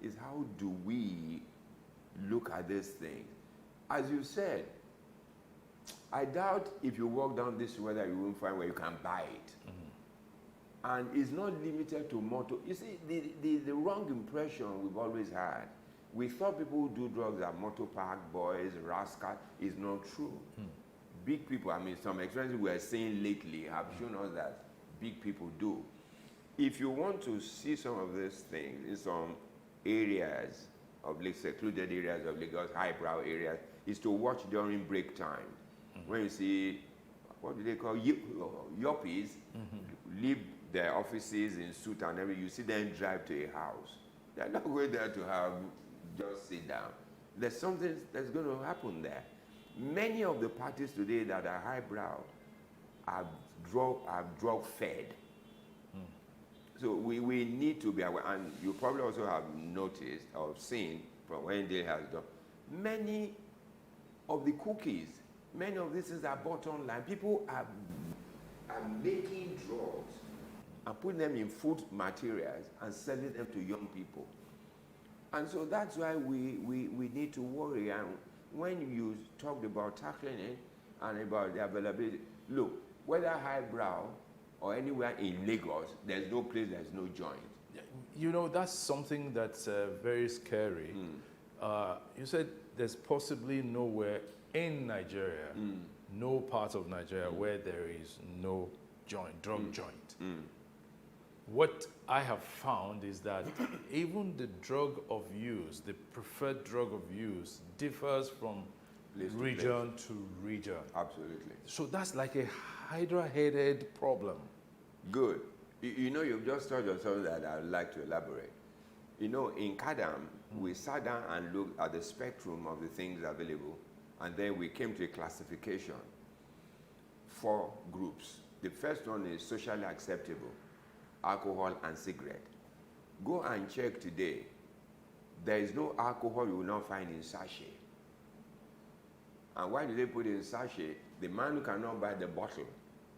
is how do we look at this thing? As you said, I doubt if you walk down this weather, you won't find where you can buy it. And it's not limited to motor. You see, the wrong impression we've always had. We thought people who do drugs are motor park boys, rascals. Is not true. Big people, I mean, some experiences we are seeing lately have shown us that big people do. If you want to see some of these things in some areas of secluded areas of Lagos, highbrow areas, is to watch during break time. When you see, what do they call, yuppies, leave their offices in suit and everything, you see them drive to a house. They're not going there to have, just sit down. There's something that's going to happen there. Many of the parties today that are highbrow are drug fed. So we need to be aware, and you probably also have noticed or seen from when they has done, many of the cookies, many of these things are bought online. People are making drugs and putting them in food materials and selling them to young people. And so that's why we need to worry. And when you talked about tackling it and about the availability, look, whether highbrow or anywhere in Lagos, there's no place, there's no joint. You know, that's something that's very scary. You said there's possibly nowhere in Nigeria, no part of Nigeria where there is no joint, drug joint. What I have found is that even the drug of use, the preferred drug of use, differs from region to region. Absolutely. So that's like a hydra-headed problem. Good. You know, you've just touched on something that I'd like to elaborate. You know, in CADAM, we sat down and looked at the spectrum of the things available, and then we came to a classification. 4 groups. The first one is socially acceptable, alcohol and cigarette. Go and check today. There is no alcohol you will not find in sachet. And why do they put it in sachet? The man who cannot buy the bottle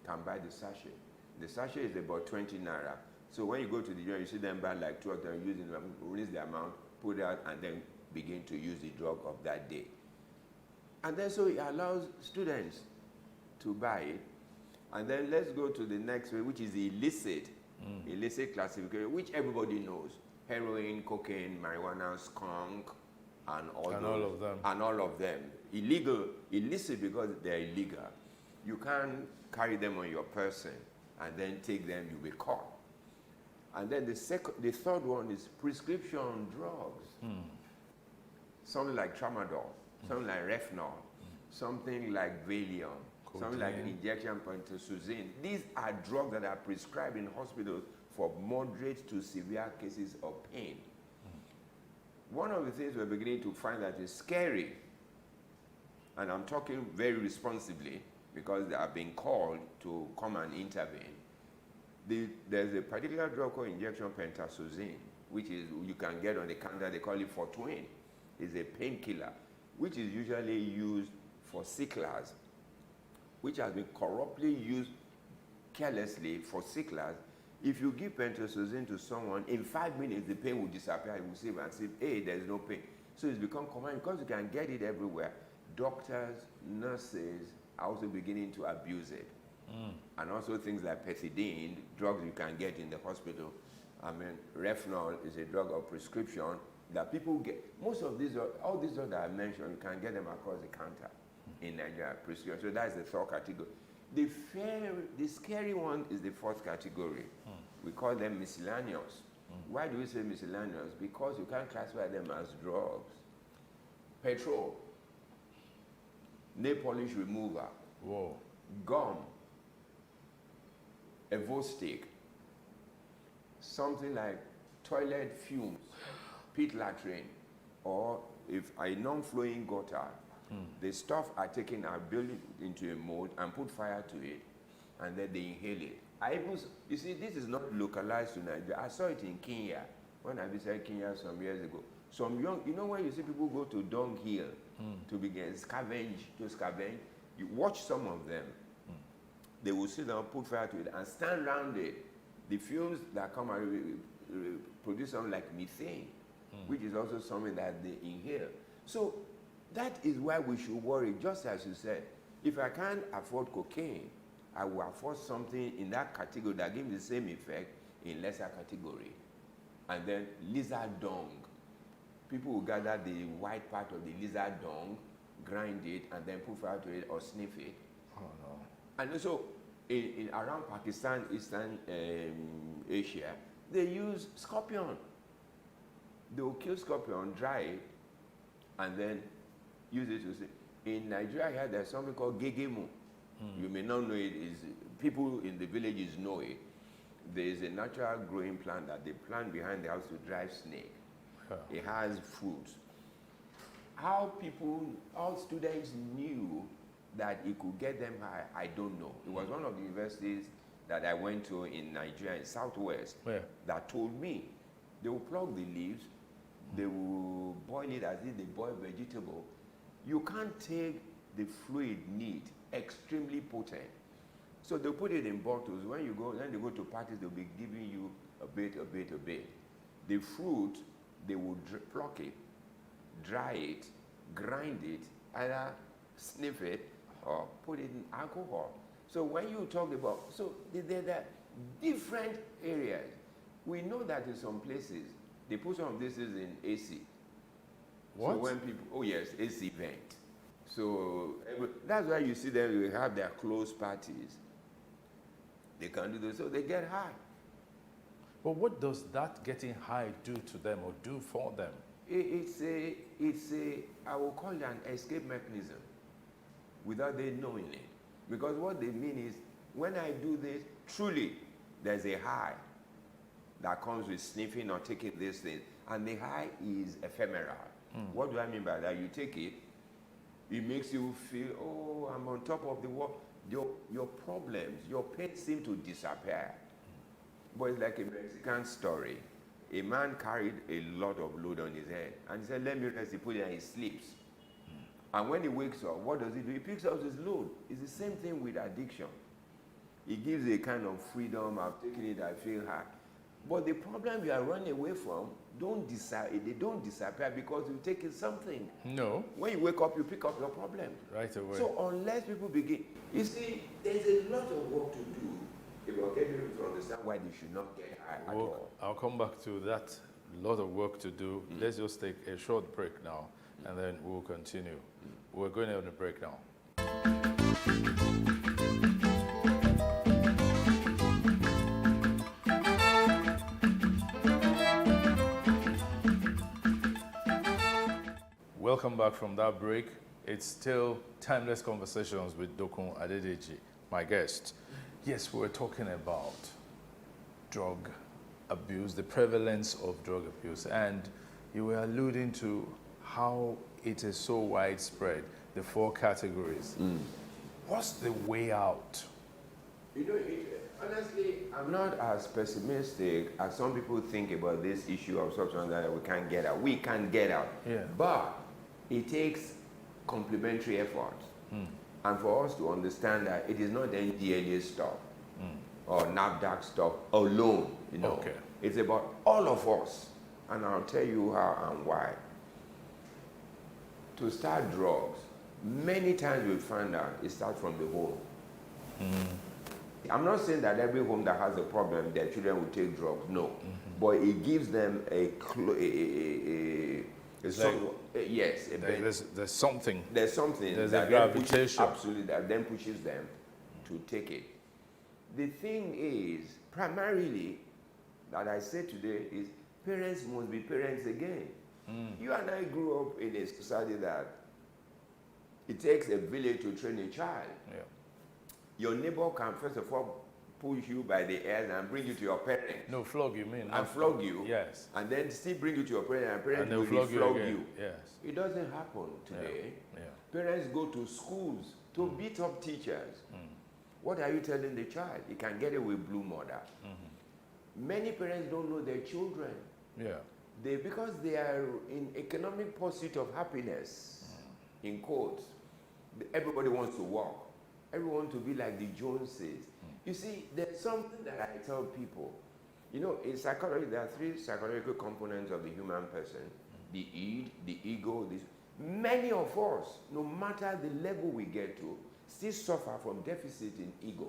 can buy the sachet. The sachet is about 20 naira. So when you go to the joint, you see them buy like 2 of them, using them, release the amount, put it out, and then begin to use the drug of that day. And then so it allows students to buy it. And then let's go to the next way, which is illicit. Illicit classification, which everybody knows. Heroin, cocaine, marijuana, skunk, and all of them. And all of them. Illicit because they're illegal. You can't carry them on your person and then take them, you'll be caught. And then the third one is prescription drugs. Something like tramadol, something like Refnol, something like Valium, something like injection pentazocine. These are drugs that are prescribed in hospitals for moderate to severe cases of pain. One of the things we're beginning to find that is scary, and I'm talking very responsibly because they are being called to come and intervene. There's a particular drug called injection pentazocine, which is you can get on the counter. They call it Fortwin. It's a painkiller, which is usually used for sicklers, which has been corruptly used carelessly for sicklers. If you give pentazocine to someone, in 5 minutes the pain will disappear. You will see and say, hey, there's no pain. So it's become common because you can get it everywhere. Doctors, nurses are also beginning to abuse it. And also things like pethidine, drugs you can get in the hospital. I mean, Refnol is a drug of prescription that people get. Most of these, all these drugs that I mentioned, you can get them across the counter in Nigeria, prescription. So that's the 3rd category. The scary one is the 4th category. We call them miscellaneous. Why do we say miscellaneous? Because you can't classify them as drugs. Petrol, nail polish remover, gum, Evostick, something like toilet fumes, pit latrine, or if a non-flowing gutter, the stuff are taken and built into a mold and put fire to it, and then they inhale it. You see, this is not localized to Nigeria. I saw it in Kenya when I visited Kenya some years ago. Some young, you know when you see people go to dung hill to begin scavenge, you watch some of them. They will sit down, put fire to it, and stand around it. The fumes that come out produce something like methane. which is also something that they inhale. So that is why we should worry, just as you said. If I can't afford cocaine, I will afford something in that category that gives the same effect in lesser category. And then lizard dung. People will gather the white part of the lizard dung, grind it, and then put fire to it or sniff it. Oh, no. And also, in around Pakistan, Eastern Asia, they use scorpion. They will kill scorpion, dry it, and then use it to see. In Nigeria, there's something called gegemu. You may not know it. People in the villages know it. There is a natural growing plant that they plant behind the house to drive snake. It has fruits. How students knew that it could get them high, I don't know. It was one of the universities that I went to in Nigeria, in Southwest, that told me they will pluck the leaves, they will boil it as if they boil vegetable. You can't take the fluid neat, extremely potent. So they'll put it in bottles. When they go to parties, they'll be giving you a bit. The fruit, they will pluck it, dry it, grind it, either sniff it or put it in alcohol. So when you talk about, there are different areas. We know that in some places, they put some of this in AC. What? So when people, oh yes, AC vent. So that's why you see them, they have their closed parties. They can do this, so they get high. But what does that getting high do to them or do for them? It's a, I will call it an escape mechanism without they knowing it. Because what they mean is, when I do this, truly, there's a high that comes with sniffing or taking this thing. And the high is ephemeral. What do I mean by that? You take it, it makes you feel, oh, I'm on top of the world. Your problems, your pain seem to disappear. But it's like a Mexican story. A man carried a lot of load on his head. And he said, let me rest. He put it and he sleeps. And when he wakes up, what does he do? He picks up his load. It's the same thing with addiction. It gives a kind of freedom. I've taken it, I feel high. But the problem you are running away from, they don't disappear because you've taken something. No. When you wake up, you pick up your problem. Right away. So unless people begin, you see, there's a lot of work to do if you're getting people to understand why they should not get high at all. I'll come back to that. Lot of work to do. Let's just take a short break now, and then we'll continue. We're going on a break now. Welcome back from that break. It's still Timeless Conversations with Dokun Adedeji, my guest. Yes, we're talking about drug abuse, the prevalence of drug abuse, and you were alluding to how it is so widespread, the 4 categories. What's the way out? You know, honestly, I'm not as pessimistic as some people think about this issue of substance that we can't get out. We can get out. Yeah. But it takes complementary effort. And for us to understand that it is not the NDLA stuff or NAFDAC stuff alone, you know. Okay. It's about all of us. And I'll tell you how and why. To start drugs, many times we find out it starts from the home. I'm not saying that every home that has a problem, their children will take drugs. No. But it gives them there's something. There's that a gravitation. Absolutely, that then pushes them to take it. The thing is, primarily, that I say today is parents must be parents again. You and I grew up in a society that it takes a village to train a child. Yeah. Your neighbor can first of all push you by the ears and bring you to your parents. No, flog you mean? And flog you. Yes. And then still bring you to your parents and parents And will they'll flog you. you. Yes. It doesn't happen today. Yeah. Parents go to schools to beat up teachers. What are you telling the child? He can get away with blue murder. Many parents don't know their children. Yeah. Because they are in economic pursuit of happiness, in quotes. Everybody wants to work. Everyone wants to be like the Joneses. You see, there's something that I tell people. You know, in psychology, there are three psychological components of the human person: the id, the ego. This. Many of us, no matter the level we get to, still suffer from deficit in ego.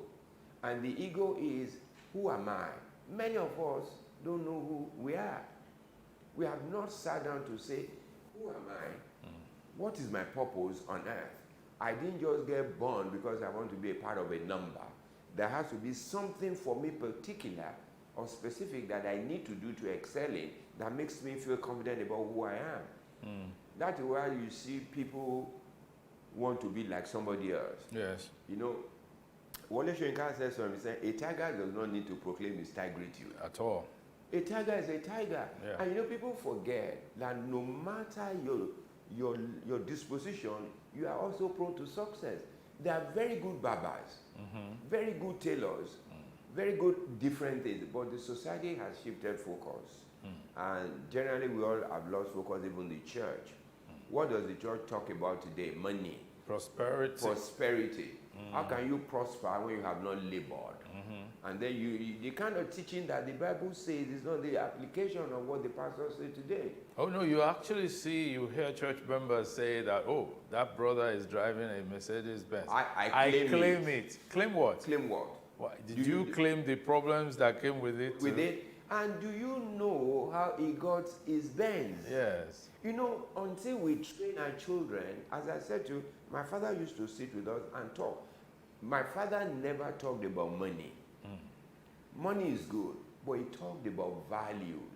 And the ego is, who am I? Many of us don't know who we are. We have not sat down to say, who am I? What is my purpose on earth? I didn't just get born because I want to be a part of a number. There has to be something for me particular or specific that I need to do to excel in that makes me feel confident about who I am. That is why you see people want to be like somebody else. Yes. You know, Wole Soyinka says something, saying, a tiger does not need to proclaim his tigritude. At all. A tiger is a tiger. Yeah. And you know, people forget that no matter your disposition, you are also prone to success. There are very good barbers, very good tailors, very good different things, but the society has shifted focus. And generally, we all have lost focus, even the church. What does the church talk about today? Money. Prosperity. Prosperity. How can you prosper when you have not labored? And then the kind of teaching that the Bible says is not the application of what the pastors say today. Oh no, you actually see, you hear church members say that, oh, that brother is driving a Mercedes Benz. I claim it. Claim what? Claim what? Did you claim the problems that came with it? With it? And do you know how he got his Benz? Yes. You know, until we train our children, as I said to you, my father used to sit with us and talk. My father never talked about money. Money is good, but he talked about values.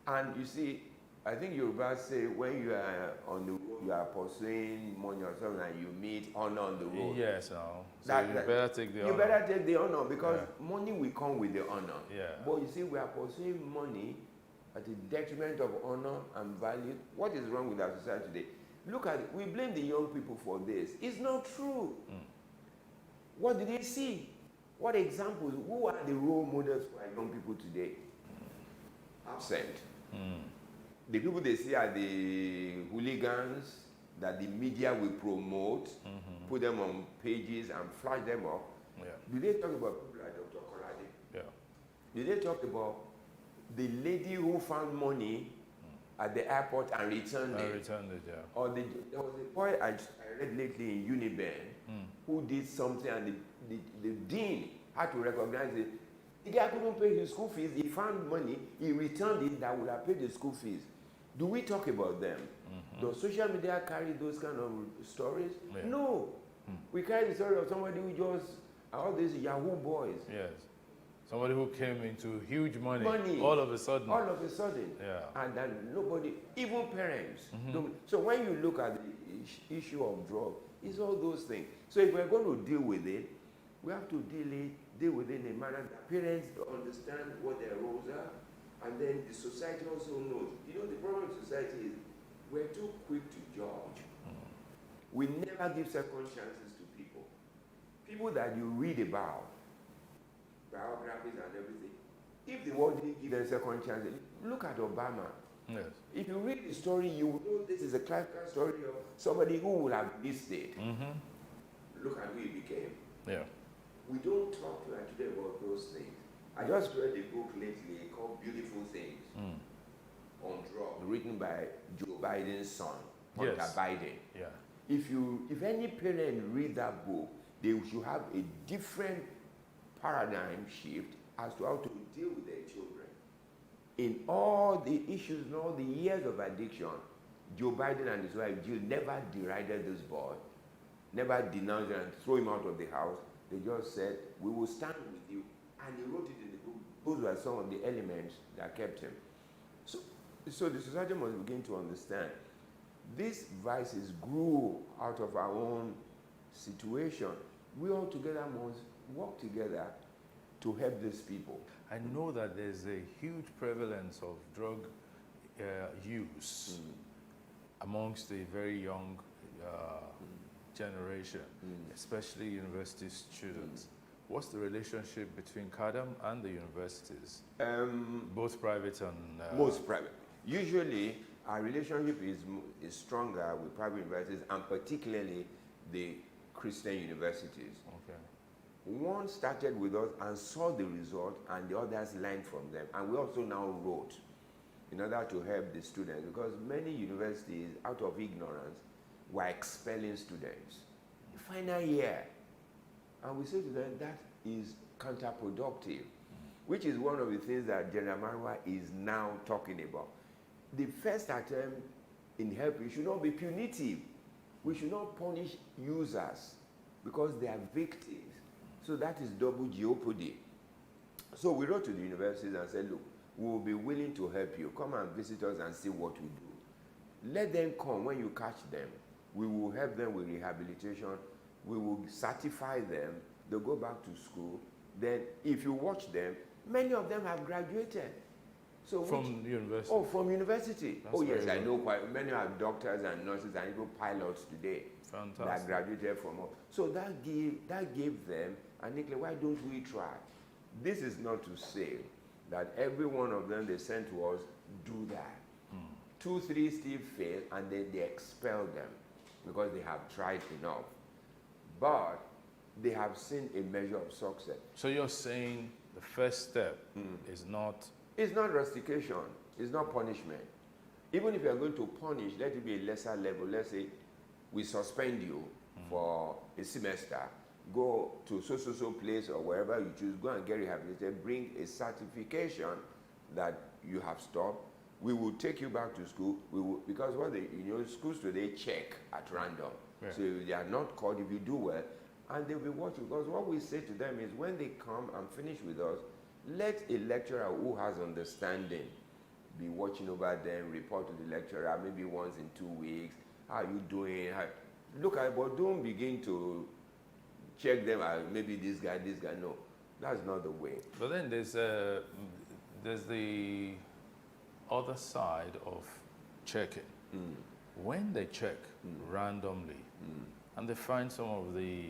And you see, I think Yoruba say when you are on the road, you are pursuing money or something, and you meet honor on the road. Yes, no. So you better take the honor. You better take the honor because money will come with the honor. Yeah. But you see, we are pursuing money at the detriment of honor and value. What is wrong with our society today? Look at it. We blame the young people for this. It's not true. What did they see? What examples? Who are the role models for our young people today? Absent. The people they see are the hooligans that the media will promote, put them on pages and flash them up. Yeah. Do they talk about people like Dr. Kolade? Yeah. Do they talk about the lady who found money at the airport and returned it? Returned it, yeah. Or there was a boy I read lately in Uniben who did something and the dean had to recognize it. The guy couldn't pay his school fees. He found money. He returned it that would have paid the school fees. Do we talk about them? Does social media carry those kind of stories? Yeah. No. We carry the story of somebody who just, all these Yahoo boys. Yes. Somebody who came into huge money, Money. all of a sudden. All of a sudden. Yeah. And then nobody, even parents. Don't. So when you look at the issue of drug, it's all those things. So if we're going to deal with it, we have to deal with it in a manner that parents understand what their roles are, and then the society also knows. You know, the problem with society is we're too quick to judge. We never give second chances to people. People that you read about, biographies and everything, if the world didn't give them second chances, look at Obama. Yes. If you read the story, you will know this is a classical story of somebody who would have missed it. Look at who he became. Yeah. We don't talk to her today about those things. I just read a book lately called Beautiful Things on drugs, written by Joe Biden's son, Hunter Yes. Biden. Yeah. If any parent read that book, they should have a different paradigm shift as to how to deal with their children. In all the issues and all the years of addiction, Joe Biden and his wife Jill never derided this boy, never denounced him and threw him out of the house. They just said, we will stand with you. And he wrote it in the book. Those were some of the elements that kept him. So the society must begin to understand these vices grew out of our own situation. We all together must work together to help these people. I know that there's a huge prevalence of drug use amongst the very young generation, especially university students. What's the relationship between CADAM and the universities? Both private and... Most private. Usually, our relationship is stronger with private universities and particularly the Christian universities. Okay. one started with us and saw the result, and the others learned from them. And we also now wrote in order to help the students, because many universities, out of ignorance, were expelling students. Final year. And we say to them, that is counterproductive, which is one of the things that General Marwa is now talking about. The first attempt in helping should not be punitive. We should not punish users because they are victims. So that is double jeopardy. So we wrote to the universities and said, look, we will be willing to help you. Come and visit us and see what we do. Let them come when you catch them. We will help them with rehabilitation. We will certify them. They'll go back to school. Then if you watch them, many of them have graduated. So from university? Oh, from university. That's yes, I good. know quite many are doctors and nurses and even pilots today. Fantastic. That graduated from us. So that gave them, and Nicola, why don't we try? This is not to say that every one of them they sent to us do that. 2, 3 still fail, and then they expel them because they have tried enough. But they have seen a measure of success. So you're saying the first step is not... It's not rustication. It's not punishment. Even if you're going to punish, let it be a lesser level. Let's say we suspend you for a semester. Go to so place or wherever you choose. Go and get rehabilitated. Bring a certification that you have stopped. We will take you back to school. We will, because what schools today check at random. Yeah. So they are not caught if you do well, and they'll be watching. Because what we say to them is, when they come and finish with us, let a lecturer who has understanding be watching over them, report to the lecturer maybe once in 2 weeks. How are you doing? Look at it, but don't begin to check them out. Maybe this guy. No, that's not the way. But then there's the other side of checking. When they check randomly and they find some of the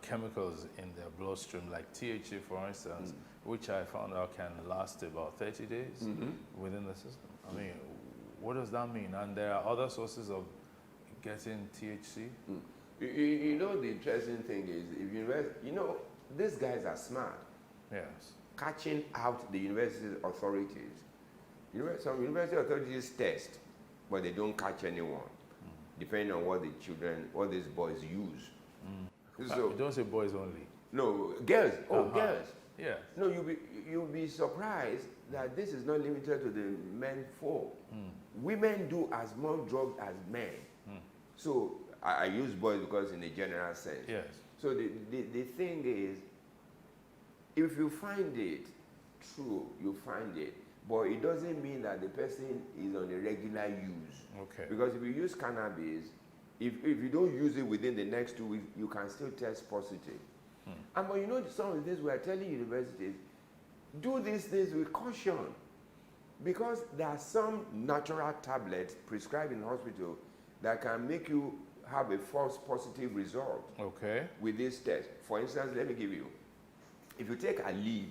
chemicals in their bloodstream, like THC, for instance, which I found out can last about 30 days within the system. I mean, what does that mean? And there are other sources of getting THC? You know, the interesting thing is, if these guys are smart. Yes. Catching out the university authorities. Some university authorities test, but they don't catch anyone, depending on what these boys use. So don't say boys only. no, girls. Girls. Yes. No, you'll be surprised that this is not limited to the men folk. Women do as much drugs as men. So I use boys because in a general sense. Yes. So the thing is, if you find it true, you find it. But it doesn't mean that the person is on a regular use. Okay. Because if you use cannabis, if you don't use it within the next 2 weeks, you can still test positive. And but some of the things we are telling universities, do these things with caution. Because there are some natural tablets prescribed in hospital that can make you have a false positive result Okay. with this test. For instance, let me give you. If you take Aleve,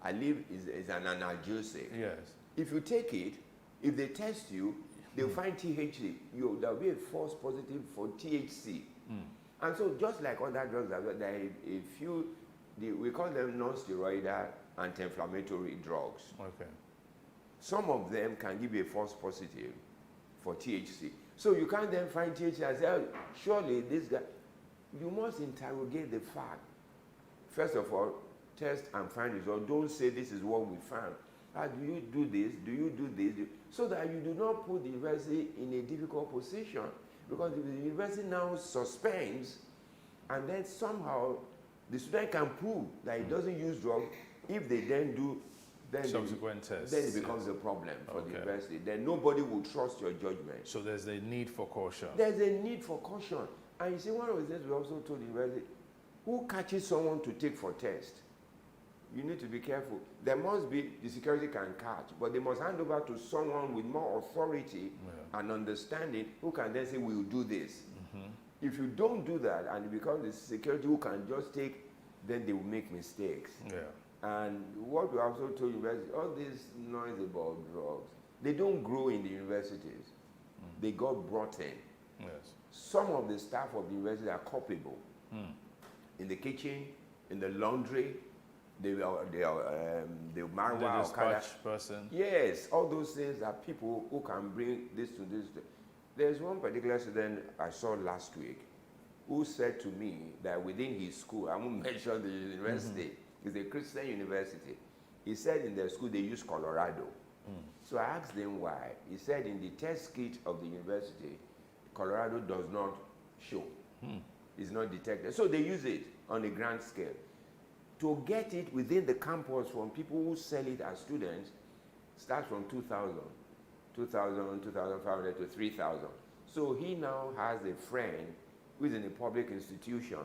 Aleve is an analgesic. Yes. If you take it, if they test you, they'll find THC. There'll be a false positive for THC. And so just like other drugs, there are a few, we call them non-steroidal anti-inflammatory drugs. Okay. Some of them can give you a false positive for THC. So you can't then find THC and say, oh, surely this guy, you must interrogate the fact. First of all, test and find results. Don't say this is what we found. Do you do this? Do you do this? So that you do not put the university in a difficult position. Because if the university now suspends, and then somehow the student can prove that it doesn't use drugs, if they then do subsequent tests, then it becomes a problem for the university. Then nobody will trust your judgment. So there's a need for caution. There's a need for caution. And you see, one of the things we also told the university, who catches someone to take for test? You need to be careful. There must be, the security can catch, but they must hand over to someone with more authority and understanding who can then say, we'll do this. If you don't do that and it becomes the security who can just take, then they will make mistakes. And what we also told universities, all this noise about drugs, they don't grow in the universities. They got brought in. Yes. Some of the staff of the university are culpable. in the kitchen, in the laundry, the Marwa, The Okada. dispatch person. Yes, all those things are people who can bring this to this. There's one particular student I saw last week who said to me that within his school, I won't mention the university, it's a Christian university. He said in their school they use Colorado. So I asked him why. He said in the test kit of the university, Colorado does not show. It's not detected. So they use it on a grand scale. To get it within the campus from people who sell it as students starts from 2,000, 2,500 to 3,000. So he now has a friend who is in a public institution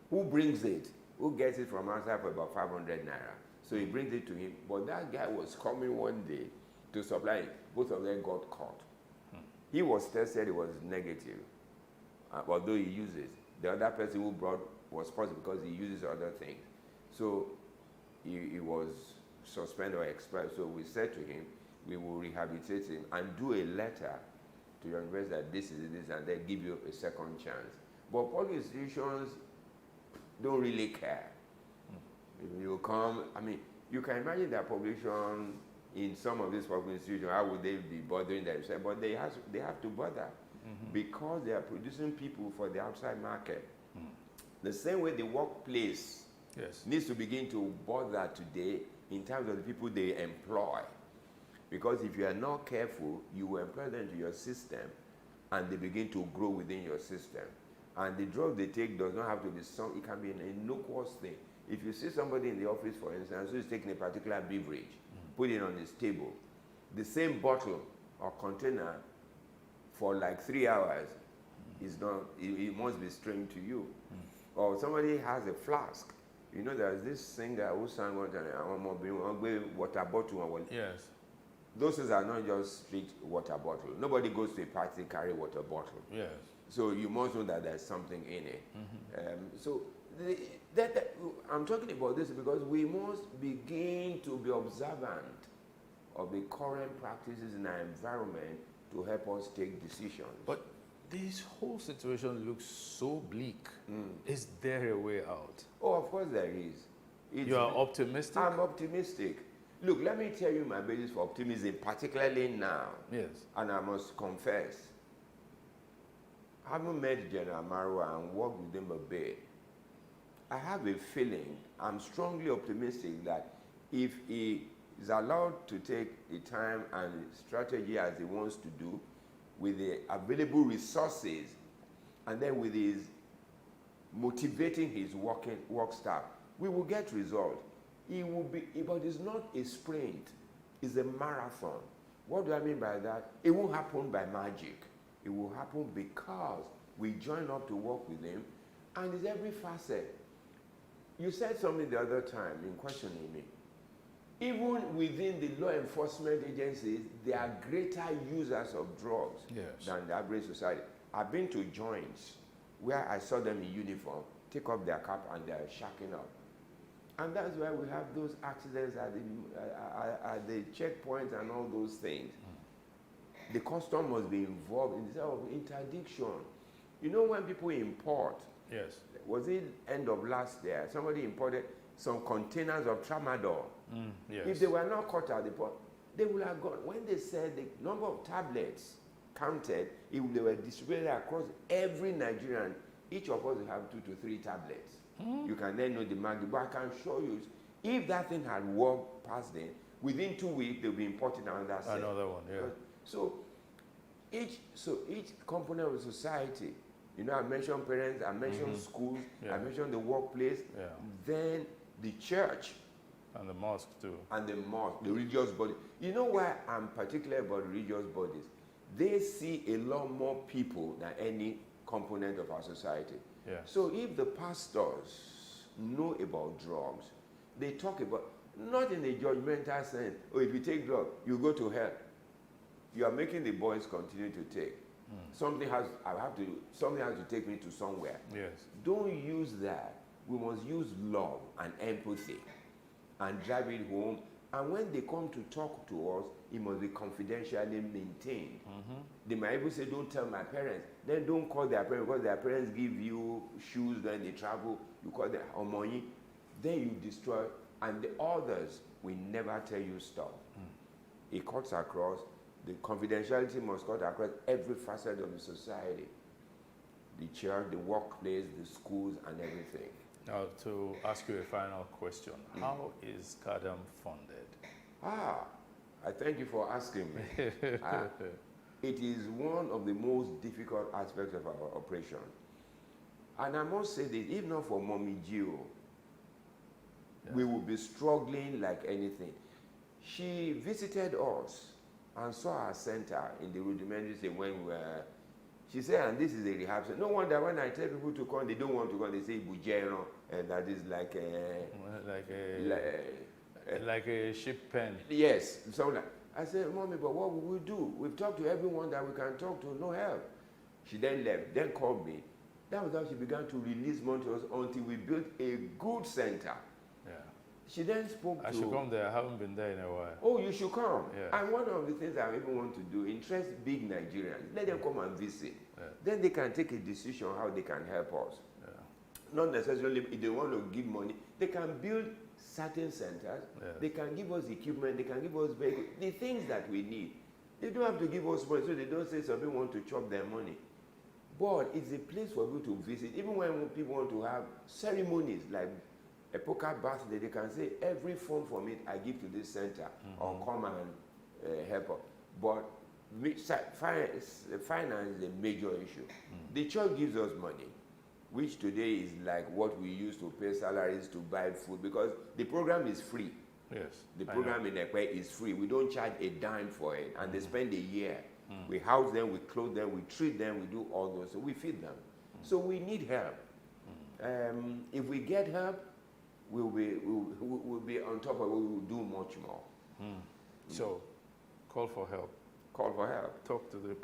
who brings it, who gets it from outside for about 500 naira. So he brings it to him. But that guy was coming one day to supply it. Both of them got caught. He was tested, it was negative, although he uses. The other person who brought was positive because he uses other things. So he was suspended or expelled. So we said to him, we will rehabilitate him and do a letter to your university that this is this, and then give you a second chance. But public institutions don't really care. You come, I mean, you can imagine that population in some of these public institutions, how would they be bothering themselves? But they have to bother because they are producing people for the outside market. The same way the workplace needs to begin to bother today in terms of the people they employ. Because if you are not careful, you will employ them into your system and they begin to grow within your system. And the drug they take does not have to be some, it can be an innocuous thing. If you see somebody in the office, for instance, who is taking a particular beverage, put it on his table, the same bottle or container for like 3 hours is not, it must be strange to you. Or somebody has a flask. You know, there's this singer who sang one time, water bottle. Yes. Those things are not just street water bottle. Nobody goes to a party carry water bottle. Yes. So you must know that there's something in it. So I'm talking about this because we must begin to be observant of the current practices in our environment to help us take decisions. But this whole situation looks so bleak. Is there a way out? Oh, of course there is. You are optimistic? I'm optimistic. Look, let me tell you my basis for optimism, particularly now. Yes. And I must confess, having met General Marwa and worked with him a bit, I have a feeling, I'm strongly optimistic that if he is allowed to take the time and strategy as he wants to do, with the available resources, and then with his motivating his work staff, we will get results. It will be, but it's not a sprint, it's a marathon. What do I mean by that? It won't happen by magic. It will happen because we join up to work with him, and it's every facet. You said something the other time in questioning me. Even within the law enforcement agencies, there are greater users of drugs than the average society. I've been to joints where I saw them in uniform, take off their cap and they're shacking up. And that's why we have those accidents at the checkpoints and all those things. The custom must be involved in the of interdiction. You know when people import, was it end of last year, somebody imported some containers of tramadol. If they were not caught at the port, they would have gone. When they said the number of tablets counted, they were distributed across every Nigerian. Each of us will have 2 to 3 tablets. You can then know the market, but I can show you, if that thing had walked past them, within 2 weeks they'll be importing another set. Another one, So each component of society, you know, I mentioned parents, I mentioned schools, I mentioned the workplace, then the church. And the mosque too. And the mosque, the religious body. You know why I'm particular about religious bodies? They see a lot more people than any component of our society. So if the pastors know about drugs, they talk about, not in a judgmental sense, oh, if you take drugs, you go to hell. You are making the boys continue to take. Something has to take me to somewhere. Don't use that. We must use love and empathy and drive it home And when they come to talk to us, it must be confidentially maintained. They might even say, don't tell my parents. Then don't call their parents, because their parents give you shoes when they travel. You call them money. Then you destroy. And the others will never tell you stuff. It cuts across. The confidentiality must cut across every facet of the society. The church, the workplace, the schools, and everything. Now, to ask you a final question, how is CADAM funded? I thank you for asking me. It is one of the most difficult aspects of our operation. And I must say this, if not for Mommy Gio, we would be struggling like anything. She visited us and saw our center in the rudimentary stage when we were. She said, and this is a rehab center. No wonder when I tell people to come, they don't want to come. They say Bujero, and that is like a ship pen. Yes, so like, I said, Mommy, but what will we do? We've talked to everyone that we can talk to, no help. She then left, then called me. That was how she began to release money to us until we built a good center. Yeah. She then spoke to... I should come there. I haven't been there in a while. Oh, you should come. Yeah. And one of the things I even want to do, interest big Nigerians. Let them come and visit. Yeah. Then they can take a decision how they can help us. Yeah. Not necessarily if they want to give money. They can build certain centers. Yeah. They can give us equipment. They can give us vehicles. The things that we need. They don't have to give us money, so they don't say some people want to chop their money. But it's a place for people to visit. Even when people want to have ceremonies like a poker birthday, they can say every fund from it I give to this center or come and help us. But finance is a major issue. The church gives us money, which today is like what we use to pay salaries to buy food, because the program is free. Yes. The program in Ekwe is free. We don't charge a dime for it, and they spend a year. We house them, we clothe them, we treat them, we do all those, so we feed them. So we need help. If we get help, we'll be on top of it, we will do much more. So, call for help. Call for help. Talk to the...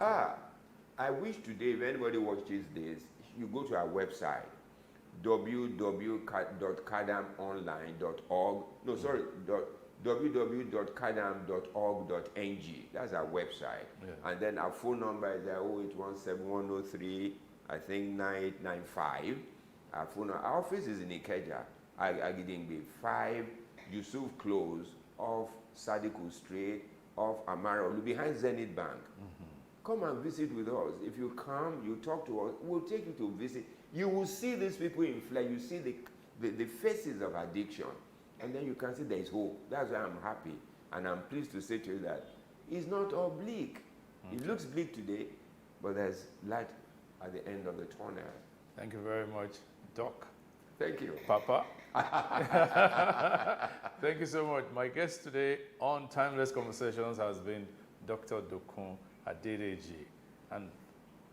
I wish today, if anybody watches this, you go to our website, www.cadamonline.org. No, sorry, www.cadam.org.ng. That's our website. Yeah. And then our phone number is 0817-103, I think 9895. Our phone number. Our office is in Ikeja, Agidingbe, 5 Yusuf Close, off Sadiku Street, off Amaro, behind Zenith Bank. Come and visit with us. If you come, you talk to us, we'll take you to visit. You will see these people in flesh. You see the faces of addiction. And then you can see there is hope. That's why I'm happy. And I'm pleased to say to you that it's not all bleak. It looks bleak today, but there's light at the end of the tunnel. Thank you very much, Doc. Thank you. Papa. Thank you so much. My guest today on Timeless Conversations has been Dr. Dokun Adedeji, an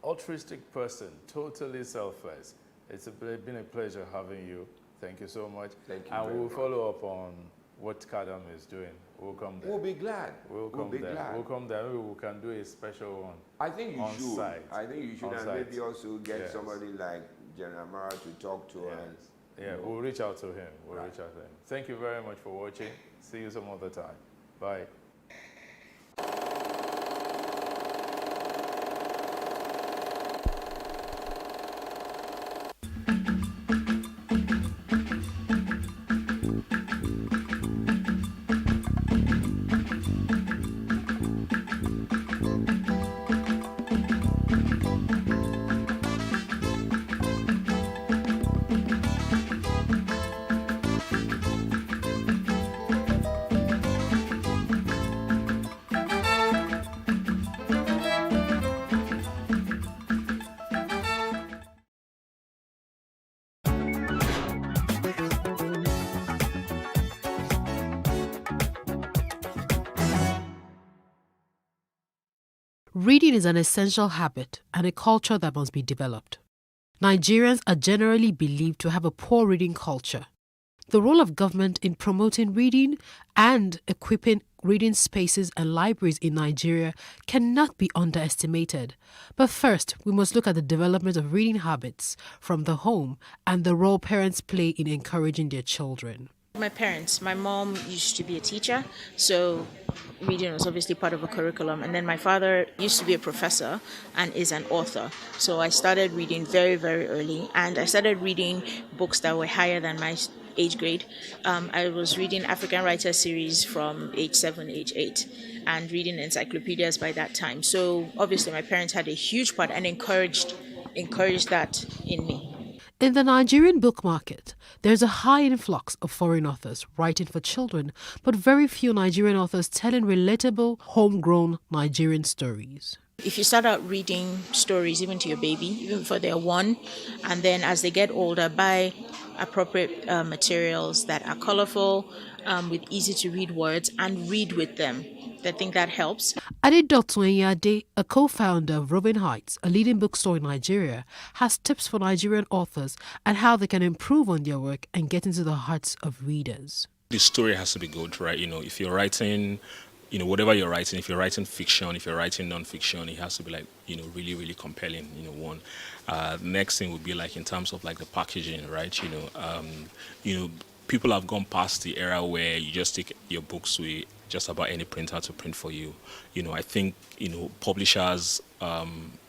altruistic person, totally selfless. It's been a pleasure having you. Thank you so much. Thank you. And we'll follow up on what CADAM is doing. We'll come there. We'll be glad. We'll come there. We'll come there. Maybe we can do a special one. I think you should. Site. I think you should, and maybe also get somebody like General Mara to talk to us. Yeah, we'll reach out to him. We'll reach out to him. Thank you very much for watching. See you some other time. Bye. Reading is an essential habit and a culture that must be developed. Nigerians are generally believed to have a poor reading culture. The role of government in promoting reading and equipping reading spaces and libraries in Nigeria cannot be underestimated. But first, we must look at the development of reading habits from the home and the role parents play in encouraging their children. My parents. My mom used to be a teacher, so reading was obviously part of a curriculum. And then my father used to be a professor and is an author. So I started reading very, very early, and I started reading books that were higher than my age grade. I was reading African Writer series from age 7, age 8, and reading encyclopedias by that time. So obviously my parents had a huge part and encouraged that in me. In the Nigerian book market, there's a high influx of foreign authors writing for children, but very few Nigerian authors telling relatable, homegrown Nigerian stories. If you start out reading stories even to your baby, even before they're 1, and then as they get older, buy appropriate materials that are colorful, with easy to read words, and read with them. I think that helps. Adedotun Enyade, a co-founder of Robin Heights, a leading bookstore in Nigeria, has tips for Nigerian authors and how they can improve on their work and get into the hearts of readers. The story has to be good, right? If you're writing, whatever you're writing, if you're writing fiction, if you're writing non-fiction, it has to be really, really compelling, one. Next thing would be in terms of the packaging, right? People have gone past the era where you just take your books with just about any printer to print for you. I think, publishers,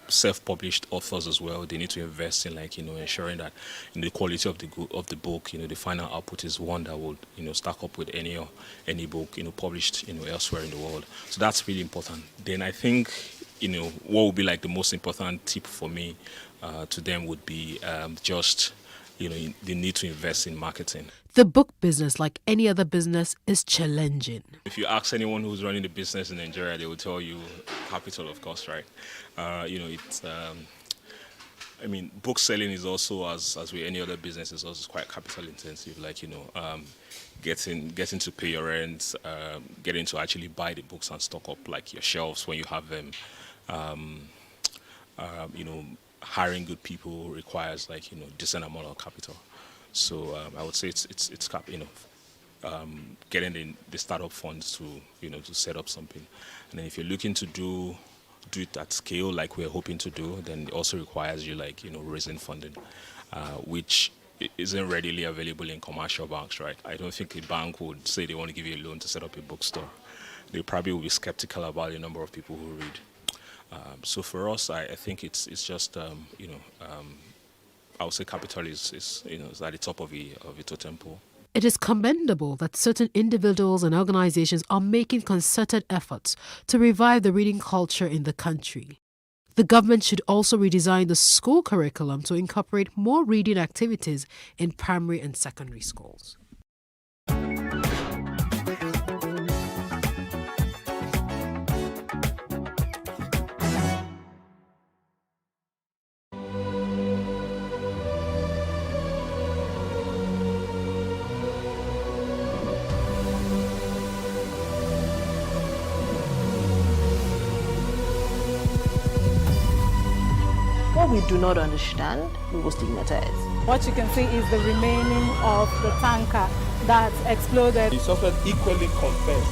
self-published authors as well, they need to invest in ensuring that the quality of the book, the final output is one that would, stack up with any book, published, elsewhere in the world. So that's really important. Then I think, what would be the most important tip for me to them would be just, they need to invest in marketing. The book business, like any other business, is challenging. If you ask anyone who's running the business in Nigeria, they will tell you capital, of course, right? Book selling is also, as with any other business, is also quite capital intensive. Getting to pay your rent, getting to actually buy the books and stock up your shelves when you have them. Hiring good people requires decent amount of capital. So I would say it's getting the startup funds to set up something, and then if you're looking to do it at scale like we're hoping to do, then it also requires you raising funding, which isn't readily available in commercial banks, right? I don't think a bank would say they want to give you a loan to set up a bookstore. They probably will be skeptical about the number of people who read. So for us, I think it's just I would say capital is at the top of a totem pole. It is commendable that certain individuals and organizations are making concerted efforts to revive the reading culture in the country. The government should also redesign the school curriculum to incorporate more reading activities in primary and secondary schools. What we do not understand, we will stigmatize. What you can see is the remaining of the tanker that exploded. He suffered equally confessed.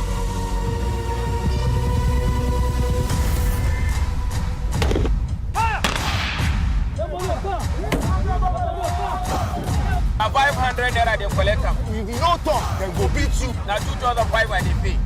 A 500 naira they collect them. If you no talk, then go beat you. Now 2,500 they pay.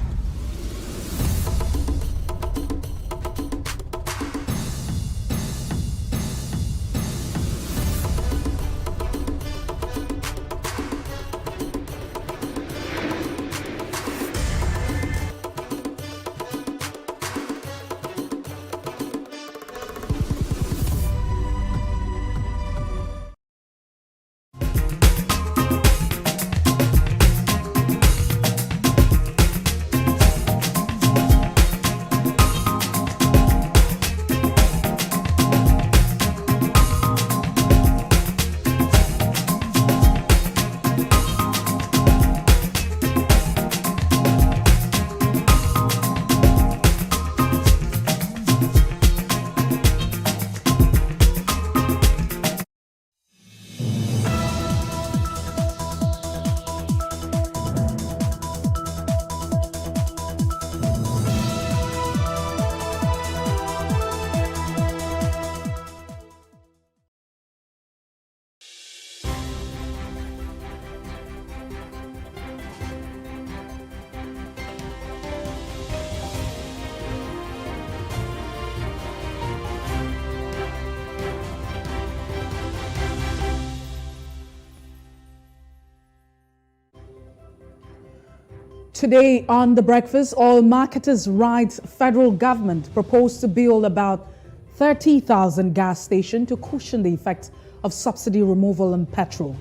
Today on The Breakfast, Oil Marketers' Rights federal government proposed to build about 30,000 gas stations to cushion the effects of subsidy removal on petrol.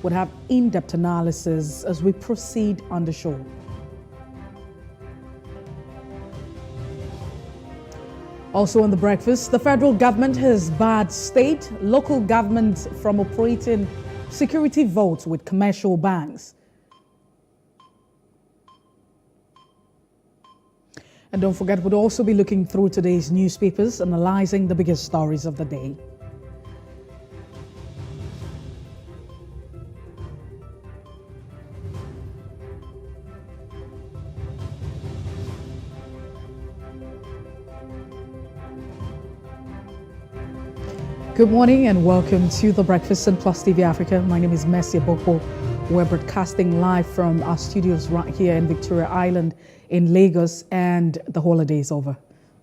We'll have in-depth analysis as we proceed on the show. Also on The Breakfast, the federal government has barred state, local governments from operating security vaults with commercial banks. And don't forget, we'll also be looking through today's newspapers, analyzing the biggest stories of the day. Good morning and welcome to The Breakfast on Plus TV Africa. My name is Mercy Boko. We're broadcasting live from our studios right here in Victoria Island in Lagos, and the holiday is over.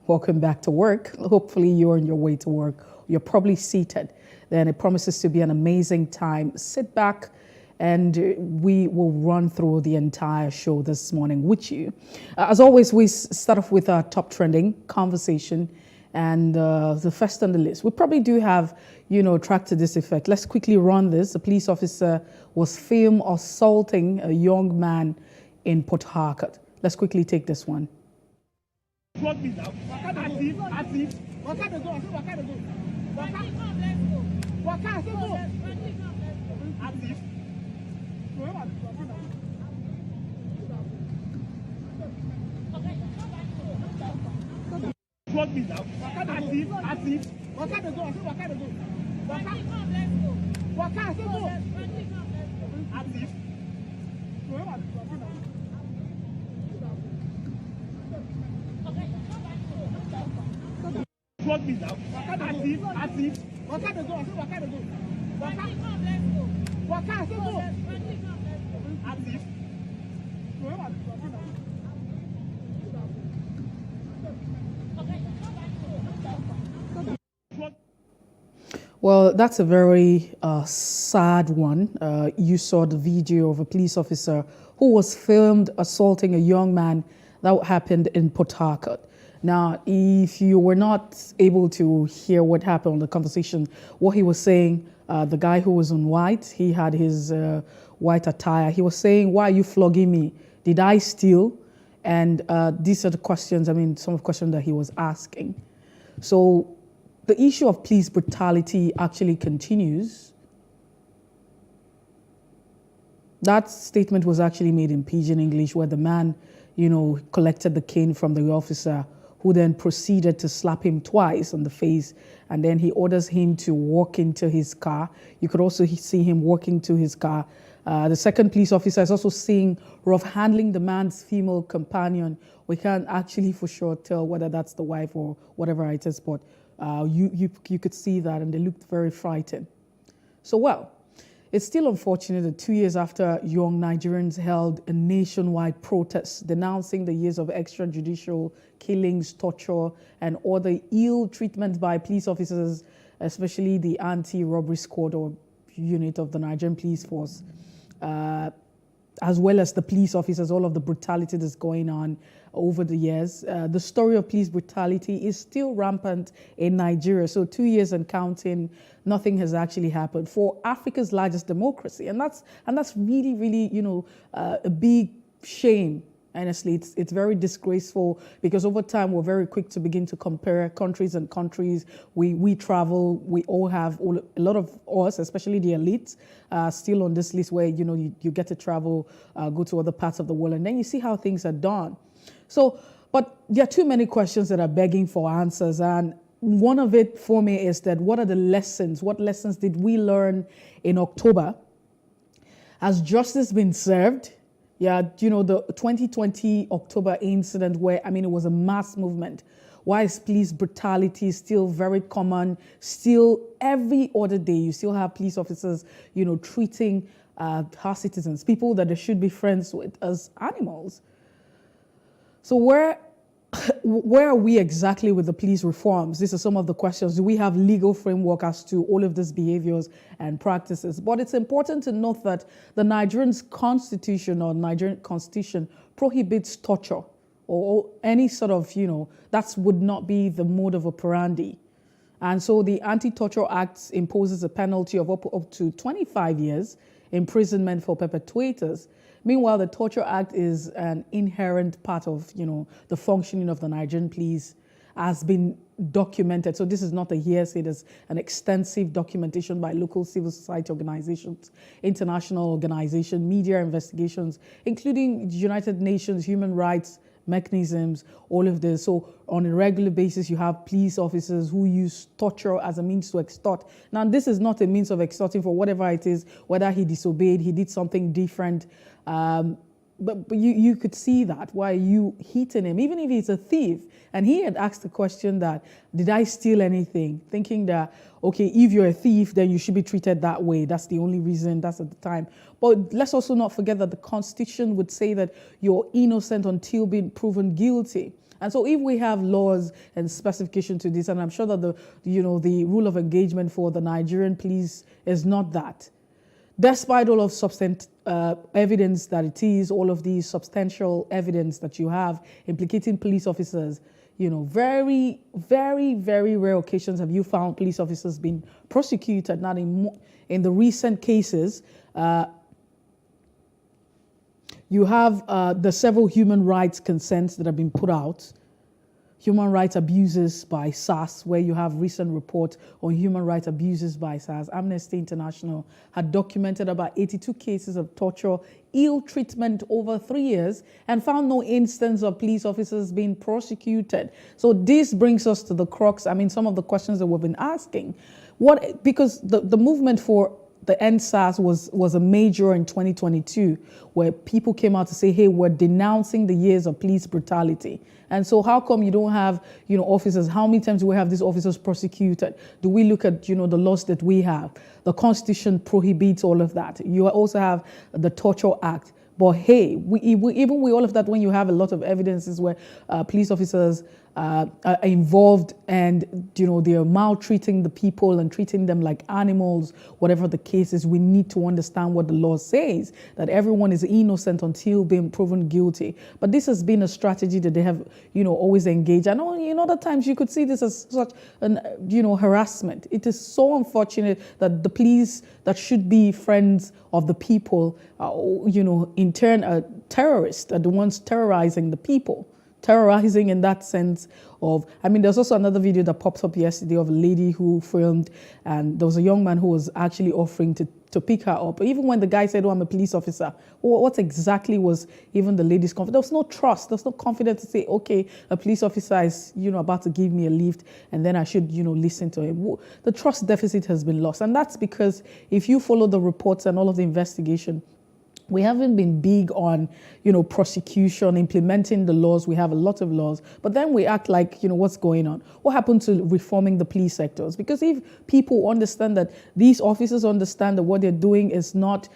Welcome back to work. Hopefully you're on your way to work. You're probably seated. Then it promises to be an amazing time. Sit back and we will run through the entire show this morning with you. As always, we start off with our top trending conversation. And the first on the list, we probably do have, a track to this effect. Let's quickly run this. A police officer was filmed assaulting a young man in Port Harcourt. Let's quickly take this one. Well, that's a very sad one. You saw the video of a police officer who was filmed assaulting a young man. That happened in Port Harcourt. Now, if you were not able to hear what happened in the conversation, what he was saying, the guy who was in white, he had his white attire. He was saying, "Why are you flogging me? Did I steal?" And these are the questions, some of the questions that he was asking. So the issue of police brutality actually continues. That statement was actually made in pidgin English, where the man, collected the cane from the officer, who then proceeded to slap him twice on the face, and then he orders him to walk into his car. You could also see him walking to his car. The second police officer is also seen rough handling the man's female companion. We can't actually for sure tell whether that's the wife or whatever it is, but you could see that, and they looked very frightened. So, well, it's still unfortunate that 2 years after young Nigerians held a nationwide protest denouncing the years of extrajudicial killings, torture, and other ill treatment by police officers, especially the anti-robbery squad or unit of the Nigerian police force, as well as the police officers, all of the brutality that's going on over the years. The story of police brutality is still rampant in Nigeria. So 2 years and counting, nothing has actually happened for Africa's largest democracy. And that's really, really, a big shame. Honestly, it's very disgraceful, because over time we're very quick to begin to compare countries and countries. We travel, we all have, a lot of us, especially the elites, still on this list where, you get to travel, go to other parts of the world, and then you see how things are done. So, but there are too many questions that are begging for answers. And one of it for me is that what are the lessons? What lessons did we learn in October? Has justice been served? Yeah, the 2020 October incident where, it was a mass movement. Why is police brutality still very common? Still, every other day, you still have police officers, treating our citizens, people that they should be friends with, as animals. So where are we exactly with the police reforms? These are some of the questions. Do we have legal framework as to all of these behaviors and practices? But it's important to note that the Nigerian constitution prohibits torture or any sort of, that would not be the mode of operandi. And so the Anti-Torture Act imposes a penalty of up to 25 years imprisonment for perpetrators. Meanwhile, the Torture Act is an inherent part of, the functioning of the Nigerian police, has been documented. So this is not a hearsay. There's an extensive documentation by local civil society organizations, international organizations, media investigations, including United Nations human rights mechanisms, all of this. So on a regular basis, you have police officers who use torture as a means to extort. Now, this is not a means of extorting for whatever it is, whether he disobeyed, he did something different. But you could see that. Why are you hitting him? Even if he's a thief. And he had asked the question that, did I steal anything? Thinking that, okay, if you're a thief, then you should be treated that way. That's the only reason, that's at the time. But let's also not forget that the Constitution would say that you're innocent until being proven guilty. And so if we have laws and specification to this, and I'm sure that the rule of engagement for the Nigerian police is not that. Despite all of evidence that it is, all of these substantial evidence that you have implicating police officers, very, very, very rare occasions have you found police officers being prosecuted. Not in the recent cases, you have the several human rights consents that have been put out. Human rights abuses by SARS, where you have recent report on human rights abuses by SARS. Amnesty International had documented about 82 cases of torture, ill treatment over 3 years, and found no instance of police officers being prosecuted. So this brings us to the crux. Some of the questions that we've been asking. Because the movement for the end SARS was a major in 2022, where people came out to say, hey, we're denouncing the years of police brutality. And so how come you don't have, officers? How many times do we have these officers prosecuted? Do we look at, the laws that we have? The Constitution prohibits all of that. You also have the Torture Act. But hey, even with all of that, when you have a lot of evidences where police officers are involved and they are maltreating the people and treating them like animals, whatever the case is, we need to understand what the law says, that everyone is innocent until being proven guilty. But this has been a strategy that they have always engaged. I know in other times you could see this as such an harassment. It is so unfortunate that the police that should be friends of the people, in turn are terrorists, are the ones terrorizing the people. Terrorizing in that sense of, there's also another video that popped up yesterday of a lady who filmed, and there was a young man who was actually offering to pick her up. But even when the guy said, oh, I'm a police officer, what exactly was even the lady's confidence? There was no trust. There was no confidence to say, okay, a police officer is, about to give me a lift, and then I should, listen to him. The trust deficit has been lost. And that's because if you follow the reports and all of the investigation, we haven't been big on, prosecution, implementing the laws. We have a lot of laws, but then we act like, what's going on? What happened to reforming the police sectors? Because if people understand that these officers understand that what they're doing is not,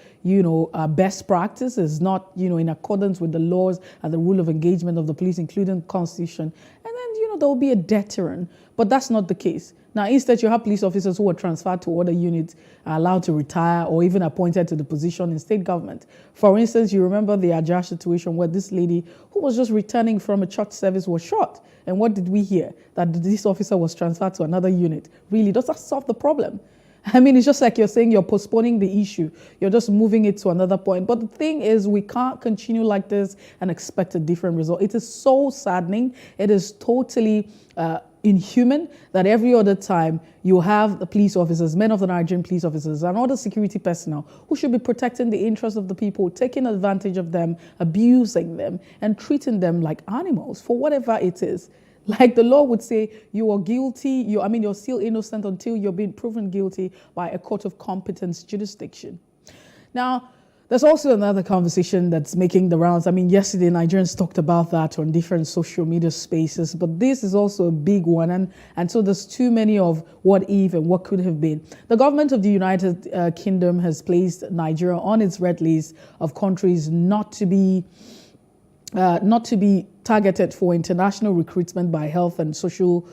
best practice, is not, in accordance with the laws and the rule of engagement of the police, including the Constitution, and then, there will be a deterrent. But that's not the case. Now, instead, you have police officers who are transferred to other units, are allowed to retire, or even appointed to the position in state government. For instance, you remember the Ajah situation where this lady who was just returning from a church service was shot. And what did we hear? That this officer was transferred to another unit. Really, does that solve the problem? It's just like you're saying you're postponing the issue. You're just moving it to another point. But the thing is, we can't continue like this and expect a different result. It is so saddening. It is totally inhuman that every other time you have the police officers, men of the Nigerian police officers and other security personnel who should be protecting the interests of the people, taking advantage of them, abusing them, and treating them like animals for whatever it is. Like the law would say, you are guilty, you're still innocent until you're being proven guilty by a court of competence jurisdiction. Now, there's also another conversation that's making the rounds. Yesterday, Nigerians talked about that on different social media spaces, but this is also a big one. And so there's too many of what if and what could have been. The government of the United Kingdom has placed Nigeria on its red list of countries not to be not to be targeted for international recruitment by health and social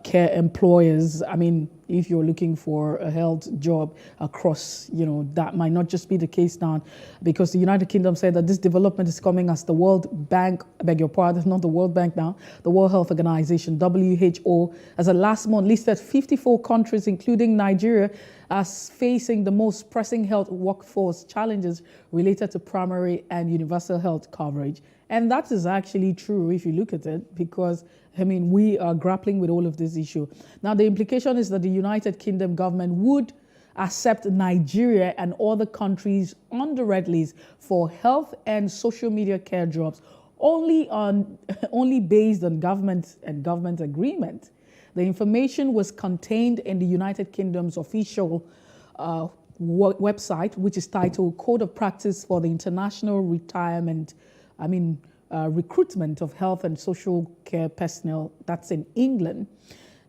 care employers. I mean, if you're looking for a health job across, that might not just be the case now, because the United Kingdom said that this development is coming as the World Bank, I beg your pardon, not the World Bank now, the World Health Organization, WHO, as of last month listed 54 countries, including Nigeria, as facing the most pressing health workforce challenges related to primary and universal health coverage. And that is actually true if you look at it, because, we are grappling with all of this issue. Now, the implication is that the United Kingdom government would accept Nigeria and other countries on the red list for health and social media care jobs only based on government and government agreement. The information was contained in the United Kingdom's official website, which is titled Code of Practice for the International Recruitment of Health and Social Care Personnel. That's in England.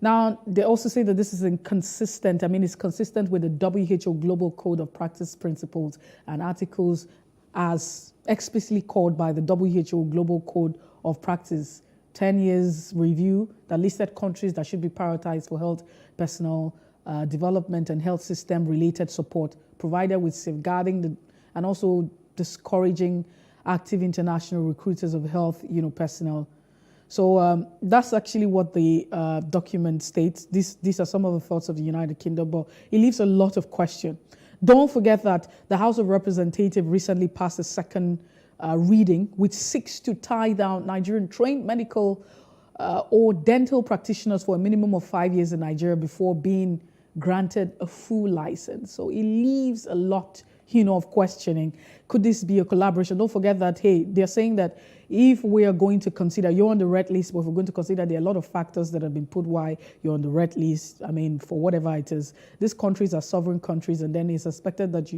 Now, they also say that this is inconsistent. It's consistent with the WHO Global Code of Practice Principles and articles as explicitly called by the WHO Global Code of Practice 10 years review that listed countries that should be prioritized for health personnel development and health system related support, provided with safeguarding and also discouraging active international recruiters of health personnel. So that's actually what the document states. These are some of the thoughts of the United Kingdom, but it leaves a lot of question. Don't forget that the House of Representatives recently passed a second reading, which seeks to tie down Nigerian trained medical or dental practitioners for a minimum of 5 years in Nigeria before being granted a full license. So it leaves a lot, of questioning. Could this be a collaboration? Don't forget that, they're saying that if we are going to consider, you're on the red list, but if we're going to consider there are a lot of factors that have been put why you're on the red list, for whatever it is. These countries are sovereign countries, and then it's expected that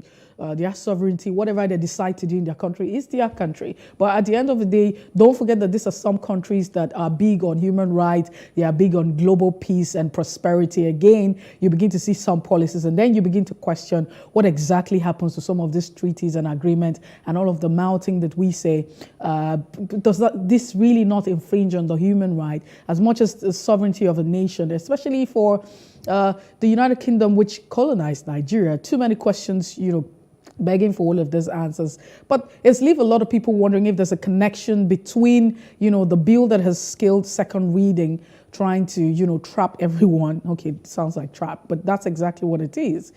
their sovereignty, whatever they decide to do in their country, is their country. But at the end of the day, don't forget that these are some countries that are big on human rights, they are big on global peace and prosperity. Again, you begin to see some policies, and then you begin to question what exactly happens to some of these treaties and agreements and all of the mounting that we say. Does this really not infringe on the human right as much as the sovereignty of a nation, especially for the United Kingdom, which colonized Nigeria? Too many questions, begging for all of these answers. But it's leave a lot of people wondering if there's a connection between, the bill that has scaled second reading, trying to, trap everyone. Okay, it sounds like trap, but that's exactly what it is.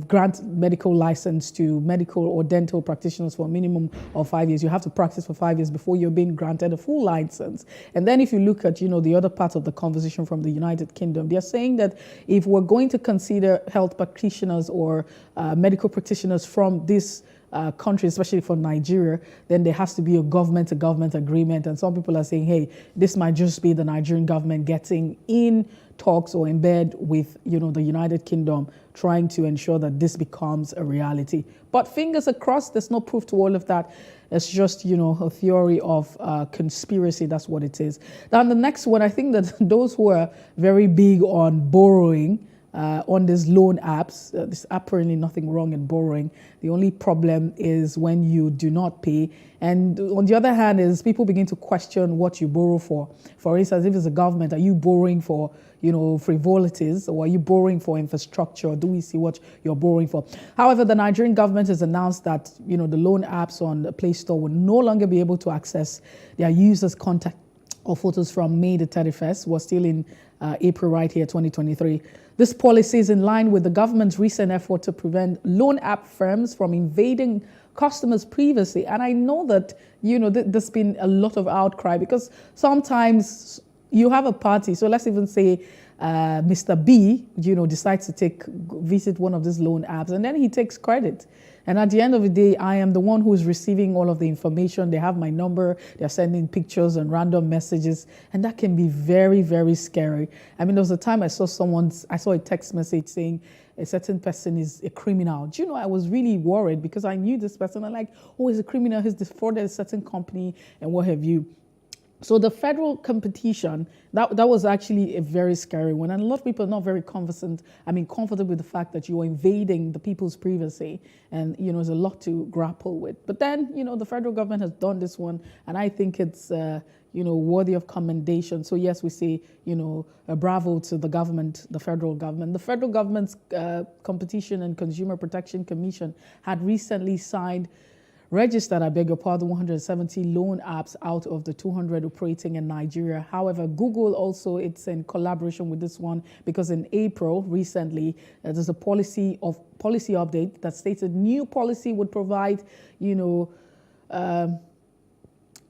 Grant medical license to medical or dental practitioners for a minimum of 5 years. You have to practice for 5 years before you're being granted a full license. And then if you look at, the other part of the conversation from the United Kingdom, they're saying that if we're going to consider health practitioners or medical practitioners from this country, especially for Nigeria, then there has to be a government-to-government agreement. And some people are saying, this might just be the Nigerian government getting in talks or in bed with, the United Kingdom, trying to ensure that this becomes a reality. But fingers are crossed, there's no proof to all of that. It's just, a theory of conspiracy. That's what it is. Now, the next one, I think that those who are very big on borrowing, on these loan apps. There's apparently nothing wrong in borrowing. The only problem is when you do not pay. And on the other hand is people begin to question what you borrow for. For instance, if it's a government, are you borrowing for, frivolities, or are you borrowing for infrastructure? Or do we see what you're borrowing for? However, the Nigerian government has announced that, the loan apps on the Play Store will no longer be able to access their users' contact or photos from May the 31st. We're still in April right here, 2023. This policy is in line with the government's recent effort to prevent loan app firms from invading customers' privacy. And I know that, there's been a lot of outcry because sometimes you have a party. So let's even say Mr. B, decides to visit one of these loan apps, and then he takes credit. And at the end of the day, I am the one who is receiving all of the information. They have my number. They're sending pictures and random messages. And that can be very, very scary. There was a time I saw a text message saying a certain person is a criminal. Do you know, I was really worried because I knew this person. I'm like, he's a criminal. He's defrauded a certain company and what have you. So the federal competition, that was actually a very scary one. And a lot of people are not very comfortable with the fact that you are invading the people's privacy. And, there's a lot to grapple with. But then, the federal government has done this one. And I think it's, worthy of commendation. So yes, we say, a bravo to the government, the federal government. The federal government's Competition and Consumer Protection Commission had recently registered, 170 loan apps out of the 200 operating in Nigeria. However, Google also, it's in collaboration with this one because in April, recently, there's a policy update that stated new policy would provide,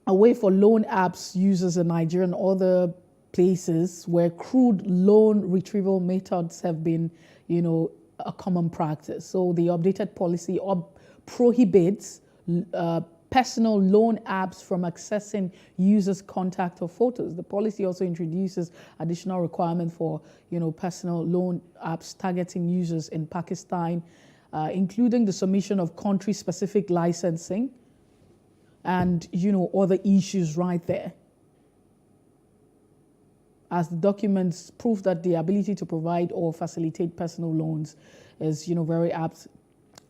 a way for loan apps users in Nigeria and other places where crude loan retrieval methods have been, a common practice. So the updated policy prohibits personal loan apps from accessing users' contact or photos. The policy also introduces additional requirement for, personal loan apps targeting users in Pakistan, including the submission of country-specific licensing and, other issues right there. As the documents prove that the ability to provide or facilitate personal loans is, very apt.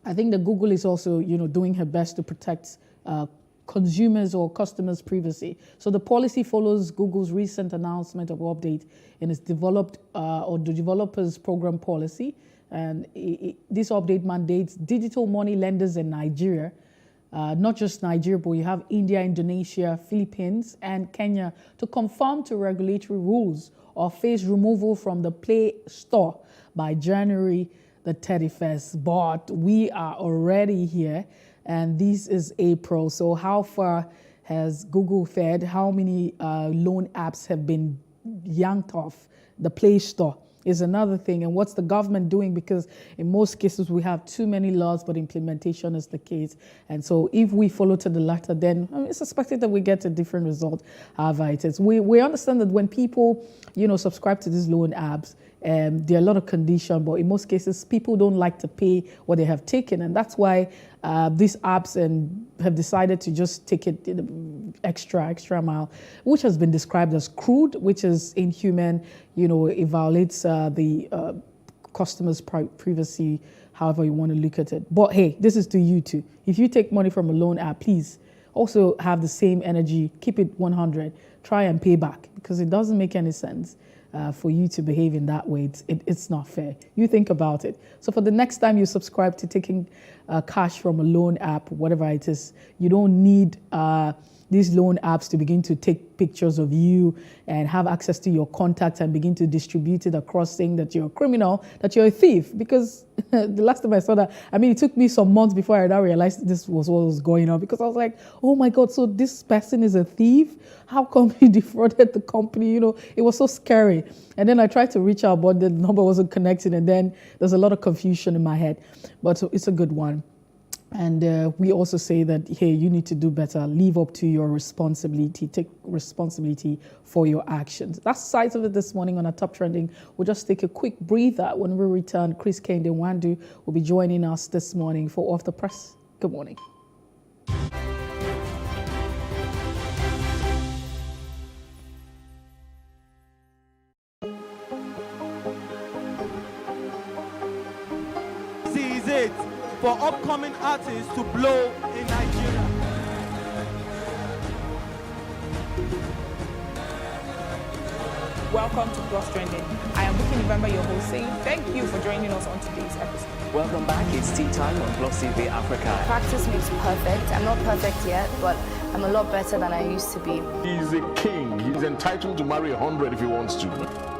I think that Google is also, doing her best to protect consumers or customers' privacy. So the policy follows Google's recent announcement of update in its the developers program policy. And this update mandates digital money lenders in Nigeria, not just Nigeria, but you have India, Indonesia, Philippines, and Kenya to conform to regulatory rules or face removal from the Play Store by January the 31st. But we are already here, and this is April. So how far has Google fared? How many loan apps have been yanked off the Play Store is another thing. And what's the government doing? Because in most cases we have too many laws, but implementation is the case. And so if we follow to the latter, then it's expected that we get a different result. However it is. We understand that when people, subscribe to these loan apps, there are a lot of conditions, but in most cases, people don't like to pay what they have taken. And that's why these apps have decided to just take it extra mile, which has been described as crude, which is inhuman. It violates the customer's privacy, however you want to look at it. But hey, this is to you too. If you take money from a loan app, please also have the same energy, keep it 100, try and pay back, because it doesn't make any sense. For you to behave in that way, it's not fair. You think about it. So for the next time you subscribe to taking cash from a loan app, whatever it is, you don't need these loan apps to begin to take pictures of you and have access to your contacts and begin to distribute it across, saying that you're a criminal, that you're a thief. Because the last time I saw that, it took me some months before I now realized this was what was going on, because I was like, oh my God, so this person is a thief? How come he defrauded the company? It was so scary. And then I tried to reach out, but the number wasn't connected. And then there's a lot of confusion in my head, but it's a good one. And we also say that, hey, you need to do better. Live up to your responsibility. Take responsibility for your actions. That's the size of it this morning on our Top Trending. We'll just take a quick breather. When we return, Chris Kende Wandu will be joining us this morning for Off the Press. Good morning. This is it for upcoming artists to blow in Nigeria. Welcome to Plus Trending. I am Buki November, your host, saying thank you for joining us on today's episode. Welcome back. It's tea time on Plus TV Africa. Practice makes perfect. I'm not perfect yet, but I'm a lot better than I used to be. He's a king. He's entitled to marry 100 if he wants to.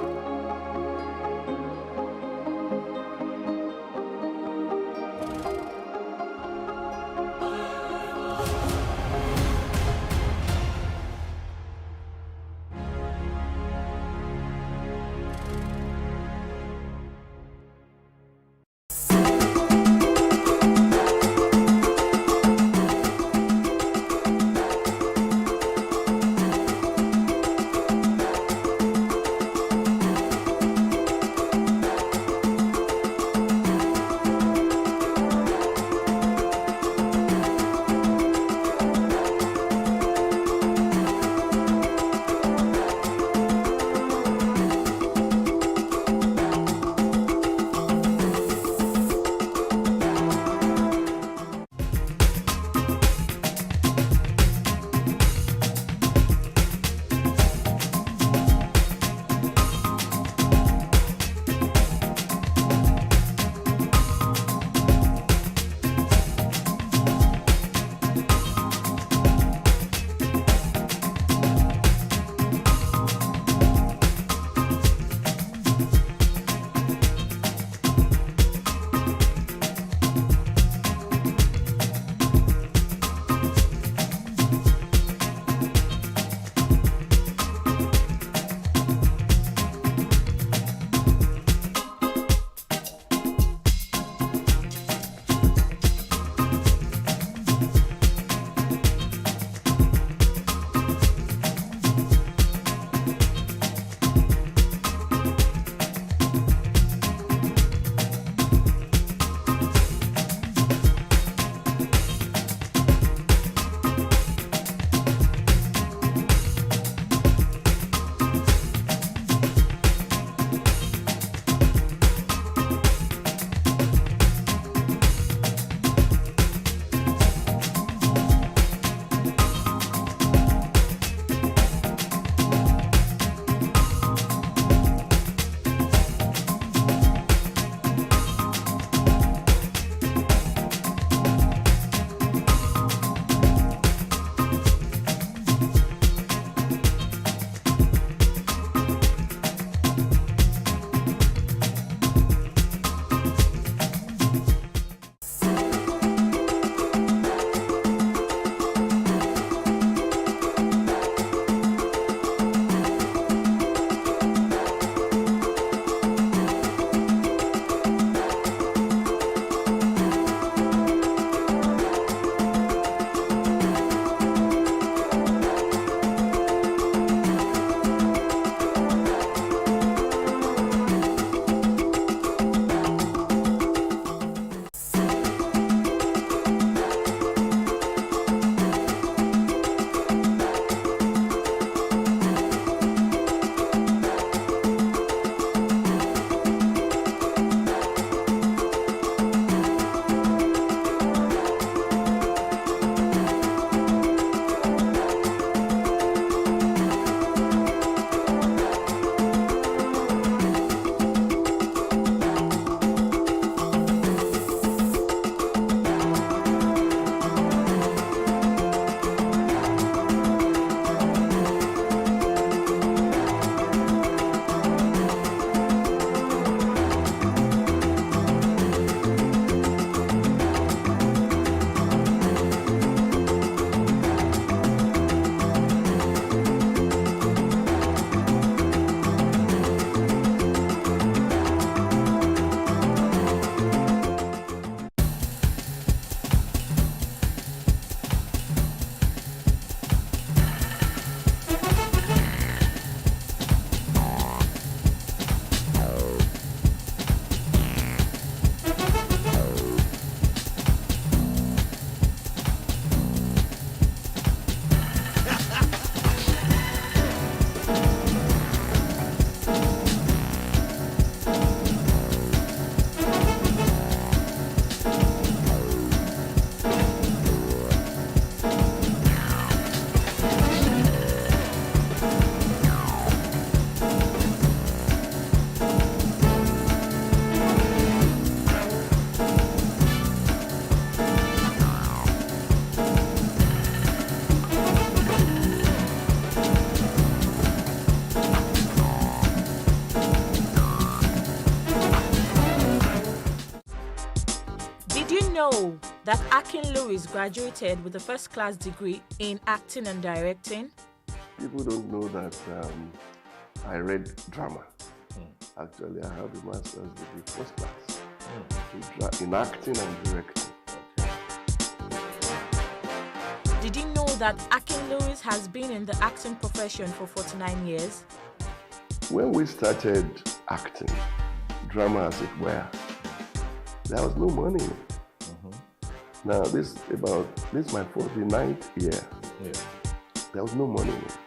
know that Akin Lewis graduated with a first-class degree in acting and directing? People don't know that I read drama. Actually, I have a master's degree, first class, in acting and directing. Did you know that Akin Lewis has been in the acting profession for 49 years? When we started acting, drama as it were, there was no money in it. Now, this is my 49th year. Yeah. There was no money in it.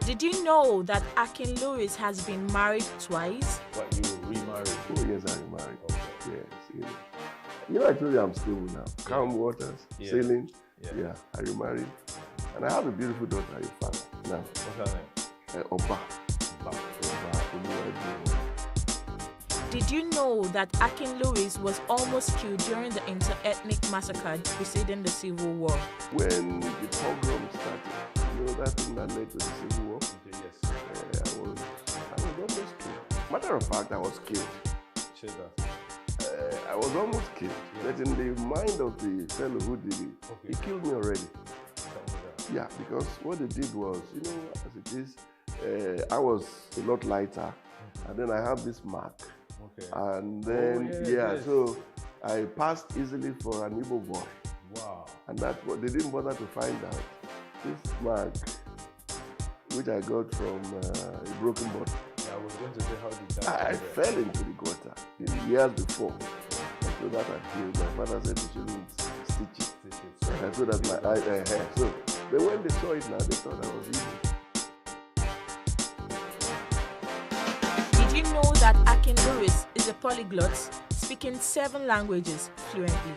Did you know that Akin Lewis has been married twice? But you remarried? Oh, yes, I remarried. Yes, you know, I told you I'm stable now. Calm waters, sailing. Yeah, I remarried. And I have a beautiful daughter, you found now. What's her name? Oba. Did you know that Akin Lewis was almost killed during the inter-ethnic massacre preceding the Civil War? When the pogrom started, you know that thing that led to the Civil War? Yes. I was almost killed. Matter of fact, I was killed. Say that. I was almost killed. But in the mind of the fellow who did it, he killed me already. Yeah, because what they did was, you know, as it is, I was a lot lighter, and then I have this mark. Okay. And then, so I passed easily for an Igbo boy. Wow. And that's what they didn't bother to find out. This mark, which I got from a broken bottle. I was going to say, how did that I happen? fell into the gutter in years before. And so that I healed. My father said you shouldn't stitch it. And so that my eye hair. So when they saw it now, they thought I was evil. Did you know that Akin Lewis is a polyglot, speaking 7 languages fluently?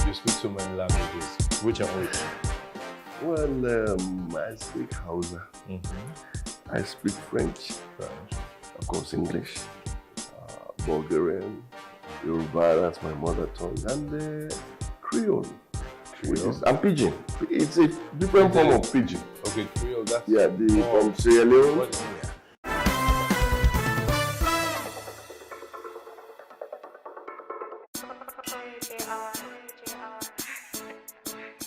You speak so many languages. Which and which? Well, I speak Hausa. I speak French. Of course, English. Bulgarian. Yoruba, that's my mother tongue. And Creole. Which is, and Pidgin. It's a different form of Pidgin. Okay, Creole, that's... Yeah, from Sierra Leone.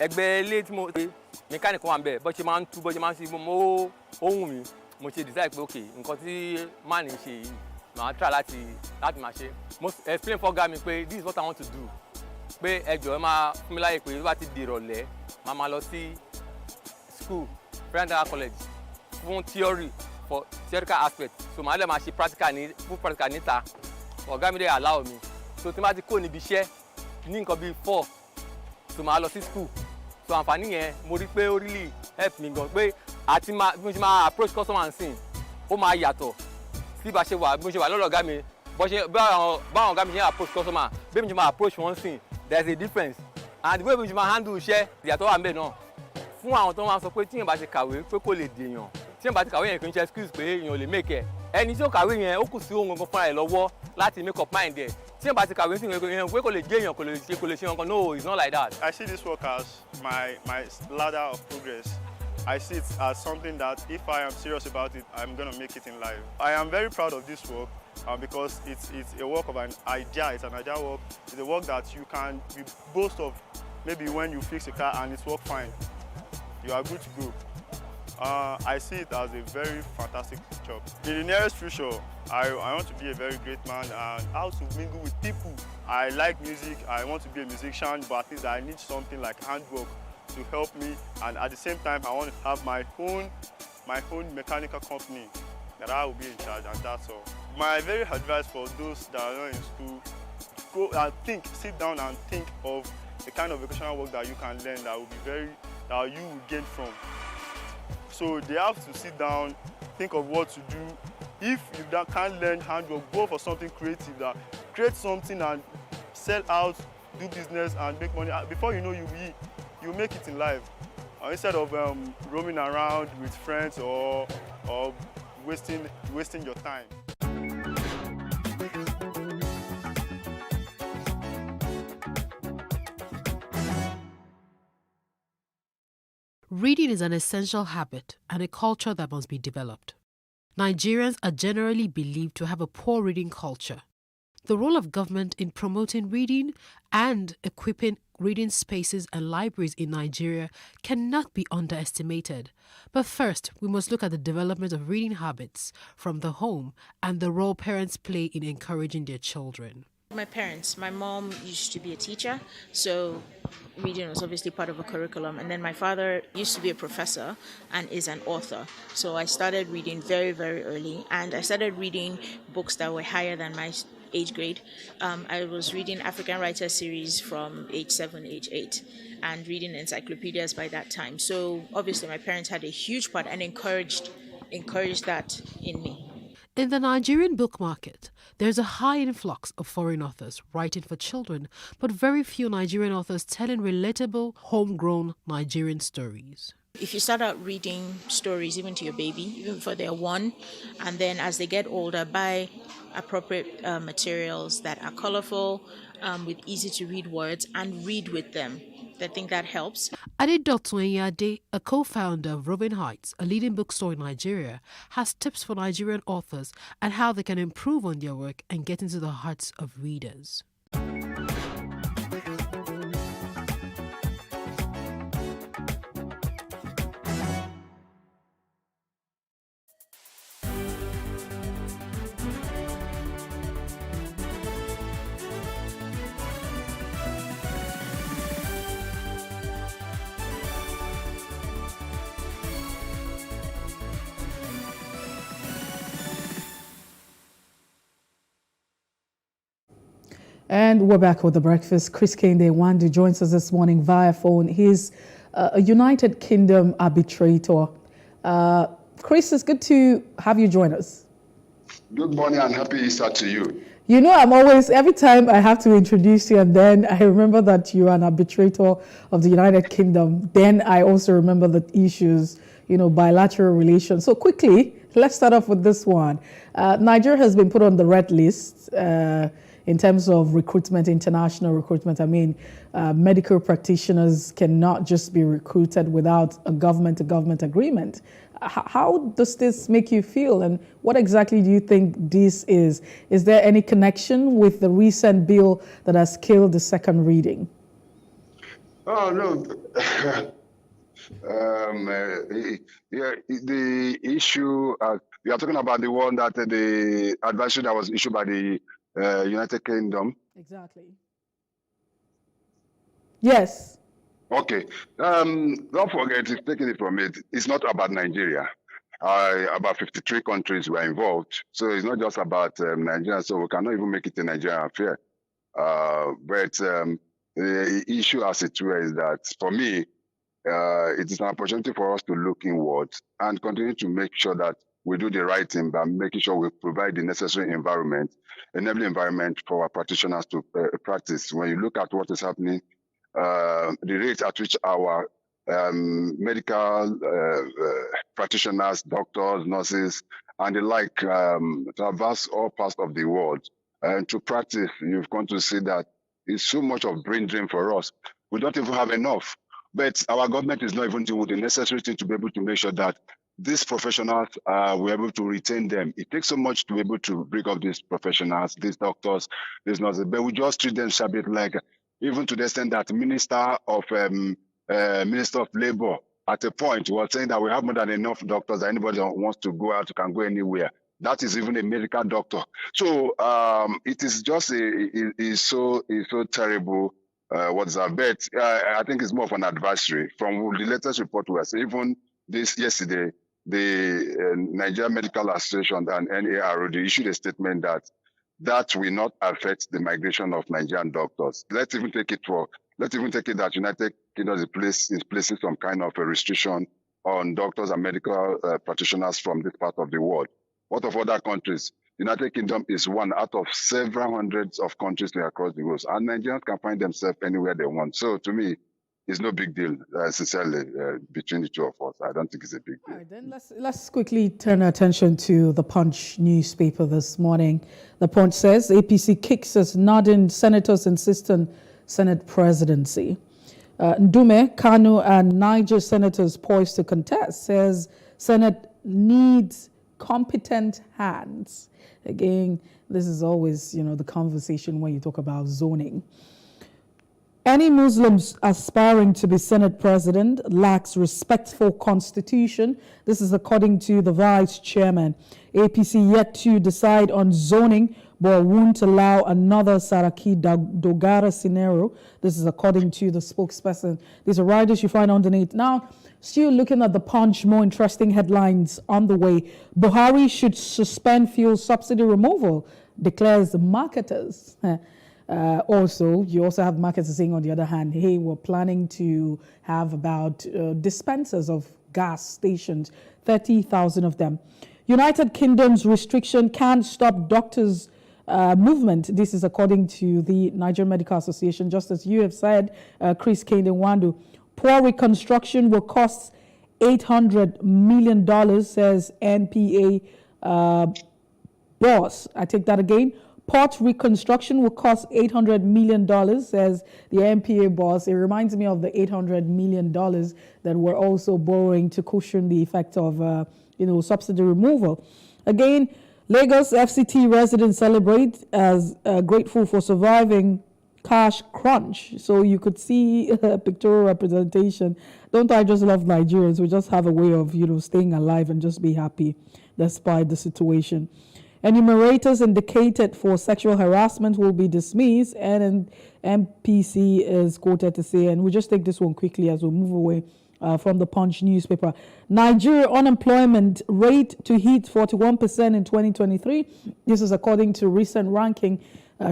ẹgbẹ́ ilé tí mo ṣe mechanic wà ń bẹ̀ bó ṣe máa ń tú bó ṣe máa ń ṣe mo ohun mi mo ṣe decide pé ok nǹkan tí man ń ṣe yìí màá try láti máa ṣe mo explain for ọ̀gá mi pé this is what I want to do pé ẹ jọ̀ọ́ ẹ máa fún mi láyè pé bí wọ́n ti di ìrọ̀lẹ́ máa lọ sí school Federal College fún theory for theoretical aspect so màá lè máa ṣe practical níta ọ̀gá mi dẹ̀ allow mi so tí n bá ti kó níbi iṣẹ́ ní nǹkan bíi 4 so màá lọ sí school so àǹfààní yẹn mo rí pé ó really help mi gan pé àti bí mo ṣe máa approach customer nsìn ó máa yàtọ̀ sí bá ṣe wà bí mo ṣe wà lọ́dọ̀ ọ̀gá mi báwọn ọ̀gá mi ṣe approach customer bí mo ṣe máa approach wọn sìn there is a difference and the way bí mo ṣe máa handle iṣẹ́ ìyàtọ̀ wà ń bẹ̀ náà fún àwọn tó máa sọ pé tíyẹn bá ti kàwé pé kò lè dèèyàn tíyẹn bá ti kàwé yẹn kì í ṣe excuse pé èèyàn ò lè make ẹ̀ ẹni tí ó kàwé yẹn ó kù sí ohun gangan fúnra ẹ̀ lọ́wọ́ láti make up mind ẹ̀ tíyẹn bá ti kàwé sí yẹn pé kò lè jẹ́ èèyàn kò lè ṣe nǹkan no it's not like that. I see this work as my ladder of progress. I see it as something that if I am serious about it, I'm going to make it in life. I am very proud of this work because it's a work of an idea. It's an idea work. It's a work that you can boast of maybe when you fix a car and it's work fine. You are good to go. I see it as a very fantastic job. In the nearest future, I want to be a very great man and how to mingle with people. I like music, I want to be a musician, but at least I need something like handwork to help me, and at the same time I want to have my own mechanical company that I will be in charge, and that's all. My very advice for those that are not in school, go and sit down and think of the kind of vocational work that you can learn that you will gain from. So they have to sit down, think of what to do. If you can't learn handwork, go for something creative, create something and sell out, do business and make money. Before you know, you make it in life. Instead of roaming around with friends or wasting your time. Reading is an essential habit and a culture that must be developed. Nigerians are generally believed to have a poor reading culture. The role of government in promoting reading and equipping reading spaces and libraries in Nigeria cannot be underestimated. But first, we must look at the development of reading habits from the home and the role parents play in encouraging their children. My parents, my mom used to be a teacher, so reading was obviously part of a curriculum. And then my father used to be a professor and is an author. So I started reading very, very early, and I started reading books that were higher than my age grade. I was reading African Writer series from age 7, age 8, and reading encyclopedias by that time. So obviously my parents had a huge part and encouraged that in me. In the Nigerian book market, there's a high influx of foreign authors writing for children, but very few Nigerian authors telling relatable, homegrown Nigerian stories. If you start out reading stories even to your baby, even before they're 1, and then as they get older, buy appropriate materials that are colorful, with easy to read words, and read with them. I think that helps. Adedotun Enyade, a co-founder of Robin Heights, a leading bookstore in Nigeria, has tips for Nigerian authors and how they can improve on their work and get into the hearts of readers. And we're back with The Breakfast. Chris Kende Wandu joins us this morning via phone. He's a United Kingdom arbitrator. Chris, it's good to have you join us. Good morning and happy Easter to you. You know, I'm always, every time I have to introduce you, and then I remember that you're an arbitrator of the United Kingdom. Then I also remember the issues, bilateral relations. So quickly, let's start off with this one. Nigeria has been put on the red list in terms of recruitment, international recruitment. I mean, medical practitioners cannot just be recruited without a government-to-government agreement. How does this make you feel, and what exactly do you think this is? Is there any connection with the recent bill that has killed the second reading? Oh, no. The issue, you are talking about the one that the advisory that was issued by the United Kingdom. Exactly. Yes. Okay. Don't forget, taking it from it, it's not about Nigeria. About 53 countries were involved. So it's not just about Nigeria. So we cannot even make it a Nigerian affair. But the issue as it were is that, for me, it is an opportunity for us to look inward and continue to make sure that we do the right thing by making sure we provide the necessary environment, enabling environment for our practitioners to practice. When you look at what is happening, the rate at which our medical practitioners, doctors, nurses, and the like traverse all parts of the world and to practice, you've come to see that it's so much of brain drain for us. We don't even have enough. But our government is not even doing the necessary thing to be able to make sure that these professionals, we're able to retain them. It takes so much to be able to bring up these professionals, these doctors, these nurses, but we just treat them a bit like, even to the extent that Minister of Labor at a point was saying that we have more than enough doctors that anybody that wants to go out can go anywhere. That is even a medical doctor. So it is just it's so terrible. What's that? But I think it's more of an advisory from the latest report. Was even this yesterday, the Nigerian Medical Association and NAROD issued a statement that will not affect the migration of Nigerian doctors. Let's even take it that United Kingdom is placing some kind of a restriction on doctors and medical practitioners from this part of the world. What of other countries? United Kingdom is one out of several hundreds of countries across the world, and Nigerians can find themselves anywhere they want. So to me, it's no big deal, sincerely, between the two of us. I don't think it's a big deal. All right, then let's quickly turn our attention to the Punch newspaper this morning. The Punch says APC kicks as nodding senators insistent Senate presidency. Ndume, Kanu, and Niger senators poised to contest, says Senate needs competent hands. Again, this is always, the conversation when you talk about zoning. Any Muslims aspiring to be Senate president lacks respect for constitution. This is according to the vice chairman. APC yet to decide on zoning, but won't allow another Saraki Dogara scenario. This is according to the spokesperson. These are riders you find underneath. Now, still looking at the Punch, more interesting headlines on the way. Buhari should suspend fuel subsidy removal, declares marketers. Also, you also have marketers saying, on the other hand, hey, we're planning to have about dispensers of gas stations, 30,000 of them. United Kingdom's restriction can't stop doctors' movement. This is according to the Nigerian Medical Association. Just as you have said, Chris Kende-Nwandu, poor reconstruction will cost $800 million, says NPA boss. I take that again. Port reconstruction will cost $800 million, says the NPA boss. It reminds me of the $800 million that we're also borrowing to cushion the effect of, subsidy removal. Again, Lagos FCT residents celebrate as grateful for surviving cash crunch. So you could see a pictorial representation. Don't I just love Nigerians? We just have a way of, staying alive and just be happy despite the situation. Enumerators indicated for sexual harassment will be dismissed, and MPC is quoted to say, and we'll just take this one quickly as we move away from the Punch newspaper. Nigeria unemployment rate to hit 41% in 2023. This is according to recent ranking.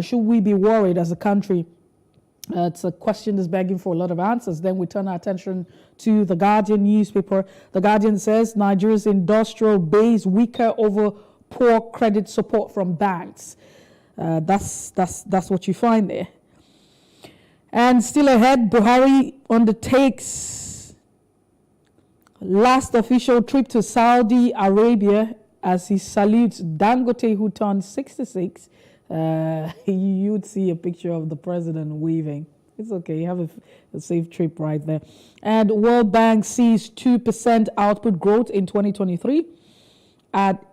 Should we be worried as a country? It's a question that's begging for a lot of answers. Then we turn our attention to the Guardian newspaper. The Guardian says Nigeria's industrial base weaker over poor credit support from banks. That's what you find there. And still ahead, Buhari undertakes last official trip to Saudi Arabia as he salutes Dangote, who turned 66. You'd see a picture of the president waving. It's okay, you have a safe trip right there. And World Bank sees 2% output growth in 2023. At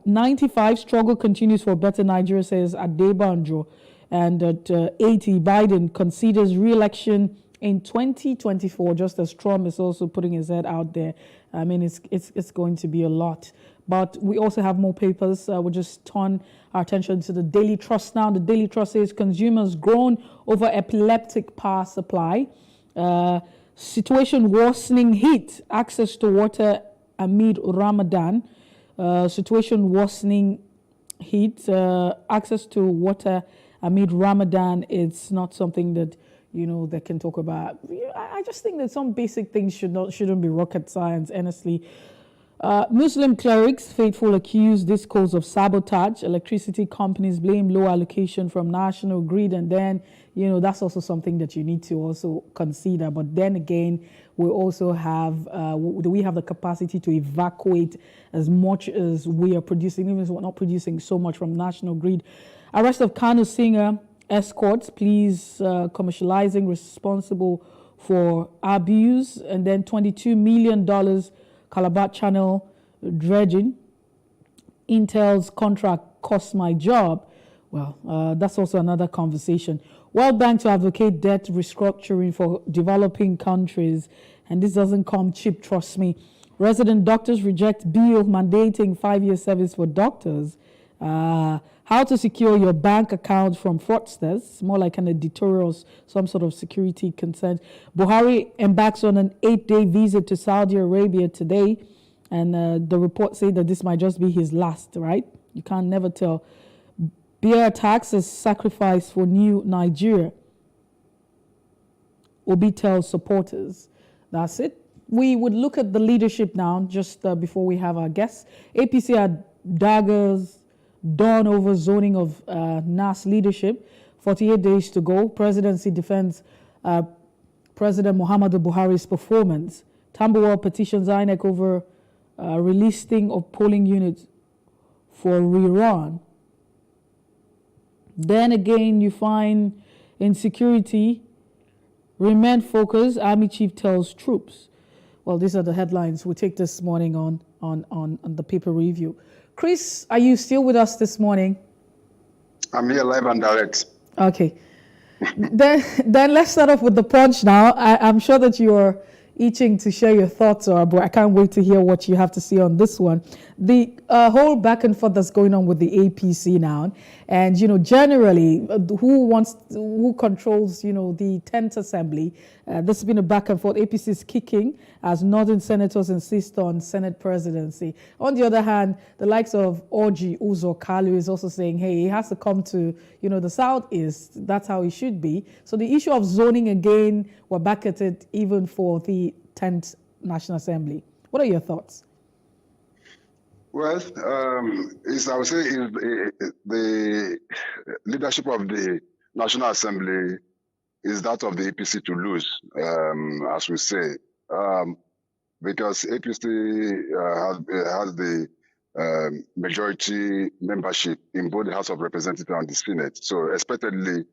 95, struggle continues for better Nigeria, says Adebanjo. And at 80, Biden considers re-election in 2024, just as Trump is also putting his head out there. I mean, it's going to be a lot. But we also have more papers. We'll just turn our attention to the Daily Trust now. The Daily Trust says consumers groan over epileptic power supply. Situation worsening heat, access to water amid Ramadan. Situation worsening heat, access to water amid Ramadan. It's not something that they can talk about. I just think that some basic things shouldn't be rocket science, honestly. Muslim clerics, faithful, accuse this cause of sabotage. Electricity companies blame low allocation from national grid, and then that's also something that you need to also consider. But then again, we also have do we have the capacity to evacuate as much as we are producing, even if we're not producing so much from national grid. Arrest of Kanu singer escorts, please commercializing responsible for abuse, and then $22 million Calabar Channel dredging. Intel's contract cost my job. Well, that's also another conversation. World Bank to advocate debt restructuring for developing countries, and this doesn't come cheap, trust me. Resident doctors reject bill mandating 5-year service for doctors. How to secure your bank account from fraudsters, more like an editorial, some sort of security concern. Buhari embarks on an 8-day visit to Saudi Arabia today, and the reports say that this might just be his last, right? You can't never tell. Beer attacks as sacrifice for new Nigeria. Obi tells supporters. That's it. We would look at the leadership now, just before we have our guests. APC had daggers dawn over zoning of NAS leadership. 48 days to go. Presidency defends President Muhammadu Buhari's performance. Tambuwal petitions INEC over relisting of polling units for rerun. Then again, you find insecurity, remain focused, Army chief tells troops. Well, these are the headlines we take this morning on the paper review. Chris, are you still with us this morning? I'm here live and direct. Okay. then let's start off with the Punch now. I'm sure that you're itching to share your thoughts, but I can't wait to hear what you have to say on this one. The whole back and forth that's going on with the APC now, and generally, who controls the 10th Assembly? This has been a back and forth. APC is kicking as Northern senators insist on Senate presidency. On the other hand, the likes of Orji Uzor Kalu is also saying, hey, he has to come to the Southeast. That's how it should be. So the issue of zoning again, we're back at it even for the 10th National Assembly. What are your thoughts? Well, I would say the leadership of the National Assembly is that of the APC to lose, as we say, because APC has the majority membership in both the House of Representatives and the Senate. So expectedly,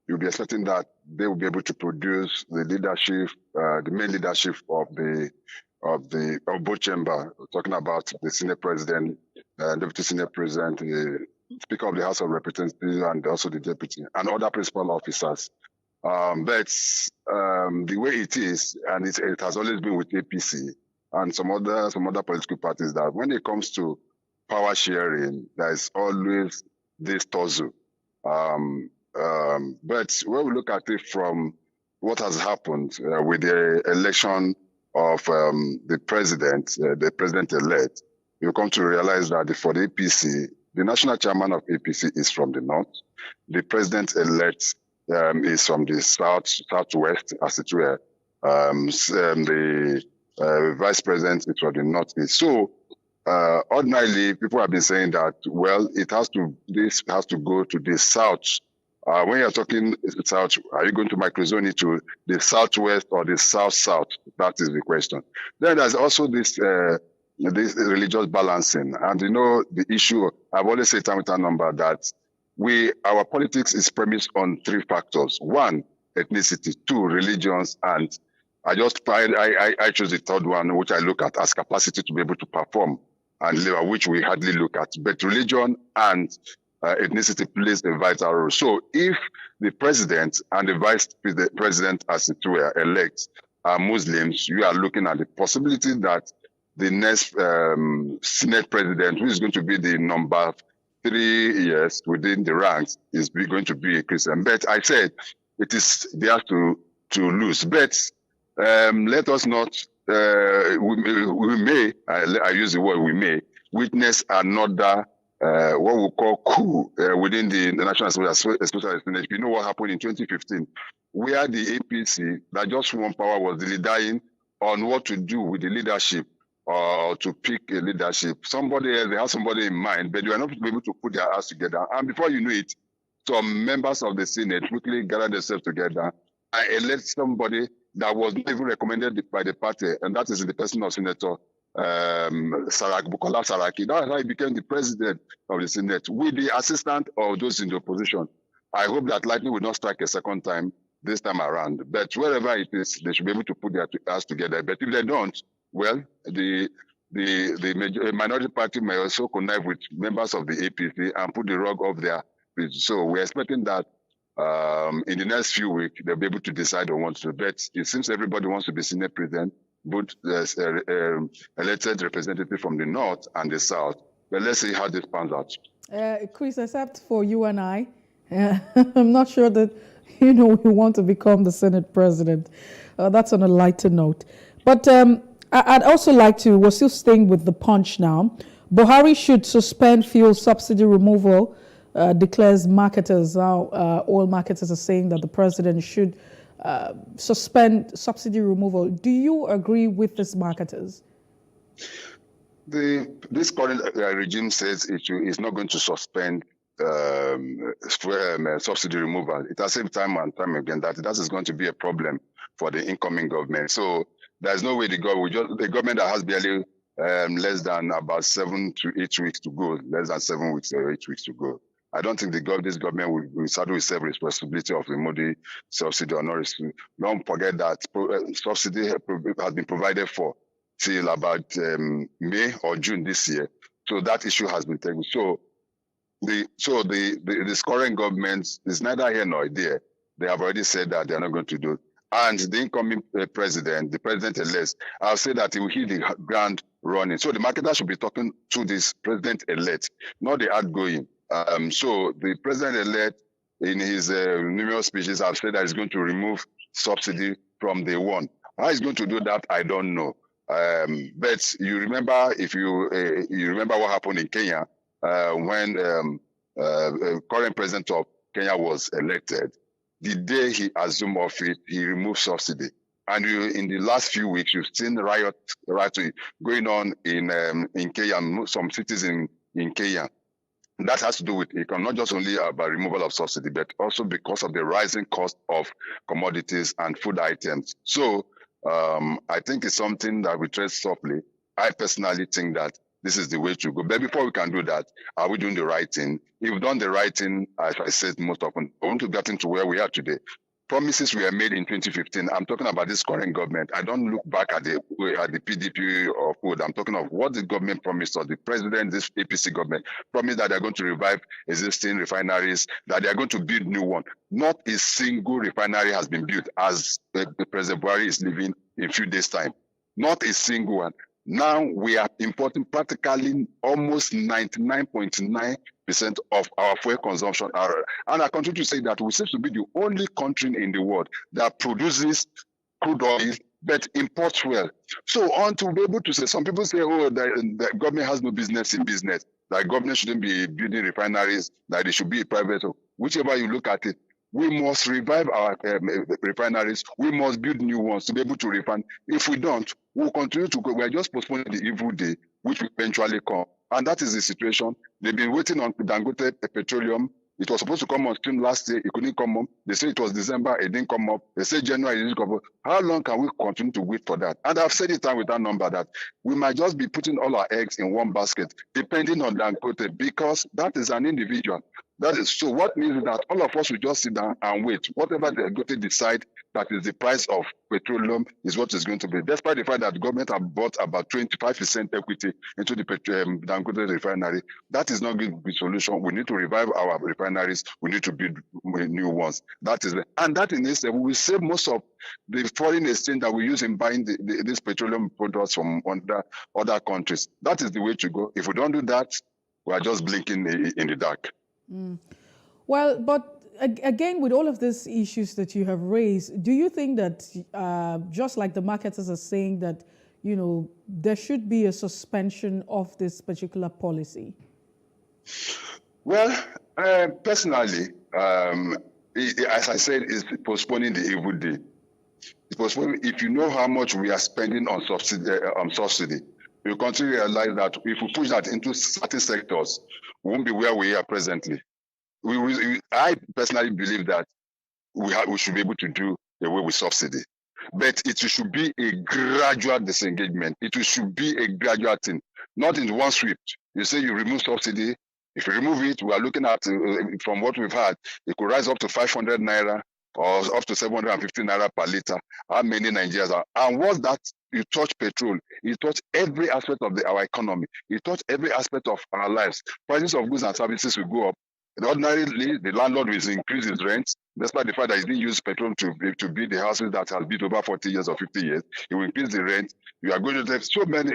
you'll be expecting that they will be able to produce the leadership, the main leadership of both chambers. Talking about the Senate President, Deputy Senate President, the Speaker of the House of Representatives, and also the Deputy, and other principal officers. But the way it is, and it has always been with APC and some other political parties, that when it comes to power sharing, there is always this tussle. But when we look at it from what has happened with the election of the president-elect, you come to realize that for the APC, the national chairman of APC is from the north. The president-elect is from the southwest, as it were. The vice president is from the northeast. So ordinarily, people have been saying that, well, this has to go to the south. When you're talking south, are you going to microzone it to the southwest or the south-south? That is the question. Then there's also this religious balancing. And the issue, I've always said time with a number, that our politics is premised on three factors. One, ethnicity. Two, religions. And I chose the third one, which I look at as capacity to be able to perform, and which we hardly look at. But religion and ethnicity plays a vital role. So if the president and the vice president, as it were, elect are Muslims, you are looking at the possibility that the next Senate president, who is going to be the number 3 years within the ranks, is going to be a Christian. But I said it is there to lose. But let us not, we may, I use the word we may, witness another what we call coup within the National Assembly, especially the Senate. You know what happened in 2015, where the APC, that just one power, was dying on what to do with the leadership or to pick a leadership. Somebody else, they have somebody in mind, but they are not able to put their hands together. And before you know it, some members of the Senate quickly gathered themselves together and elect somebody that was not even recommended by the party, and that is in the person of Senator Bukola Saraki. That's how he became the president of the Senate, with the assistance of those in the opposition. I hope that lightning will not strike a second time this time around. But wherever it is, they should be able to put their hands together. But if they don't, well, the minority party may also connive with members of the APC and put the rug off there. So we're expecting that in the next few weeks, they'll be able to decide on what to do. But it seems everybody wants to be Senate president, both elected representative from the north and the south. But let's see how this pans out. Chris, except for you and I, I'm not sure that, we want to become the Senate president. That's on a lighter note. But I'd also like to, we're still staying with the Punch now. Buhari should suspend fuel subsidy removal, declares marketers. Now, oil marketers are saying that the president should suspend subsidy removal. Do you agree with these marketers? This current regime says it is not going to suspend subsidy removal. It has said time and time again that is going to be a problem for the incoming government. So there's no way the government that has barely less than about 7 to 8 weeks to go, less than 7 weeks or 8 weeks to go. I don't think this government will saddle itself with responsibility of removing subsidy or not. Don't forget that subsidy has been provided for till about May or June this year. So that issue has been taken. So the current government is neither here nor there. They have already said that they are not going to do it. And the incoming president, the president-elect, I'll say that he will hit the ground running. So the marketer should be talking to this president-elect, not the outgoing. So the president-elect, in his numerous speeches, have said that he's going to remove subsidy from day one. How he's going to do that, I don't know. But you remember, if you remember what happened in Kenya when current president of Kenya was elected. The day he assumed office, he removed subsidy. And in the last few weeks, you've seen riots going on in Kenya, some cities in Kenya. That has to do with it, not just only about removal of subsidy, but also because of the rising cost of commodities and food items. So I think it's something that we tread softly. I personally think that this is the way to go. But before we can do that, are we doing the right thing? If we've done the right thing, as I said most often, we want to get into where we are today. Promises were made in 2015. I'm talking about this current government. I don't look back at the PDP or food. I'm talking of what the government promised, or the president, this APC government, promised that they're going to revive existing refineries, that they are going to build new one. Not a single refinery has been built as the President Buhari is leaving in a few days' time. Not a single one. Now we are importing practically almost 99.9% of our fuel consumption. And I continue to say that we seem to be the only country in the world that produces crude oil but imports fuel. So on to be able to say, some people say, oh, the government has no business in business, that government shouldn't be building refineries, that they should be private. So whichever you look at it, we must revive our refineries. We must build new ones to be able to refine. If we don't, we'll continue to go. We're just postponing the evil day, which will eventually come. And that is the situation. They've been waiting on Dangote Petroleum. It was supposed to come on stream last year. It couldn't come up. They say it was December. It didn't come up. They say January. It didn't come up. How long can we continue to wait for that? And I've said it time with that number that we might just be putting all our eggs in one basket, depending on Dangote, because that is an individual. That is so. What means is that all of us will just sit down and wait. Whatever they're going to decide that is the price of petroleum is what is going to be. Despite the fact that the government have bought about 25% equity into the Dangote refinery, that is not going to be a solution. We need to revive our refineries. We need to build new ones. That is it. And that in itself, we will save most of the foreign exchange that we use in buying these petroleum products from other countries. That is the way to go. If we don't do that, we are just blinking in the dark. Well, but again, with all of these issues that you have raised, do you think that just like the marketers are saying that, you know, there should be a suspension of this particular policy? Well, personally, as I said, it's postponing the evil day. If you know how much we are spending on subsidy, you continue to realize that if we push that into certain sectors, we won't be where we are presently. I personally believe that we should be able to do away with subsidy. But it should be a gradual disengagement. It should be a gradual thing, not in one sweep. You say you remove subsidy. If you remove it, we are looking at, from what we've had, it could rise up to 500 naira or up to 750 naira per liter. How many Nigerians are? And once that you touch petrol, you touch every aspect of our economy. You touch every aspect of our lives. Prices of goods and services will go up. And ordinarily, the landlord will increase his rent, despite the fact that he didn't use petrol to build the houses that has built over 40 years or 50 years. He will increase the rent. You are going to have so many.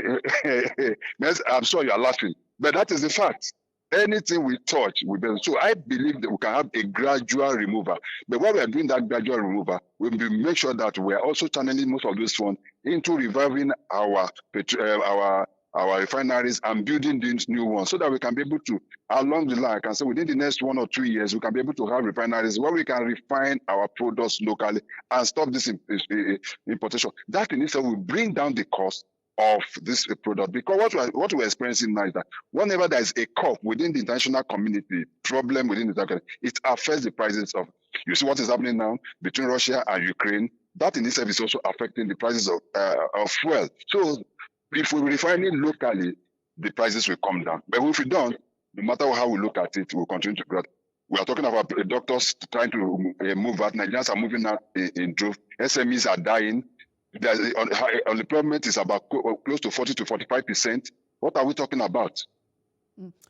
I'm sure you are laughing, but that is the fact. Anything we touch, we build. So I believe that we can have a gradual removal. But while we are doing that gradual removal, we will make sure that we are also channeling most of this funds into reviving our refineries and building these new ones, so that we can be able to, along the line, I can say within the next 1 or 2 years, we can be able to have refineries where we can refine our products locally and stop this importation. That in itself will bring down the cost of this product, because what we're experiencing now is that whenever there is a cough within the international community, problem within the community, it affects the prices of. You see what is happening now between Russia and Ukraine. That in itself is also affecting the prices of fuel. So if we refine it locally, the prices will come down. But if we don't, no matter how we look at it, we'll continue to grow. We are talking about doctors trying to move out. Nigerians are moving out in droves. SMEs are dying. Unemployment is about close to 40 to 45%. What are we talking about?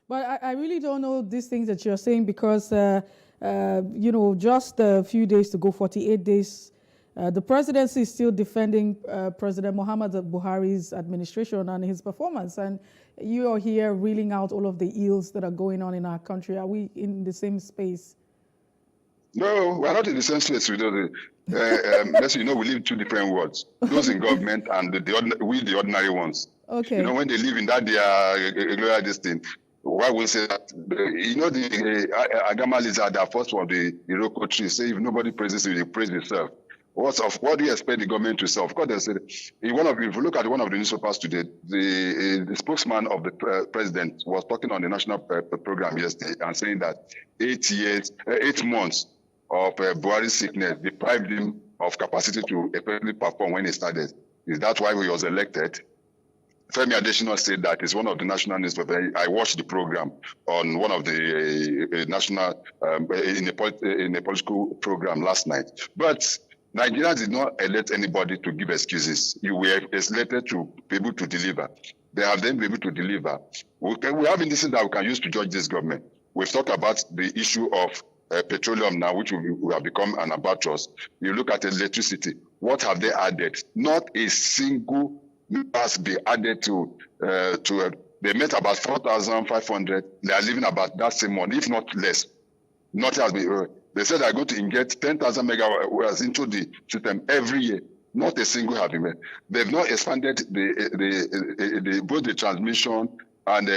But I really don't know these things that you're saying because, just a few days to go, 48 days, the presidency is still defending President Muhammadu Buhari's administration and his performance. And you are here reeling out all of the ills that are going on in our country. Are we in the same space? No, we're not in the same space. We live in two different worlds. Those in government and the ordinary ones. Okay. When they live in that, they are this thing. Why will say that? The Agama lizard, the first one, the Iroko tree, say if nobody praises you, you praise yourself. What do you expect the government to say? Of course, they said, if you look at one of the newspapers today, the spokesman of the president was talking on the national program yesterday and saying that 8 months of Buhari's sickness deprived him of capacity to effectively perform when he started. Is that why he was elected? Femi Adesina said that it's one of the national newspapers. I watched the program on one of the national, in a political program last night. But Nigerians did not elect anybody to give excuses. You were elected to be able to deliver. They have then been able to deliver. We have indices that we can use to judge this government. We've talked about the issue of petroleum now, which will have become an albatross. You look at electricity. What have they added? Not a single has been added to they met about 4,500. They are living about that same one, if not less. Nothing has been. They said they're going to inject 10,000 megawatts into the system every year. Not a single have been made. They've not expanded both the transmission and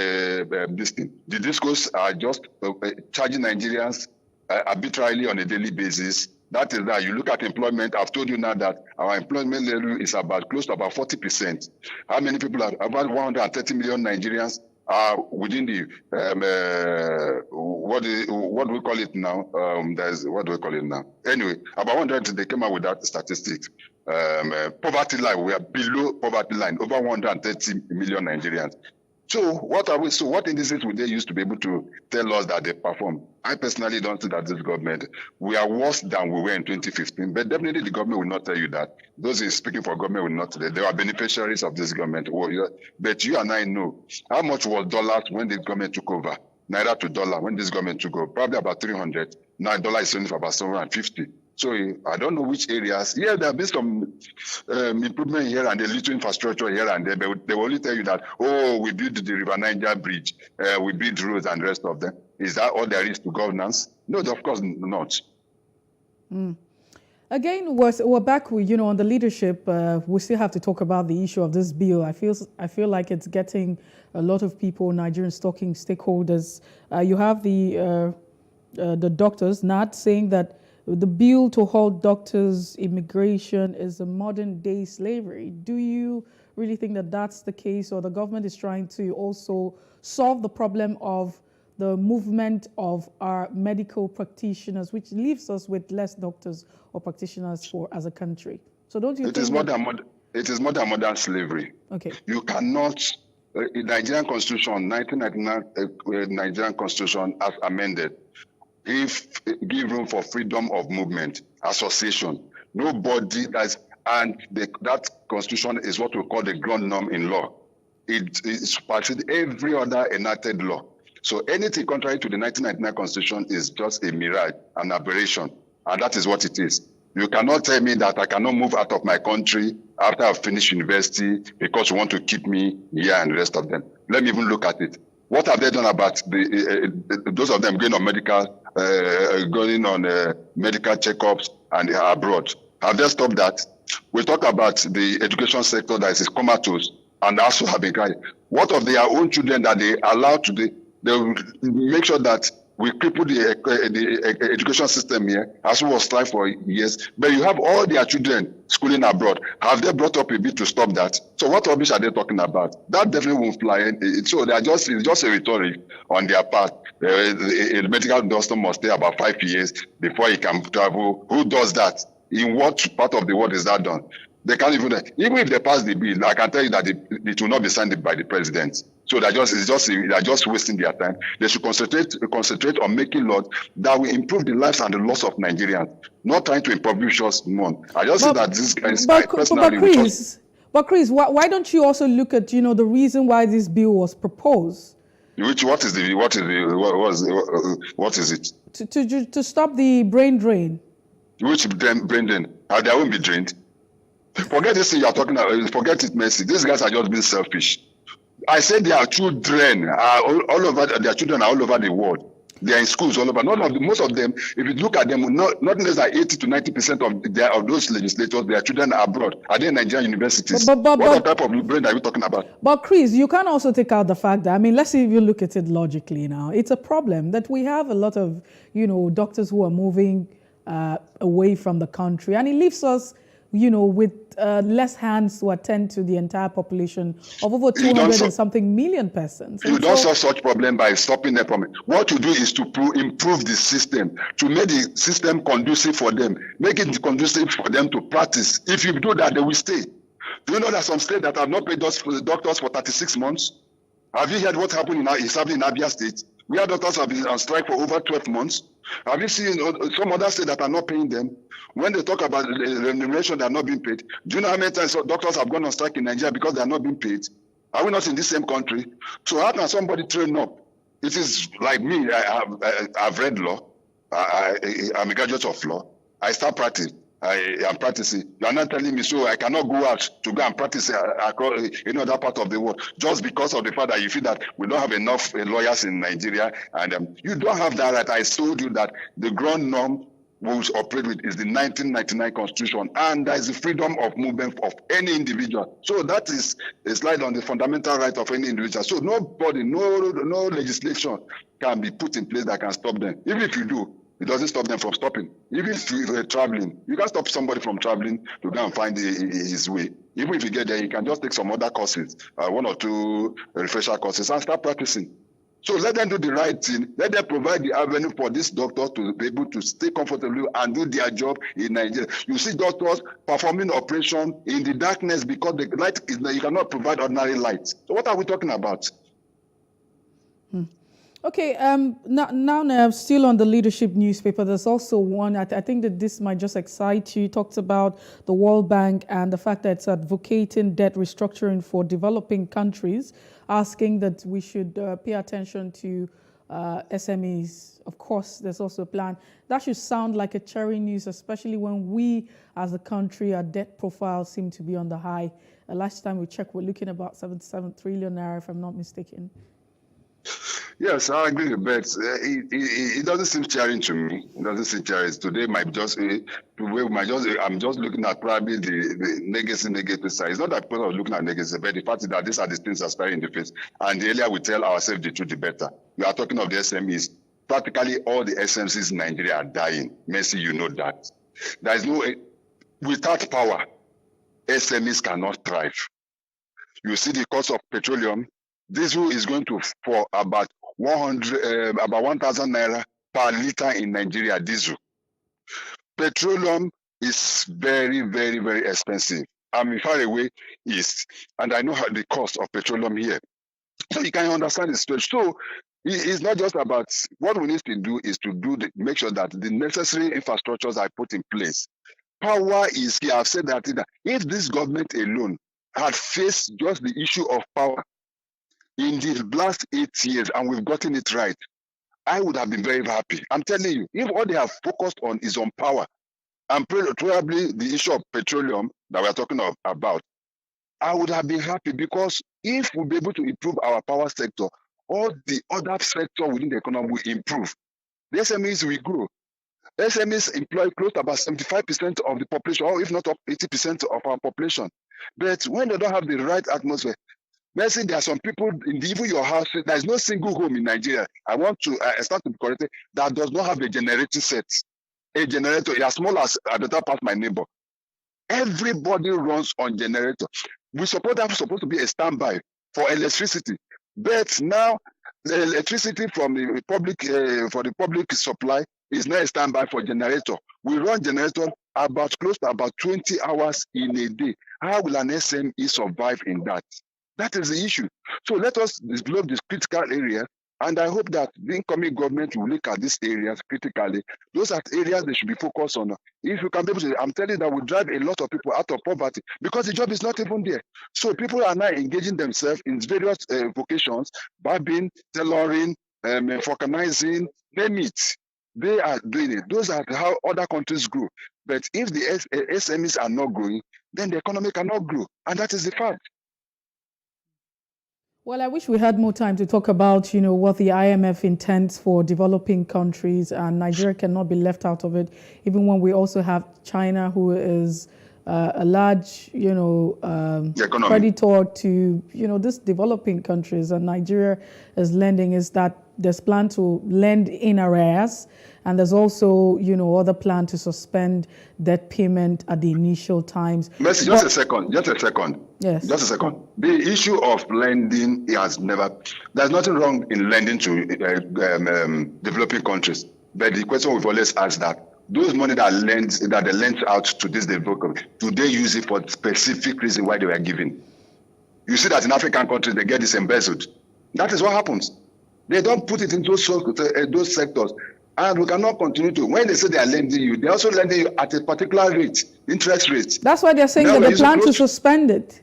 this thing. The discos are just charging Nigerians arbitrarily on a daily basis. That is that. You look at employment. I've told you now that our employment level is about close to about 40%. How many people are about 130 million Nigerians are within the what do we call it now? What do we call it now? Anyway, about 100 they came out with that statistics. Poverty line, we are below poverty line, over 130 million Nigerians. So what indices would they use to be able to tell us that they perform? I personally don't think that this government, we are worse than we were in 2015, but definitely the government will not tell you that. Those who are speaking for government will not tell you. They are beneficiaries of this government. But you and I know how much was dollars when the government took over. Naira to dollar when this government took over, probably about 300. Now dollar is only for about 750. So I don't know which areas. Yeah, there have been some improvement here and a little infrastructure here and there, but they will only tell you that, we built the River Niger Bridge, we built roads and the rest of them. Is that all there is to governance? No, of course not. Again, we're back with, on the leadership. We still have to talk about the issue of this bill. I feel like it's getting a lot of people, Nigerians, talking stakeholders. You have the doctors not saying that the bill to halt doctors' immigration is a modern-day slavery. Do you really think that that's the case, or the government is trying to also solve the problem of the movement of our medical practitioners, which leaves us with less doctors or practitioners as a country? So don't you think... It is more than modern slavery. Okay. You cannot... Nigerian Constitution, 1999 Nigerian Constitution as amended, give room for freedom of movement, association. Nobody that constitution is what we call the ground norm in law. It supersedes every other enacted law. So anything contrary to the 1999 constitution is just a mirage, an aberration, and that is what it is. You cannot tell me that I cannot move out of my country after I've finished university because you want to keep me here and the rest of them. Let me even look at it. What have they done about those of them going on medical checkups and they are abroad? Have they stopped that? We talk about the education sector that is comatose and also have been crying. What of their own children that they allow today? They will make sure that we cripple the education system here, as we was trying for years. But you have all their children schooling abroad. Have they brought up a bit to stop that? So what rubbish are they talking about? That definitely won't fly. So it's just a rhetoric on their part. A medical doctor must stay about 5 years before he can travel. Who does that? In what part of the world is that done? They can't even if they pass the bill, I can tell you that it will not be signed by the president. So they're just wasting their time. They should concentrate on making laws that will improve the lives and the loss of Nigerians, not trying to impoverish us more. I just see that this guys personally. But Chris, why don't you also look at the reason why this bill was proposed? What is it? To stop the brain drain. Which brain drain? They won't be drained. Forget this thing you are talking about. Forget it, Mercy. These guys are just being selfish. I said their children are all over. Their children are all over the world. They are in schools all over. Most of them, if you look at them, not less than 80 to 90% of those legislators, their children are abroad. Are they in Nigerian universities? What type of brain are you talking about? But Chris, you can also take out the fact that, let's see if you look at it logically now. It's a problem that we have a lot of, doctors who are moving away from the country, and it leaves us with less hands to attend to the entire population of over 200 and something million persons. You don't solve such problem by stopping them from it. What you do is to improve the system, to make the system conducive for them, make it conducive for them to practice. If you do that, they will stay. Do you know that some states that have not paid doctors for 36 months? Have you heard what happened in Abia State? We have doctors have been on strike for over 12 months. Have you seen some other states that are not paying them? When they talk about the remuneration, they are not being paid. Do you know how many times doctors have gone on strike in Nigeria because they are not being paid? Are we not in the same country? So how can somebody train up? It is like me. I've read law. I'm a graduate of law. I start practice. I am practicing. You are not telling me so I cannot go out to go and practice in other part of the world just because of the fact that you feel that we don't have enough lawyers in Nigeria, and you don't have that right. I told you that the ground norm we operate with is the 1999 Constitution, and there is the freedom of movement of any individual. So that is a slide on the fundamental right of any individual. So nobody, no legislation can be put in place that can stop them. Even if you do, it doesn't stop them from stopping. Even if you're traveling, you can stop somebody from traveling to go and find his way. Even if you get there, you can just take some other courses, 1 or 2 refresher courses, and start practicing. So let them do the right thing. Let them provide the avenue for this doctor to be able to stay comfortably and do their job in Nigeria. You see doctors performing operation in the darkness because the light is you cannot provide ordinary light. So what are we talking about? Okay, now still on the Leadership newspaper, there's also one, I think that this might just excite you. Talks about the World Bank and the fact that it's advocating debt restructuring for developing countries, asking that we should pay attention to SMEs. Of course, there's also a plan. That should sound like a cherry news, especially when we as a country, our debt profiles seem to be on the high. Last time we checked, we're looking at about 77 trillion naira, if I'm not mistaken. Yes, I agree with Beth. It doesn't seem cheering to me. It doesn't seem cheering. Today I'm just looking at probably the negative side. It's not that people are looking at negative, but the fact is that these are the things that are staring in the face. And the earlier we tell ourselves the truth, the better. We are talking of the SMEs. Practically all the SMEs in Nigeria are dying. Mercy, you know that. There is without power, SMEs cannot thrive. You see the cost of petroleum. Diesel is going to for about 1,000 naira per liter in Nigeria. Diesel, petroleum is very, very, very expensive. I'm far away east, and I know the cost of petroleum here. So you can understand the situation. So it's not just about what we need to do is to make sure that the necessary infrastructures are put in place. Power is here. I've said that if this government alone had faced just the issue of power in the last 8 years, and we've gotten it right, I would have been very happy. I'm telling you, if all they have focused on is on power, and probably the issue of petroleum that we're talking about, I would have been happy, because if we'll be able to improve our power sector, all the other sector within the economy will improve. The SMEs will grow. SMEs employ close to about 75% of the population, or if not up 80% of our population. But when they don't have the right atmosphere, let's say there are some people in even your house, there is no single home in Nigeria, I want to start to be corrected, that does not have a generating set. A generator, as small as the top of my neighbor. Everybody runs on generator. We suppose that's supposed to be a standby for electricity. But now the electricity from the public for the public supply is not a standby for generator. We run generator about close to about 20 hours in a day. How will an SME survive in that? That is the issue. So let us develop this critical area, and I hope that the incoming government will look at these areas critically. Those are areas they should be focused on. If you can be able to, I'm telling you that will drive a lot of people out of poverty because the job is not even there. So people are now engaging themselves in various vocations, barbing, tailoring, vulcanizing, name it. They are doing it. Those are how other countries grow. But if the SMEs are not growing, then the economy cannot grow. And that is the fact. Well, I wish we had more time to talk about, what the IMF intends for developing countries, and Nigeria cannot be left out of it, even when we also have China, who is a large, creditor to, these developing countries, and Nigeria is lending. Is that there's plan to lend in arrears, and there's also, other plan to suspend debt payment at the initial times. Mercy, just a second. Yes. Just a second. The issue of lending there's nothing wrong in lending to developing countries. But the question we've always asked that those money that they lend out to this development, do they use it for specific reason why they were given? You see that in African countries, they get this embezzled. That is what happens. They don't put it into those sectors. And we cannot continue to, when they say they are lending you, they're also lending you at a particular rate, interest rate. That's why they're saying that they plan to suspend it.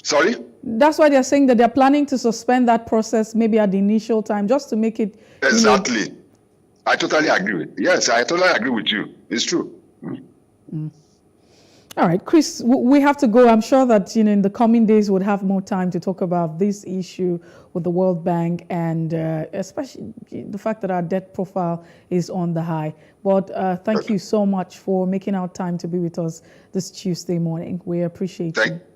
Sorry? That's why they're saying that they're planning to suspend that process maybe at the initial time, just to make it... Exactly. I totally agree. Yes, I totally agree with you. It's true. All right, Chris, we have to go. I'm sure that in the coming days we'll have more time to talk about this issue with the World Bank, and especially the fact that our debt profile is on the high. But thank you so much for making our time to be with us this Tuesday morning. We appreciate it.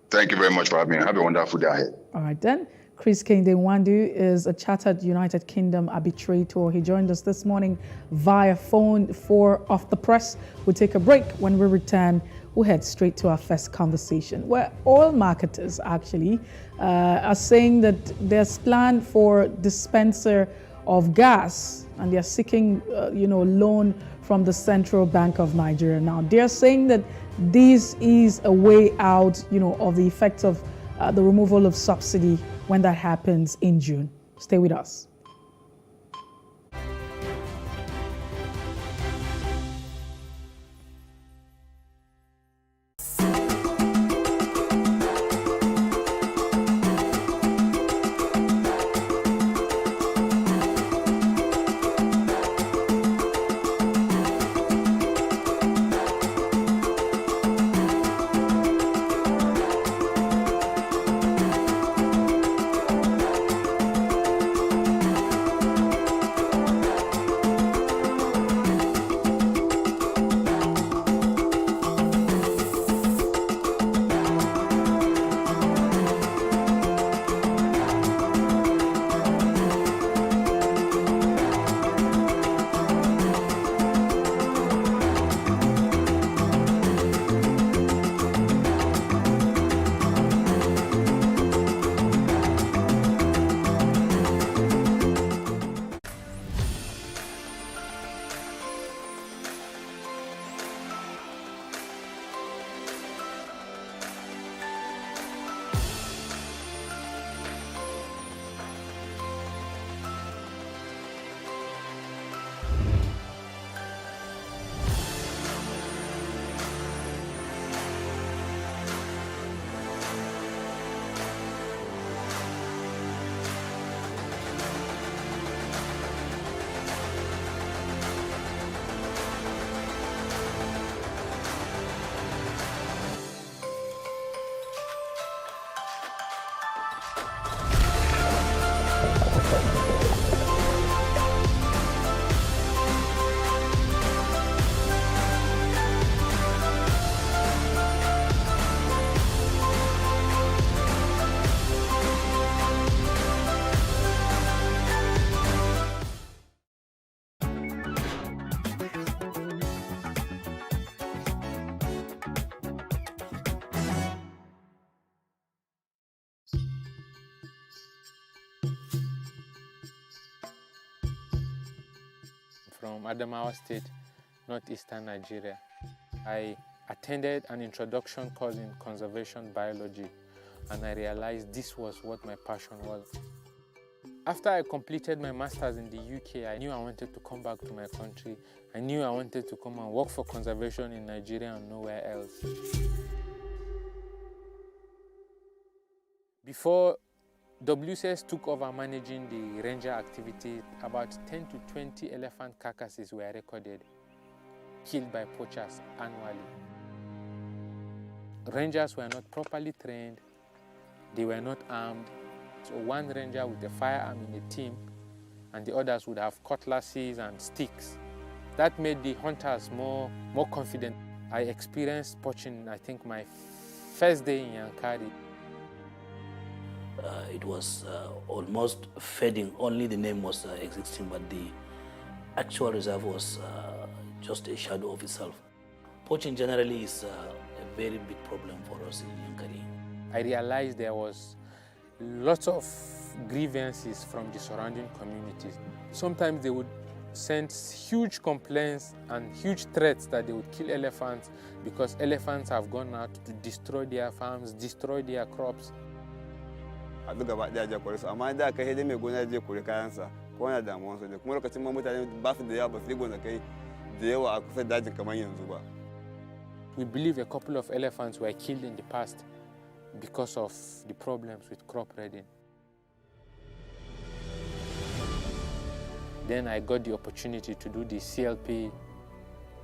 Thank you very much for having me. Have a wonderful day ahead. All right, then. Chris Kehinde Nwandu is a chartered United Kingdom arbitrator. He joined us this morning via phone for Off the Press. We'll take a break. When we return, we'll head straight to our first conversation, where oil marketers actually are saying that there's plan for dispenser of gas, and they're seeking, loan from the Central Bank of Nigeria. Now, they're saying that this is a way out, of the effects of the removal of subsidy when that happens in June. Stay with us. From Adamawa State, northeastern Nigeria. I attended an introduction course in conservation biology, and I realized this was what my passion was. After I completed my master's in the UK, I knew I wanted to come back to my country. I knew I wanted to come and work for conservation in Nigeria and nowhere else. Before WCS took over managing the ranger activity, about 10 to 20 elephant carcasses were recorded, killed by poachers annually. Rangers were not properly trained, they were not armed. So one ranger with a firearm in a team, and the others would have cutlasses and sticks. That made the hunters more confident. I experienced poaching, I think, my first day in Yankari. It was almost fading, only the name was existing, but the actual reserve was just a shadow of itself. Poaching generally is a very big problem for us in Yankari. I realized there was lots of grievances from the surrounding communities. Sometimes they would send huge complaints and huge threats that they would kill elephants because elephants have gone out to destroy their farms, destroy their crops. Abu gaba ɗaya ja kore su, amma da kai dai mai gona je kore kayansa ko yana damuwan su ne, kuma lokacin ma mutane ba su da yawa, ba su yi gonakai da yawa a kusa dajin kamar yanzu ba. We believe a couple of elephants were killed in the past because of the problems with crop raiding. Then I got the opportunity to do the CLP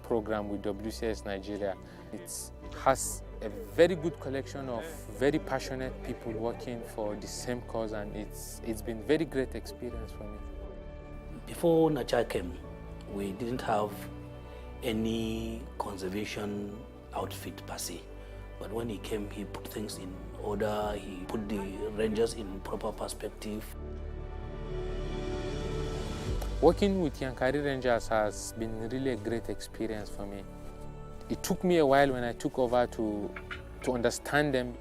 program with WCS Nigeria. It has a very good collection of very passionate people working for the same cause, and it's been very great experience for me. Before Nacha came, we didn't have any conservation outfit per se. But when he came, he put things in order, he put the rangers in proper perspective. Working with Yankari Rangers has been really a great experience for me. It took me a while when I took over to understand them.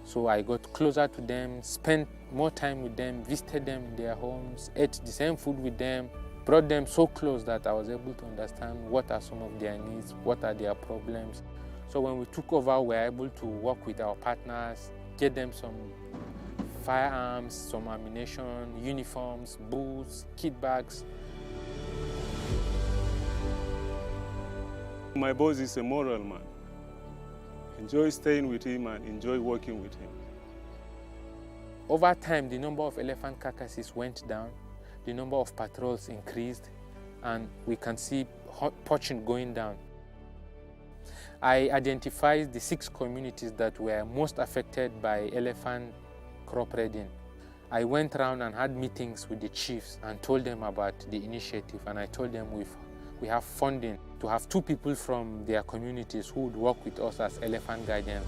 So I got closer to them, spent more time with them, visited them in their homes, ate the same food with them, brought them so close that I was able to understand what are some of their needs, what are their problems. So when we took over, we were able to work with our partners, get them some firearms, some ammunition, uniforms, boots, kit bags. My boss is a moral man. Enjoy staying with him and enjoy working with him. Over time, the number of elephant carcasses went down, the number of patrols increased, and we can see poaching going down. I identified the 6 communities that were most affected by elephant crop raiding. I went around and had meetings with the chiefs and told them about the initiative, and I told them we have funding to have 2 people from their communities who would work with us as elephant guardians.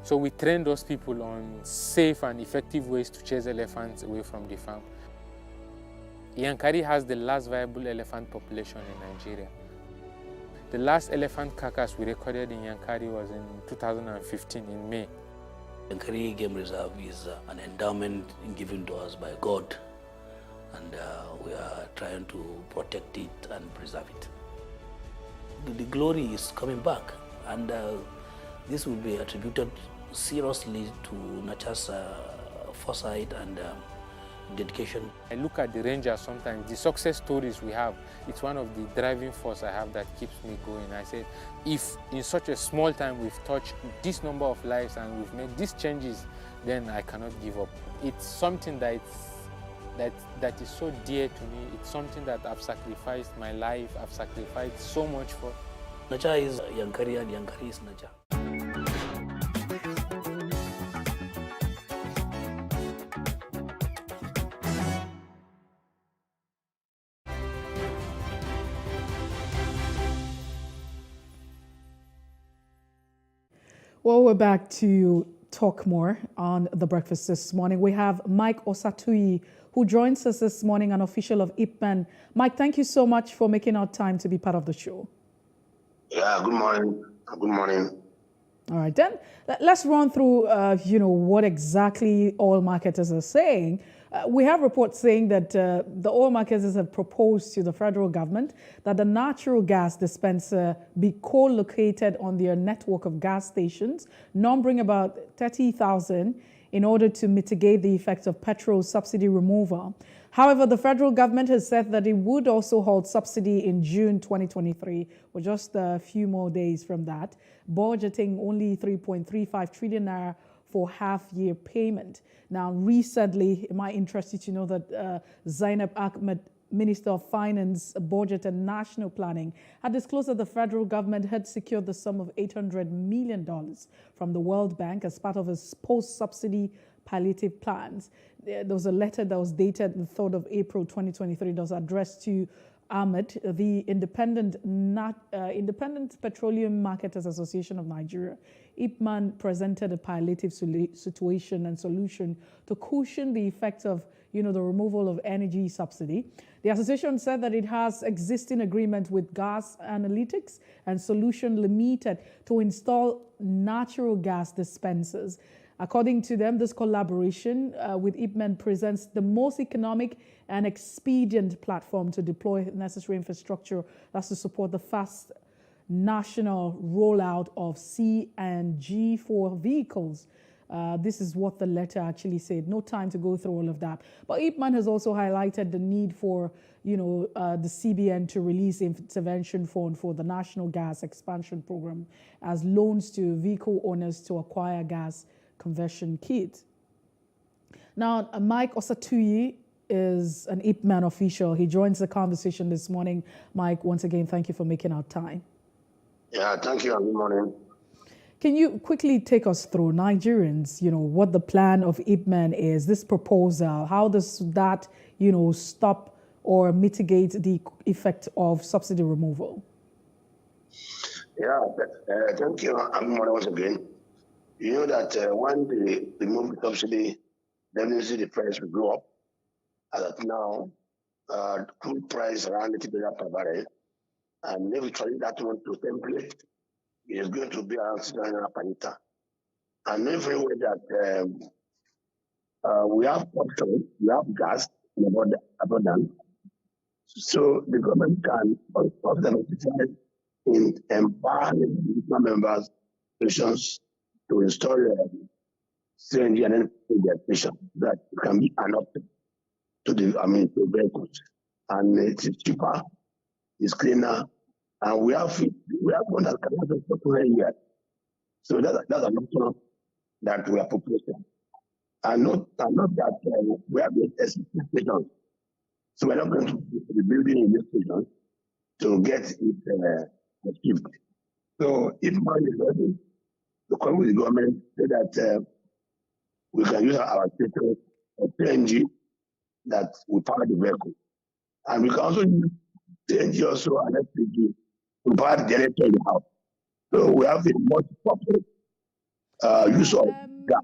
So we trained those people on safe and effective ways to chase elephants away from the farm. Yankari has the last viable elephant population in Nigeria. The last elephant carcass we recorded in Yankari was in 2015 in May. Yankari Game Reserve is an endowment given to us by God, and we are trying to protect it and preserve it. The glory is coming back, and this will be attributed seriously to Nacha's foresight and dedication. I look at the Rangers sometimes, the success stories we have, it's one of the driving force I have that keeps me going. I said, if in such a small time we've touched this number of lives and we've made these changes, then I cannot give up. It's something that is so dear to me. It's something that I've sacrificed my life, I've sacrificed so much for. Nacha is Yankari and Yankari is Nacha. Well, we're back to talk more on The Breakfast this morning. We have Mike Osatui, who joins us this morning, an official of IPMAN. Mike, thank you so much for making our time to be part of the show. Yeah, good morning. Good morning. All right, then let's run through, what exactly oil marketers are saying We have reports saying that the oil marketers have proposed to the federal government that the natural gas dispenser be co-located on their network of gas stations, numbering about 30,000, in order to mitigate the effects of petrol subsidy removal. However, the federal government has said that it would also halt subsidy in June 2023, or just a few more days from that, budgeting only 3.35 trillion naira for half-year payment. Now, recently, it might interest you to know that Zainab Ahmed, Minister of Finance, Budget and National Planning, had disclosed that the federal government had secured the sum of $800 million from the World Bank as part of its post-subsidy palliative plans. There was a letter that was dated the 3rd of April 2023 that was addressed to Ahmed, the Independent Petroleum Marketers Association of Nigeria. IPMAN presented a palliative situation and solution to cushion the effects of the removal of energy subsidy. The association said that it has existing agreement with Gas Analytics and Solution Limited to install natural gas dispensers. According to them, this collaboration with IPMAN presents the most economic and expedient platform to deploy necessary infrastructure that's to support the fast national rollout of CNG4 vehicles. This is what the letter actually said. No time to go through all of that. But IPMAN has also highlighted the need for, the CBN to release intervention fund for the National Gas Expansion Program as loans to vehicle owners to acquire gas conversion kits. Now, Mike Osatuyi is an IPMAN official. He joins the conversation this morning. Mike, once again, thank you for making our time. Yeah, thank you and good morning. Can you quickly take us through Nigerians, what the plan of IPMAN is, this proposal, how does that, stop or mitigate the effect of subsidy removal? Yeah, thank you and good morning once again. You know that when they remove the subsidy, definitely the price will go up. As of now, crude price around $80 per barrel, and eventually that one to template is going to be around 600 per liter. And everywhere that we have options, we have gas in abundance, so the government can also in empowering members, nations, to install CNG and injection that can be an option to to vehicles, and it's cheaper, it's cleaner, and we have one that can also for 2 years. So that's an option that we are proposing, and not that we have the existing stations. So we're not going to be building in this station to get it achieved. So if money is ready, the government so that we can use our station of CNG that will power the vehicle. And we can also use CNG also and LPG to power the generator in the house. So we have a multi-purpose use of gas.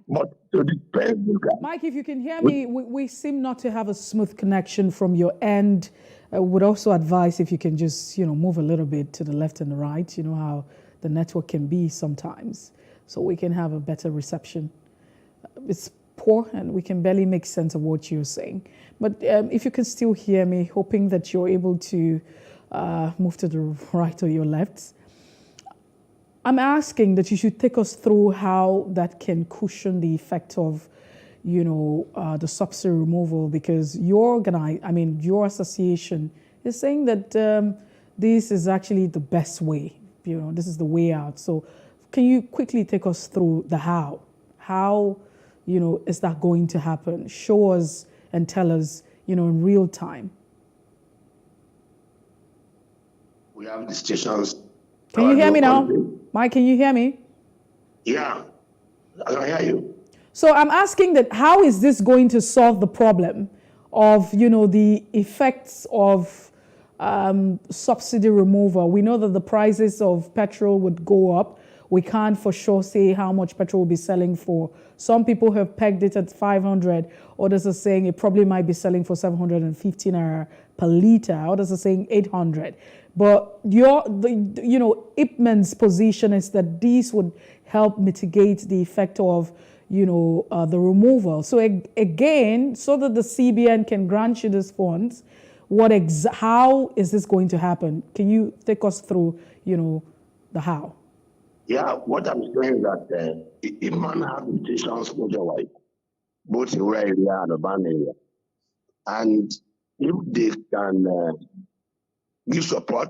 But to depend on gas. Mike, if you can hear me, we seem not to have a smooth connection from your end. I would also advise if you can just, move a little bit to the left and the right, how the network can be sometimes, so we can have a better reception. It's poor and we can barely make sense of what you're saying. But if you can still hear me, hoping that you're able to move to the right or your left. I'm asking that you should take us through how that can cushion the effect of, the subsidy removal, because your association is saying that this is actually the best way. This is the way out. So can you quickly take us through the how? How, is that going to happen? Show us and tell us, in real time. We have the stations. Can you hear me now? Mike, can you hear me? Yeah, I can hear you. So I'm asking that how is this going to solve the problem of, the effects of subsidy removal? We know that the prices of petrol would go up. We can't for sure say how much petrol will be selling for. Some people have pegged it at 500. Others are saying it probably might be selling for 750 naira per liter. Others are saying 800. But IPMAN's position is that these would help mitigate the effect of, the removal. So again, so that the CBN can grant you these funds, how is this going to happen? Can you take us through, the how? Yeah, what I'm saying is that if man have mutations nationwide, both in rural area and urban area, and if they can give support,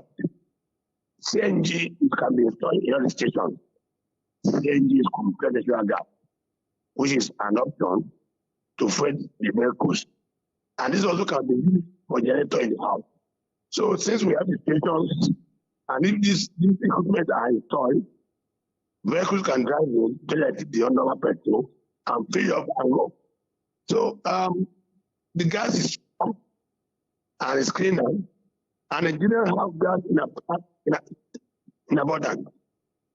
CNG can be installed in all stations. CNG is complete natural gas, which is an option to feed the vehicles. And this also can be used for generator in the house. So since we have the stations, and if these equipment are installed, vehicles can drive in, generate the underwater petrol, and fill up and go. So the gas is up and it's cleaner, and Nigerians have gas in abundance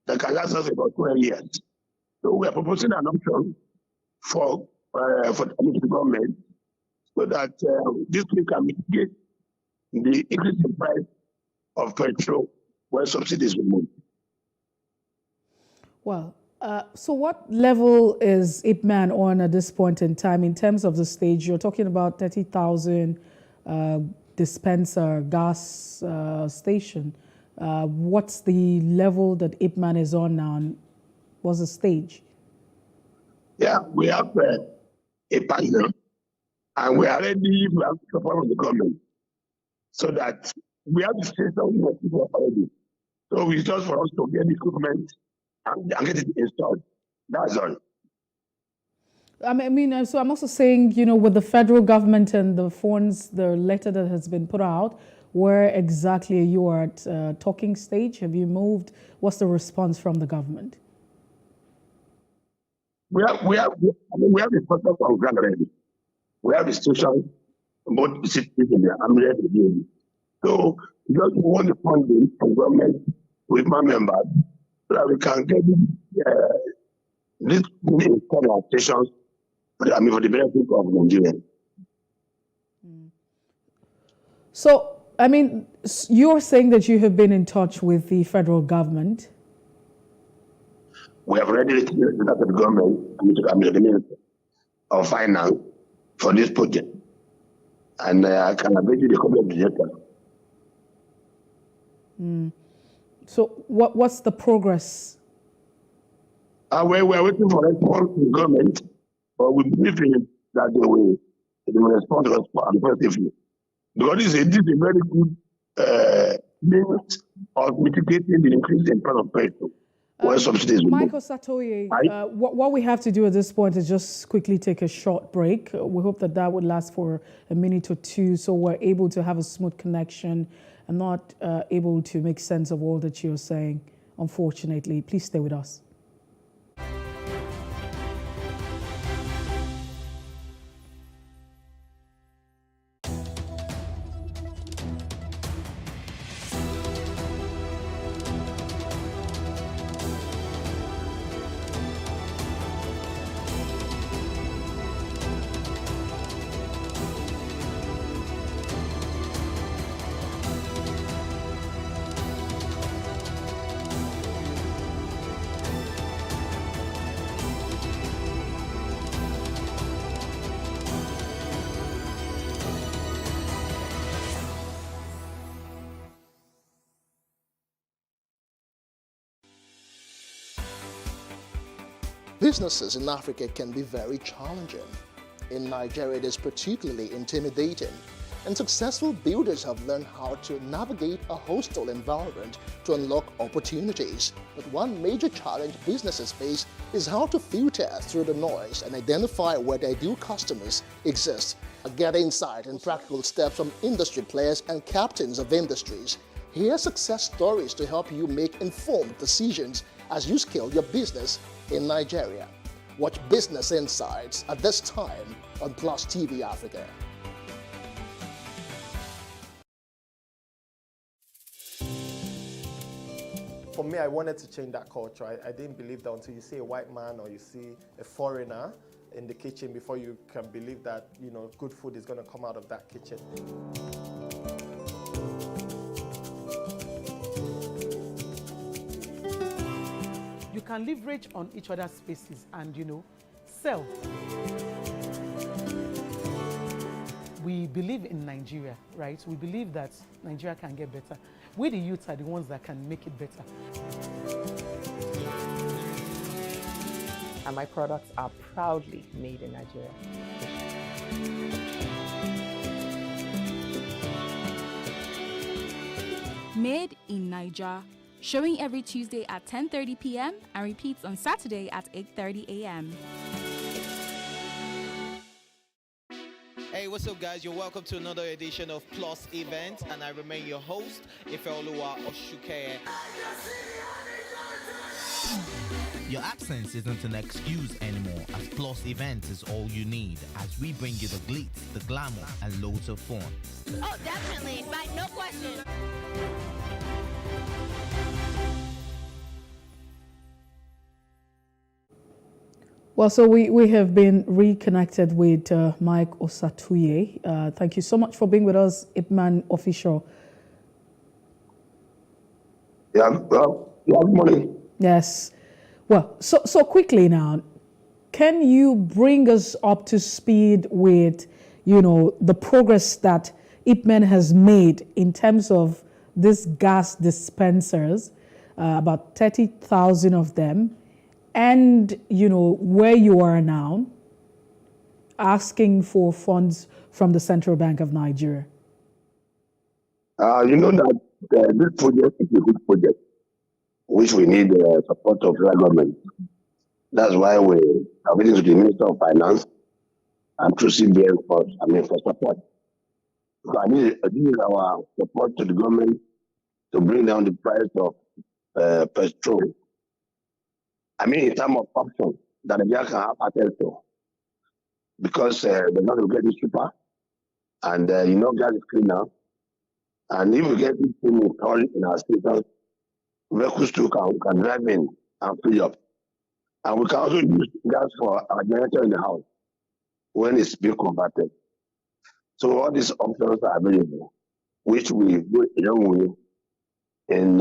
that can last us about 12 years. So we are proposing an option for the government so that this can mitigate the increasing price of petrol when subsidies removed. Well, so what level is IPMAN on at this point in time in terms of the stage? You're talking about 30,000 dispenser gas station. What's the level that IPMAN is on now, and what's the stage? Yeah, we have a partner, and we are ready to have support from the government so that we have the station already. So it's just for us to get the equipment and get it installed. That's all. So I'm also saying, with the federal government and the funds, the letter that has been put out, where exactly are you at talking stage? Have you moved? What's the response from the government? We have the process on ground already. We have the station, both cities in the Army. So just want the funding from government with my members so that we can get this kind of stations for the benefit of Nigerians. So, you're saying that you have been in touch with the federal government. We have already written to the government and to the Minister of Finance for this project. And I can update you the copy of the letter. So what's the progress? We are waiting for response from the government, but we believe that they will respond positively. Because this is a very good means of mitigating the increase in price of petrol. Michael Satoye, what we have to do at this point is just quickly take a short break. We hope that would last for a minute or two so we're able to have a smooth connection and not able to make sense of all that you're saying, unfortunately. Please stay with us. Businesses in Africa can be very challenging. In Nigeria, it is particularly intimidating, and successful builders have learned how to navigate a hostile environment to unlock opportunities. But one major challenge businesses face is how to filter through the noise and identify where their ideal customers exist. Get insight and practical steps from industry players and captains of industries. Hear success stories to help you make informed decisions as you scale your business in Nigeria. Watch Business Insights at this time on Plus TV Africa. For me, I wanted to change that culture. I didn't believe that until you see a white man or you see a foreigner in the kitchen before you can believe that, good food is going to come out of that kitchen. You can leverage on each other's spaces and, So, we believe in Nigeria, right? We believe that Nigeria can get better. We, the youth, are the ones that can make it better. And my products are proudly made in Nigeria. Made in Niger, showing every Tuesday at 10:30 p.m. and repeats on Saturday at 8:30 a.m. Hey, what's up, guys? You're welcome to another edition of Plus Event, and I remain your host, Ifeoluwa Oshukeye. Your absence isn't an excuse anymore, as Plus Events is all you need, as we bring you the glitz, the glamour, and loads of fun. Oh, definitely. Like, no question. Well, so we have been reconnected with Mike Osatuye. Thank you so much for being with us, Ipman official. Yeah, good morning. Yes. Well, so quickly now, can you bring us up to speed with, the progress that Ipman has made in terms of these gas dispensers, about 30,000 of them, and, where you are now, asking for funds from the Central Bank of Nigeria? You know that this project is a good project, which we need the support of the government. That's why we are waiting to the Minister of Finance and to CBN for support. So I need our support to the government to bring down the price of petrol. In terms of options that the can have access to, because they're not going to get it cheaper, and gas is cleaner. And if we get this thing installed in our stations, vehicles too can drive in and fill up. And we can also use gas for our generator in the house when it's being converted. So all these options are available, which we go a long way in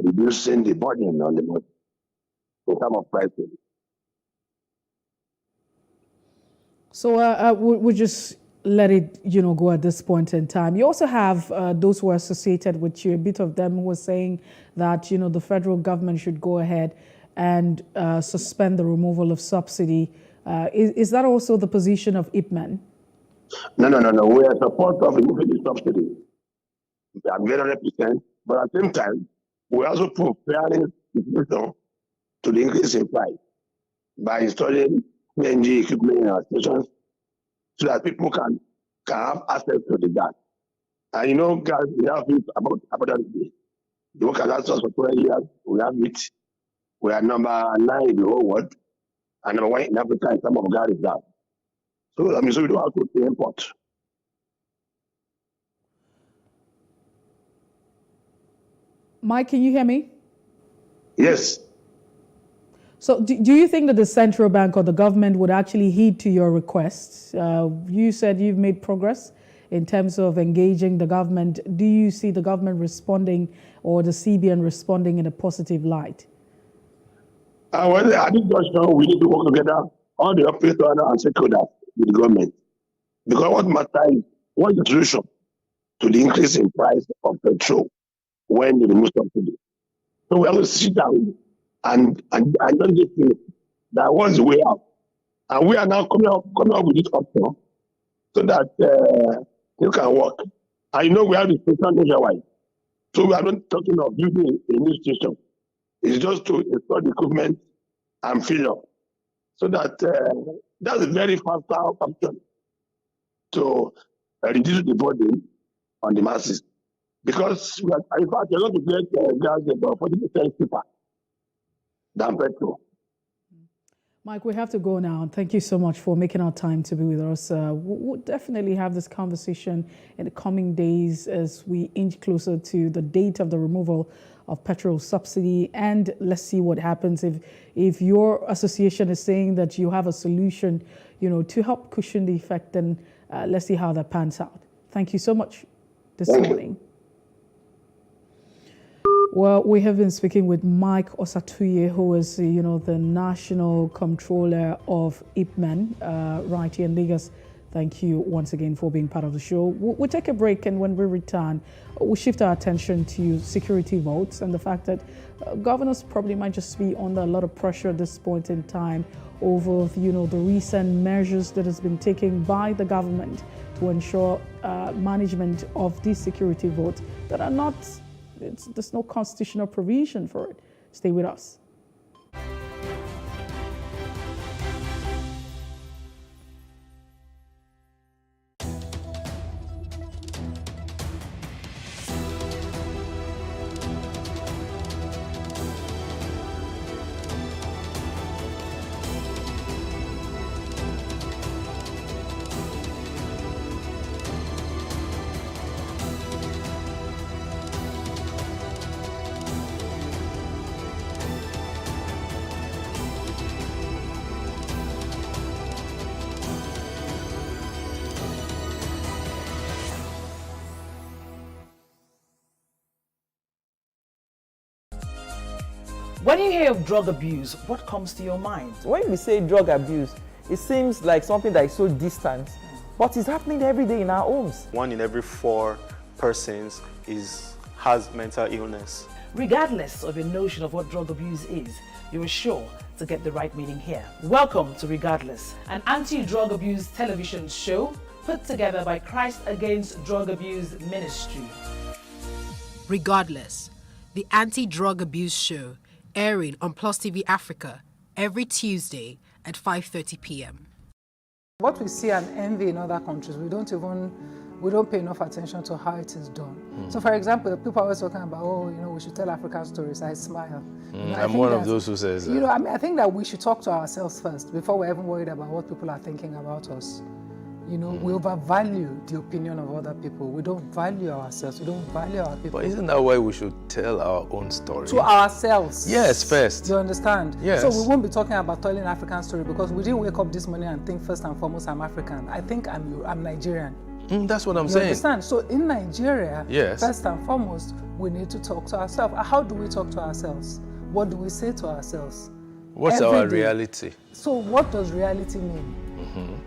reducing the burden on the market in terms of pricing. So we just let it, go at this point in time. You also have those who are associated with you. A bit of them who were saying that, the federal government should go ahead and suspend the removal of subsidy. Is that also the position of Ipman? No. We are support of removing the subsidy. I'm very 100%. But at the same time, we also preparing the system to the increase in price by installing PNG equipment in our stations so that people can have access to the gas. And gas, we have it abundantly. The work has asked us for 20 years, we have it. We are number 9 in the whole world, and number 1 in Africa in terms of gas is that. So, so we don't have to pay import. Mike, can you hear me? Yes. So do you think that the central bank or the government would actually heed to your requests? You said you've made progress in terms of engaging the government. Do you see the government responding or the CBN responding in a positive light? Well, I think we need to work together, all the operators and stakeholders with the government. Because what matters is what is the solution to the increase in price of petrol when they remove subsidy. So we have to sit down and don't just think that was the way out. And we are now coming up with this option so that you can work. I know we have the station nationwide. So we are not talking of building a new station. It's just to install the equipment and fill up. So that that's a very fast option to reduce the burden on the masses. Because in fact, you're going to get gas about 40% cheaper than petrol. Mike, we have to go now. Thank you so much for making our time to be with us. We'll definitely have this conversation in the coming days as we inch closer to the date of the removal of petrol subsidy. And let's see what happens if your association is saying that you have a solution, to help cushion the effect. Then let's see how that pans out. Thank you so much this morning. Well, we have been speaking with Mike Osatuye, who is, the National Comptroller of IPMAN, right here in Lagos. Thank you once again for being part of the show. We'll take a break, and when we return, we'll shift our attention to security votes and the fact that governors probably might just be under a lot of pressure at this point in time over, the recent measures that has been taken by the government to ensure management of these security votes that are not, there's no constitutional provision for it. Stay with us. When you hear of drug abuse, what comes to your mind? When we say drug abuse, it seems like something that is so distant, but it's happening every day in our homes. 1 in every 4 persons has mental illness. Regardless of your notion of what drug abuse is, you are sure to get the right meaning here. Welcome to Regardless, an anti-drug abuse television show put together by Christ Against Drug Abuse Ministry. Regardless, the anti-drug abuse show, airing on Plus TV Africa every Tuesday at 5:30 p.m. What we see and envy in other countries, we don't pay enough attention to how it is done. So for example, people are always talking about, we should tell African stories. I smile. I'm one of those who says that. I think that we should talk to ourselves first before we're even worried about what people are thinking about us. We overvalue the opinion of other people. We don't value ourselves. We don't value our people. But isn't that why we should tell our own story? To ourselves. Yes, first. You understand? Yes. So we won't be talking about telling African story because we didn't wake up this morning and think first and foremost I'm African. I think I'm Nigerian. That's what I'm You saying. understand? So in Nigeria, yes, first and foremost, we need to talk to ourselves. How do we talk to ourselves? What do we say to ourselves? What's our reality? So what does reality mean?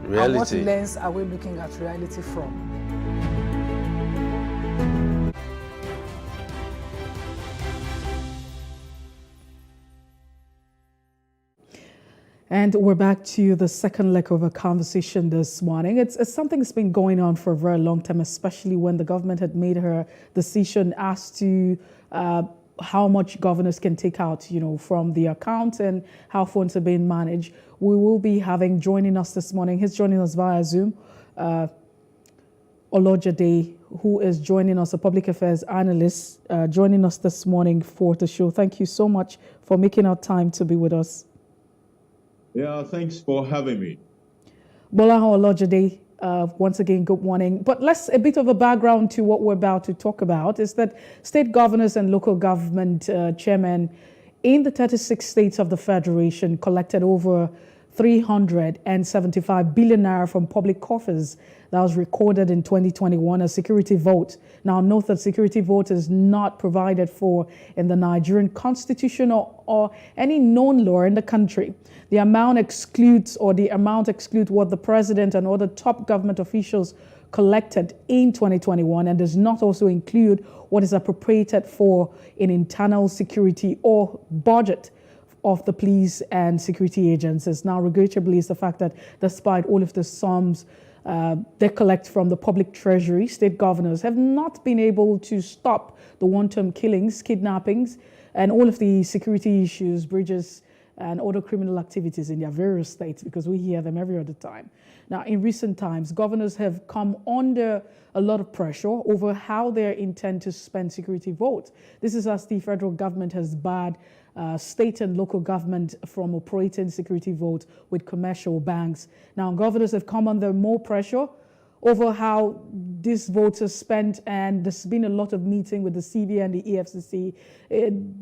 Reality. And what lens are we looking at reality from? And we're back to the second leg of a conversation this morning. It's something that's been going on for a very long time, especially when the government had made her decision as to how much governors can take out, from the account and how funds are being managed. We will be having joining us this morning. He's joining us via Zoom. Olojade, who is joining us, a public affairs analyst, joining us this morning for the show. Thank you so much for making our time to be with us. Yeah, thanks for having me. Bola Olojade, once again, good morning. But a bit of a background to what we're about to talk about is that state governors and local government chairmen in the 36 states of the Federation collected over 375 billion naira from public coffers. That was recorded in 2021 as security vote. Now, note that security vote is not provided for in the Nigerian constitution or any known law in the country. The amount excludes what the president and other top government officials collected in 2021 and does not also include what is appropriated for in internal security or budget of the police and security agencies. Now, regrettably, is the fact that despite all of the sums they collect from the public treasury, state governors have not been able to stop the wanton killings, kidnappings, and all of the security issues, breaches, and other criminal activities in their various states, because we hear them every other time. Now, in recent times, governors have come under a lot of pressure over how they intend to spend security votes. This is as the federal government has barred state and local government from operating security votes with commercial banks. Now, governors have come under more pressure over how these votes are spent, and there's been a lot of meeting with the CBN and the EFCC.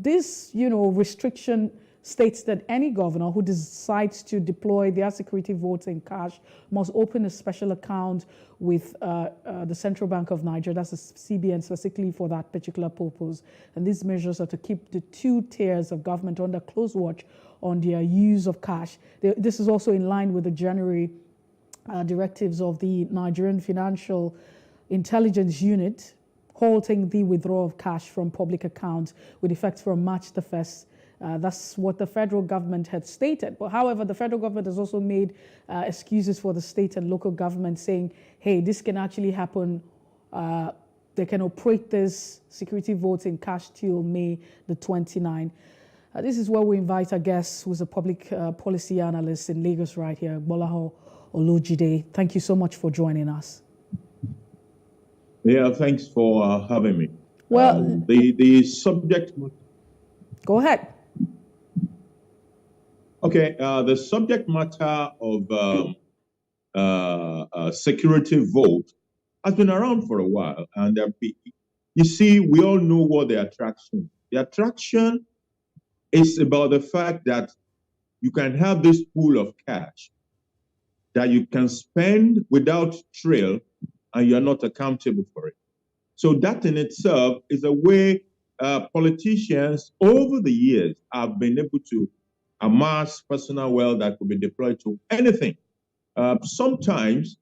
This, restriction states that any governor who decides to deploy their security votes in cash must open a special account with the Central Bank of Nigeria, that's the CBN, specifically for that particular purpose. And these measures are to keep the two tiers of government under close watch on their use of cash. This is also in line with the January directives of the Nigerian Financial Intelligence Unit, halting the withdrawal of cash from public accounts with effect from March the 1st. That's what the federal government had stated. But however, the federal government has also made excuses for the state and local government, saying, hey, this can actually happen. They can operate this security votes in cash till May the 29th. This is where we invite our guest, who's a public policy analyst in Lagos right here, Gbolahan Olojide. Thank you so much for joining us. Yeah, thanks for having me. Well, the subject. Go ahead. Okay, the subject matter of security vote has been around for a while, and you see, we all know what the attraction. The attraction is about the fact that you can have this pool of cash that you can spend without trail, and you're not accountable for it. So that in itself is a way politicians over the years have been able to amass personal wealth that could be deployed to anything. Sometimes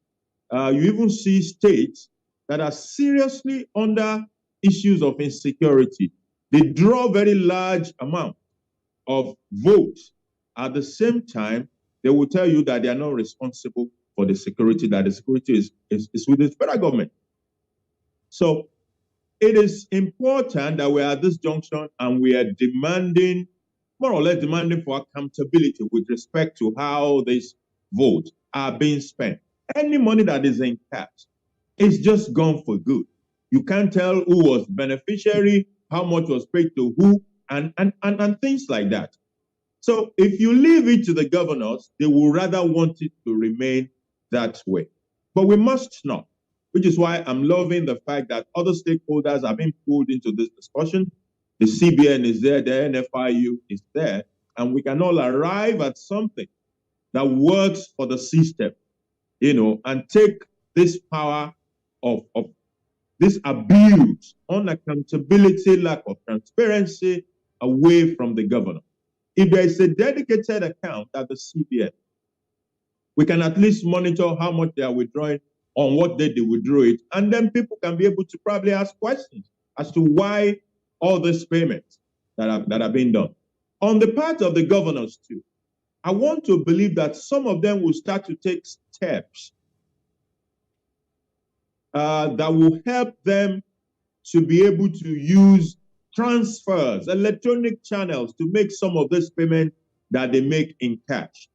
you even see states that are seriously under issues of insecurity. They draw very large amounts of votes. At the same time, they will tell you that they are not responsible for the security, that the security is with the federal government. So it is important that we are at this junction and we are demanding, more or less demanding for accountability with respect to how these votes are being spent. Any money that is in cash is just gone for good. You can't tell who was beneficiary, how much was paid to who, and things like that. So if you leave it to the governors, they will rather want it to remain that way. But we must not, which is why I'm loving the fact that other stakeholders have been pulled into this discussion. The CBN is there, the NFIU is there, and we can all arrive at something that works for the system, and take this power of this abuse, unaccountability, lack of transparency away from the governor. If there is a dedicated account at the CBN, we can at least monitor how much they are withdrawing, on what day they withdraw it, and then people can be able to probably ask questions as to why all these payments that are being done. On the part of the governors too, I want to believe that some of them will start to take steps that will help them to be able to use transfers, electronic channels to make some of this payment that they make in cash.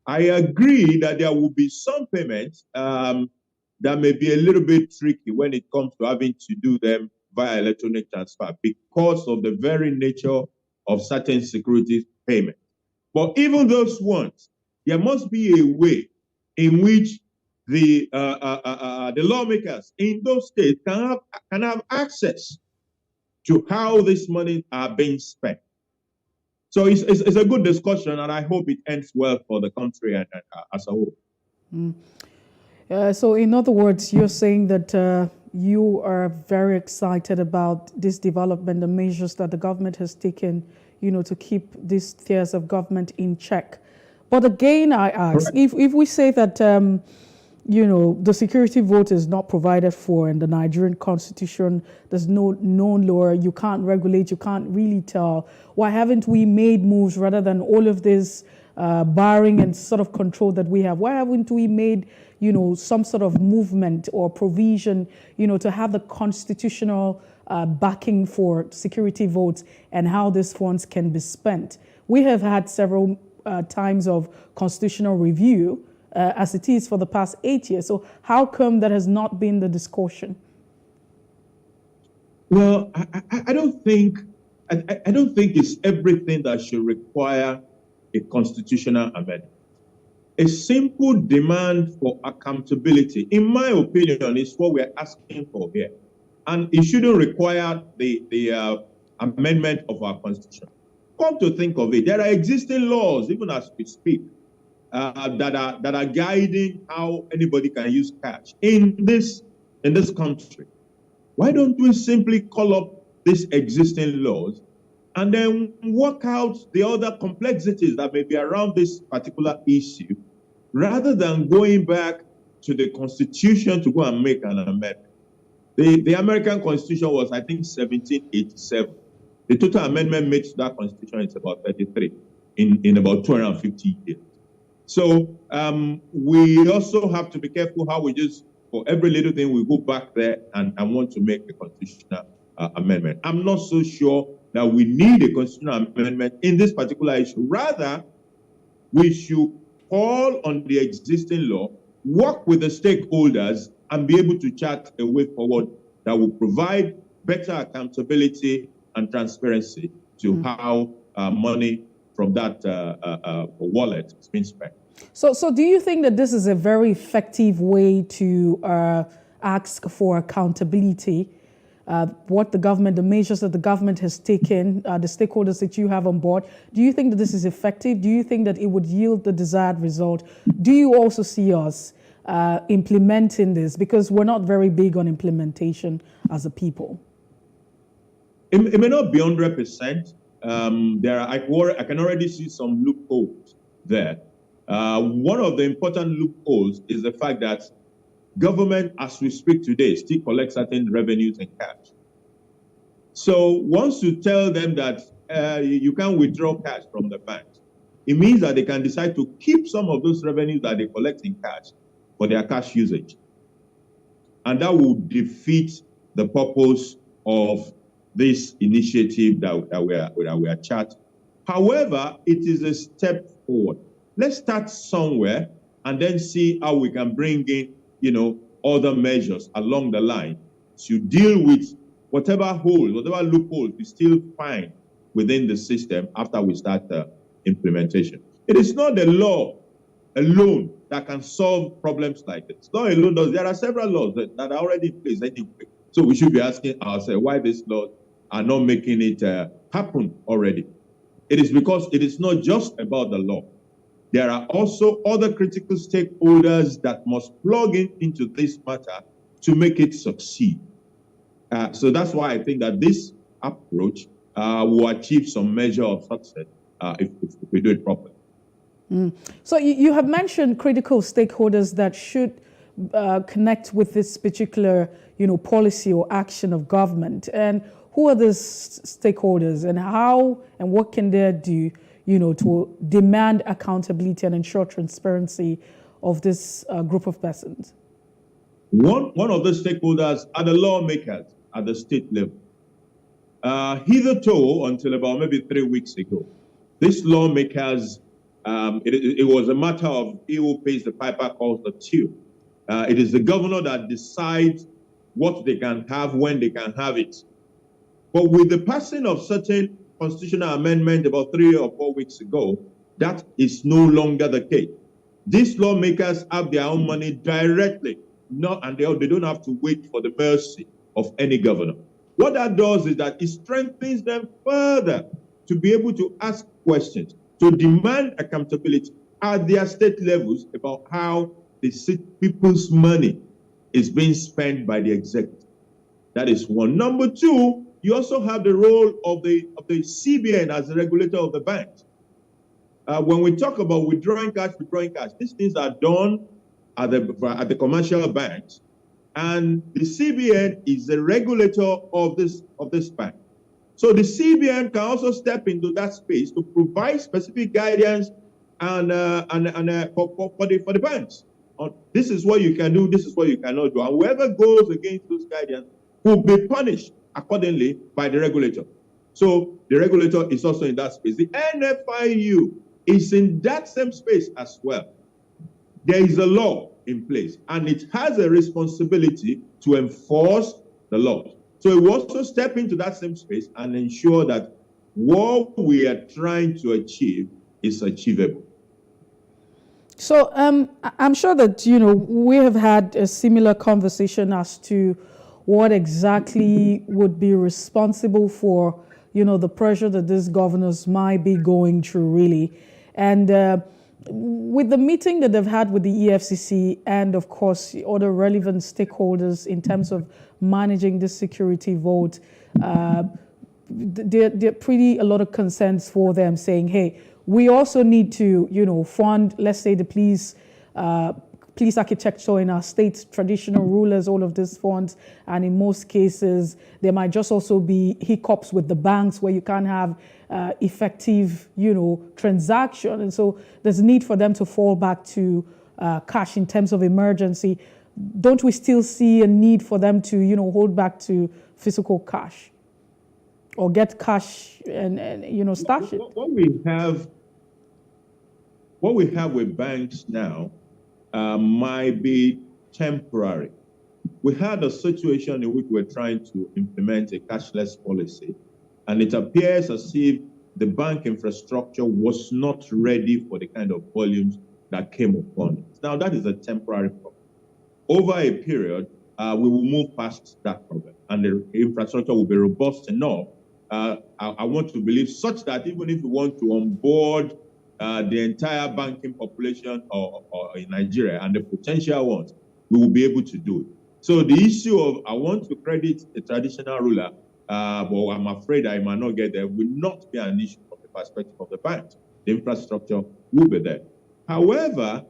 I agree that there will be some payments that may be a little bit tricky when it comes to having to do them via electronic transfer because of the very nature of certain security payments. But even those ones, there must be a way in which the lawmakers in those states can have access to how this money are being spent. So it's a good discussion, and I hope it ends well for the country and as a whole. So in other words, you're saying that you are very excited about this development, the measures that the government has taken, to keep these tiers of government in check. But again, I ask, if we say that, the security vote is not provided for in the Nigerian constitution, there's no known law, you can't regulate, you can't really tell, why haven't we made moves rather than all of this barring and sort of control that we have? Why haven't we made, some sort of movement or provision, to have the constitutional backing for security votes and how these funds can be spent? We have had several times of constitutional review as it is for the past 8 years. So how come that has not been the discussion? Well, I don't think it's everything that should require a constitutional amendment. A simple demand for accountability, in my opinion, is what we're asking for here. And it shouldn't require the amendment of our constitution. come to think of it, there are existing laws, even as we speak, that are guiding how anybody can use cash in this country. Why don't we simply call up these existing laws and then work out the other complexities that may be around this particular issue, rather than going back to the Constitution to go and make an amendment? The American Constitution was, I think, 1787. The total amendment made to that Constitution is about 33 in about 250 years. So we also have to be careful how we just, for every little thing, we go back there and want to make a constitutional amendment. I'm not so sure that we need a constitutional amendment in this particular issue. Rather, we should call on the existing law, work with the stakeholders, and be able to chart a way forward that will provide better accountability and transparency to how money from that wallet is being spent. So do you think that this is a very effective way to ask for accountability? What the government, the measures that the government has taken, the stakeholders that you have on board, do you think that this is effective? Do you think that it would yield the desired result? Do you also see us implementing this? Because we're not very big on implementation as a people. It may not be 100%. I can already see some loopholes there. One of the important loopholes is the fact that government, as we speak today, still collects certain revenues in cash. So once you tell them that you can't withdraw cash from the bank, it means that they can decide to keep some of those revenues that they collect in cash for their cash usage. And that will defeat the purpose of this initiative that we are charting. However, it is a step forward. Let's start somewhere and then see how we can bring in, other measures along the line to deal with whatever holes, whatever loopholes we still find within the system after we start the implementation. It is not the law alone that can solve problems like this. Law alone does. There are several laws that are already in place anyway. So we should be asking ourselves why these laws are not making it happen already. It is because it is not just about the law. There are also other critical stakeholders that must plug into this matter to make it succeed. So that's why I think that this approach will achieve some measure of success if we do it properly. So you have mentioned critical stakeholders that should connect with this particular, policy or action of government. And who are those stakeholders, and how and what can they do, to demand accountability and ensure transparency of this group of persons? One of the stakeholders are the lawmakers at the state level. Hitherto, until about maybe 3 weeks ago, these lawmakers, it was a matter of he who pays the piper calls the tune. It is the governor that decides what they can have, when they can have it. But with the passing of certain constitutional amendment about 3 or 4 weeks ago, that is no longer the case. These lawmakers have their own money directly, and they don't have to wait for the mercy of any governor. What that does is that it strengthens them further to be able to ask questions, to demand accountability at their state levels about how the people's money is being spent by the executive. That is one. Number two, you also have the role of the CBN as the regulator of the banks. When we talk about withdrawing cash, these things are done at the commercial banks, and the CBN is the regulator of this bank. So the CBN can also step into that space to provide specific guidance and for the banks. This is what you can do, this is what you cannot do, and whoever goes against those guidance will be punished accordingly by the regulator. So the regulator is also in that space. The NFIU is in that same space as well. There is a law in place, and it has a responsibility to enforce the law. So it will also step into that same space and ensure that what we are trying to achieve is achievable. So I'm sure that, we have had a similar conversation as to what exactly would be responsible for, the pressure that these governors might be going through, really. And with the meeting that they've had with the EFCC and, of course, other relevant stakeholders in terms of managing this security vote, there are pretty a lot of concerns for them, saying, hey, we also need to, fund, let's say, the police architecture in our states, traditional rulers, all of these funds. And in most cases, there might just also be hiccups with the banks where you can't have effective, transaction. And so there's a need for them to fall back to cash in terms of emergency. Don't we still see a need for them to, hold back to physical cash or get cash and stash it? What we have with banks now might be temporary. We had a situation in which we're trying to implement a cashless policy, and it appears as if the bank infrastructure was not ready for the kind of volumes that came upon it. Now, that is a temporary problem. Over a period, we will move past that problem, and the infrastructure will be robust enough. I want to believe such that even if we want to onboard the entire banking population or in Nigeria and the potential ones, we will be able to do it. So the issue of I want to credit a traditional ruler, but I'm afraid I might not get there, will not be an issue from the perspective of the banks. The infrastructure will be there. However,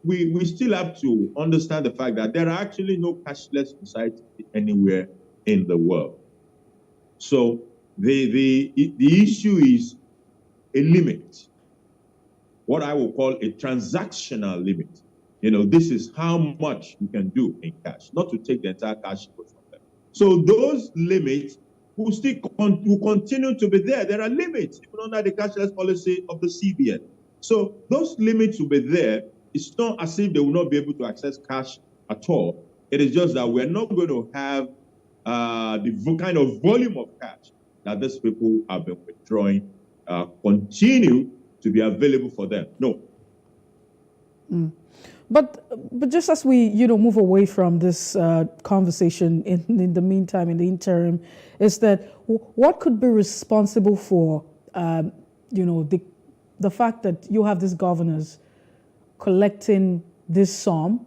we still have to understand the fact that there are actually no cashless society anywhere in the world. So the issue is a limit, what I will call a transactional limit. This is how much you can do in cash, not to take the entire cash from them. So those limits will continue to be there. There are limits even under the cashless policy of the CBN. So those limits will be there. It's not as if they will not be able to access cash at all. It is just that we're not going to have the kind of volume of cash that these people have been withdrawing continue to be available for them. No. But just as we move away from this conversation in the meantime, in the interim, is that what could be responsible for the fact that you have these governors collecting this sum?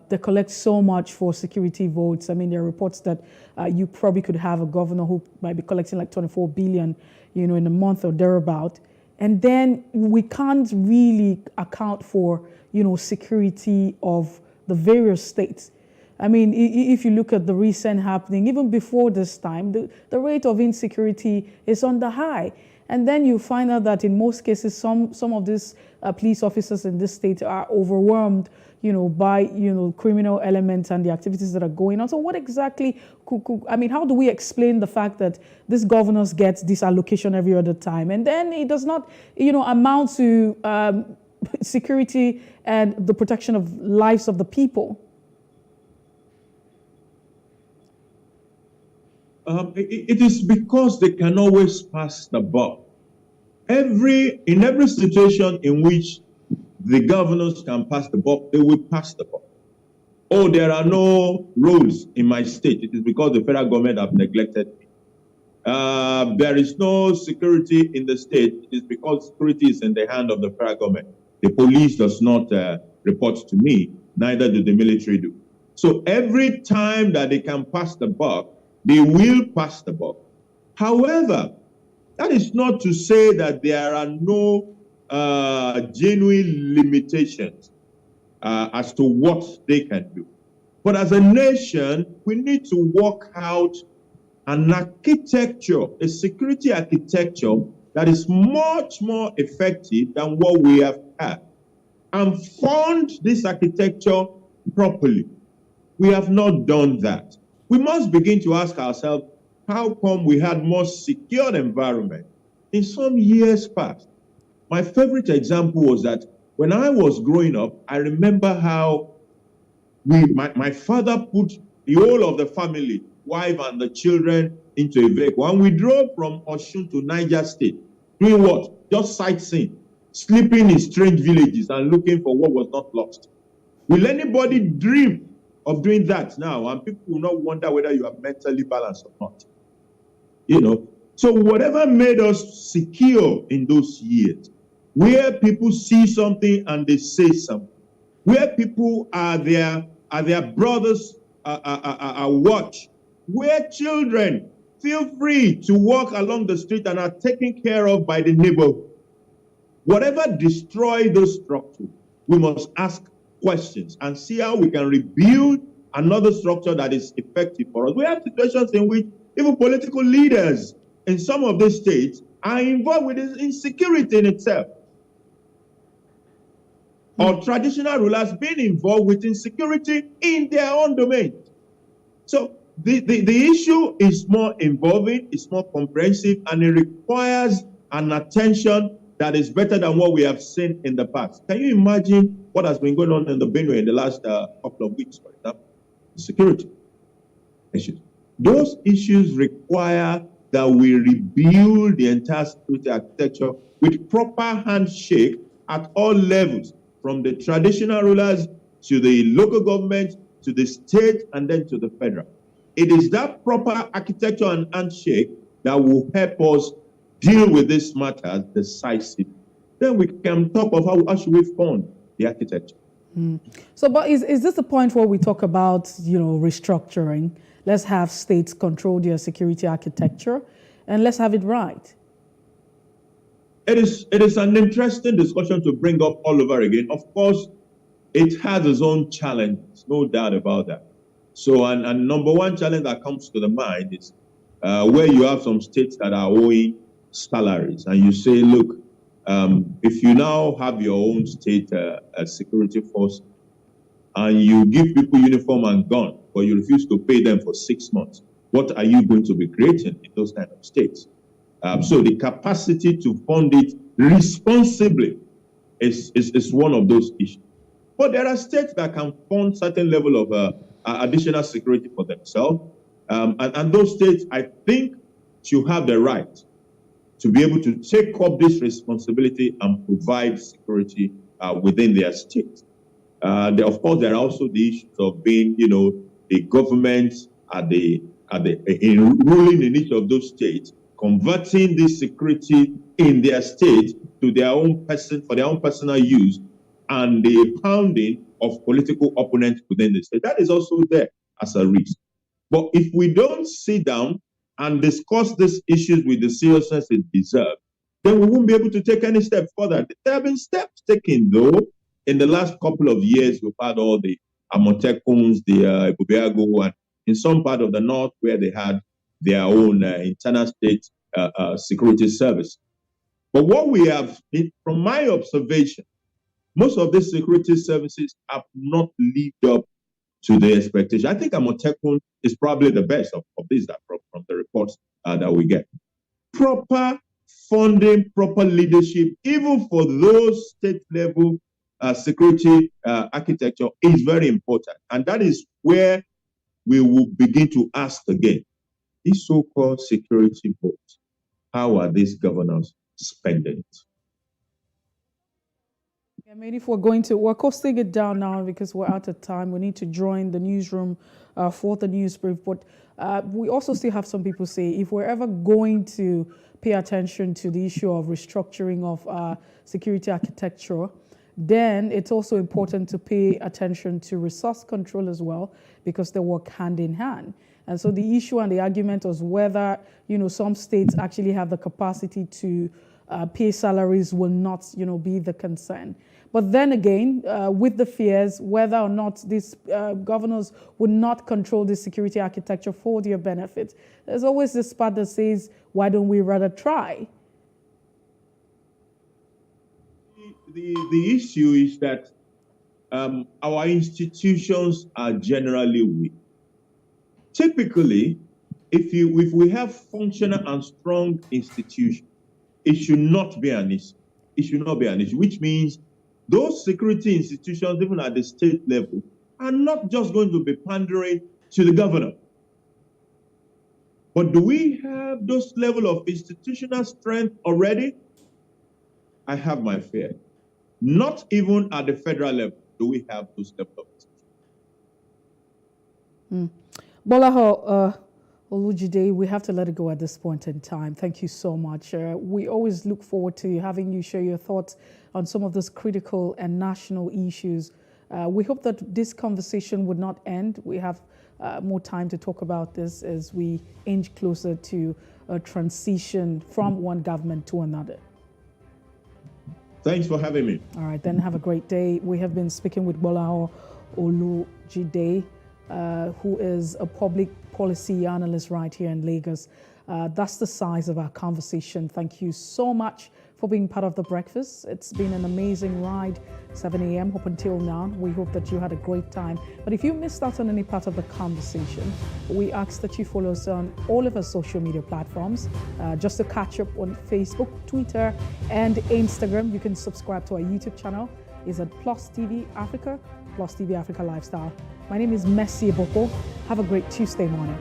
They collect so much for security votes. I mean, there are reports that you probably could have a governor who might be collecting like 24 billion, in a month or thereabout. And then we can't really account for, security of the various states. I mean, if you look at the recent happening, even before this time, the rate of insecurity is on the high. And then you find out that in most cases, some of these police officers in this state are overwhelmed, by, criminal elements and the activities that are going on. So what exactly how do we explain the fact that this governors get this allocation every other time? And then it does not, amount to security and the protection of lives of the people. It is because they can always pass the buck. In every situation in which the governors can pass the buck, they will pass the buck. Oh, there are no roads in my state. It is because the federal government have neglected me. There is no security in the state. It is because security is in the hand of the federal government. The police does not report to me, neither do the military do. So every time that they can pass the buck, they will pass the buck. However, that is not to say that there are no genuine limitations as to what they can do. But as a nation, we need to work out an architecture, a security architecture that is much more effective than what we have had, and fund this architecture properly. We have not done that. We must begin to ask ourselves, how come we had more secured environment in some years past? My favorite example was that when I was growing up, I remember how my father put the whole of the family, wife and the children, into a vehicle, and we drove from Osun to Niger State. Doing what? Just sightseeing, sleeping in strange villages and looking for what was not lost. Will anybody dream of doing that now? And people will not wonder whether you are mentally balanced or not. So whatever made us secure in those years, where people see something and they say something, where people are their brothers watch, where children feel free to walk along the street and are taken care of by the neighborhood. Whatever destroy those structures, we must ask questions and see how we can rebuild another structure that is effective for us. We have situations in which even political leaders in some of these states are involved with this insecurity in itself. Or traditional rulers being involved with insecurity in their own domain. So the issue is more involving, it's more comprehensive, and it requires an attention that is better than what we have seen in the past. Can you imagine what has been going on in the Benue in the last couple of weeks, for example? The security issues. Those issues require that we rebuild the entire security architecture with proper handshake at all levels, from the traditional rulers to the local government, to the state, and then to the federal. It is that proper architecture and handshake that will help us deal with this matter decisively. Then we can talk of how should we fund the architecture. So, but is this the point where we talk about, restructuring? Let's have states control their security architecture, and let's have it right. It is an interesting discussion to bring up all over again. Of course, it has its own challenges, no doubt about that. So, and number one challenge that comes to the mind is where you have some states that are owing salaries, and you say, look, if you now have your own state security force, and you give people uniform and gun, but you refuse to pay them for 6 months, what are you going to be creating in those kind of states? So the capacity to fund it responsibly is one of those issues. But there are states that can fund certain level of additional security for themselves. And those states, I think, should have the right to be able to take up this responsibility and provide security within their state. Of course, there are also the issues of being, the government ruling in each of those states, converting this security in their state to their own for their own personal use, and the pounding of political opponents within the state. That is also there as a risk. But if we don't sit down and discuss these issues with the seriousness it deserves, then we won't be able to take any step further. There have been steps taken, though. In the last couple of years, we've had all the Amotekuns, the Ibubiago, and in some part of the north where they had their own internal state security service. But what we have, from my observation, most of these security services have not lived up to the expectation. I think Amotekun is probably the best of these from the reports that we get. Proper funding, proper leadership, even for those state level security architecture is very important. And that is where we will begin to ask again, these so-called security votes, how are these governors spending it? I mean, if we're costing it down now because we're out of time. We need to join the newsroom for the news brief. But we also still have some people say if we're ever going to pay attention to the issue of restructuring of security architecture, then it's also important to pay attention to resource control as well, because they work hand in hand. And so the issue and the argument was whether, some states actually have the capacity to pay salaries will not, be the concern. But then again, with the fears, whether or not these governors would not control the security architecture for their benefit, there's always this part that says, why don't we rather try? The issue is that our institutions are generally weak. Typically, if we have functional and strong institutions, it should not be an issue. It should not be an issue, which means those security institutions, even at the state level, are not just going to be pandering to the governor. But do we have those level of institutional strength already? I have my fear. Not even at the federal level do we have those level of institutions. Bolaho, Olujide, we have to let it go at this point in time. Thank you so much. We always look forward to having you share your thoughts on some of those critical and national issues. We hope that this conversation would not end. We have more time to talk about this as we inch closer to a transition from one government to another. Thanks for having me. All right, then have a great day. We have been speaking with Bolao Olujide, who is a public policy analyst right here in Lagos. That's the size of our conversation. Thank you so much for being part of The Breakfast. It's been an amazing ride, 7 a.m. up until now. We hope that you had a great time. But if you missed out on any part of the conversation, we ask that you follow us on all of our social media platforms. Just to catch up on Facebook, Twitter, and Instagram. You can subscribe to our YouTube channel. It's at Plus TV Africa, Plus TV Africa Lifestyle. My name is Mercy Eboko. Have a great Tuesday morning.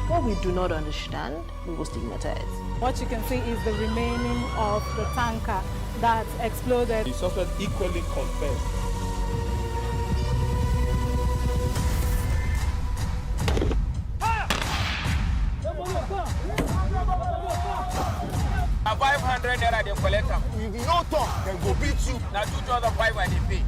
What we do not understand, we will stigmatize. What you can see is the remaining of the tanker that exploded. The suspect equally confessed. A 500 naira they collect them. If you no talk, then go beat you. Now 2,500 and they pay.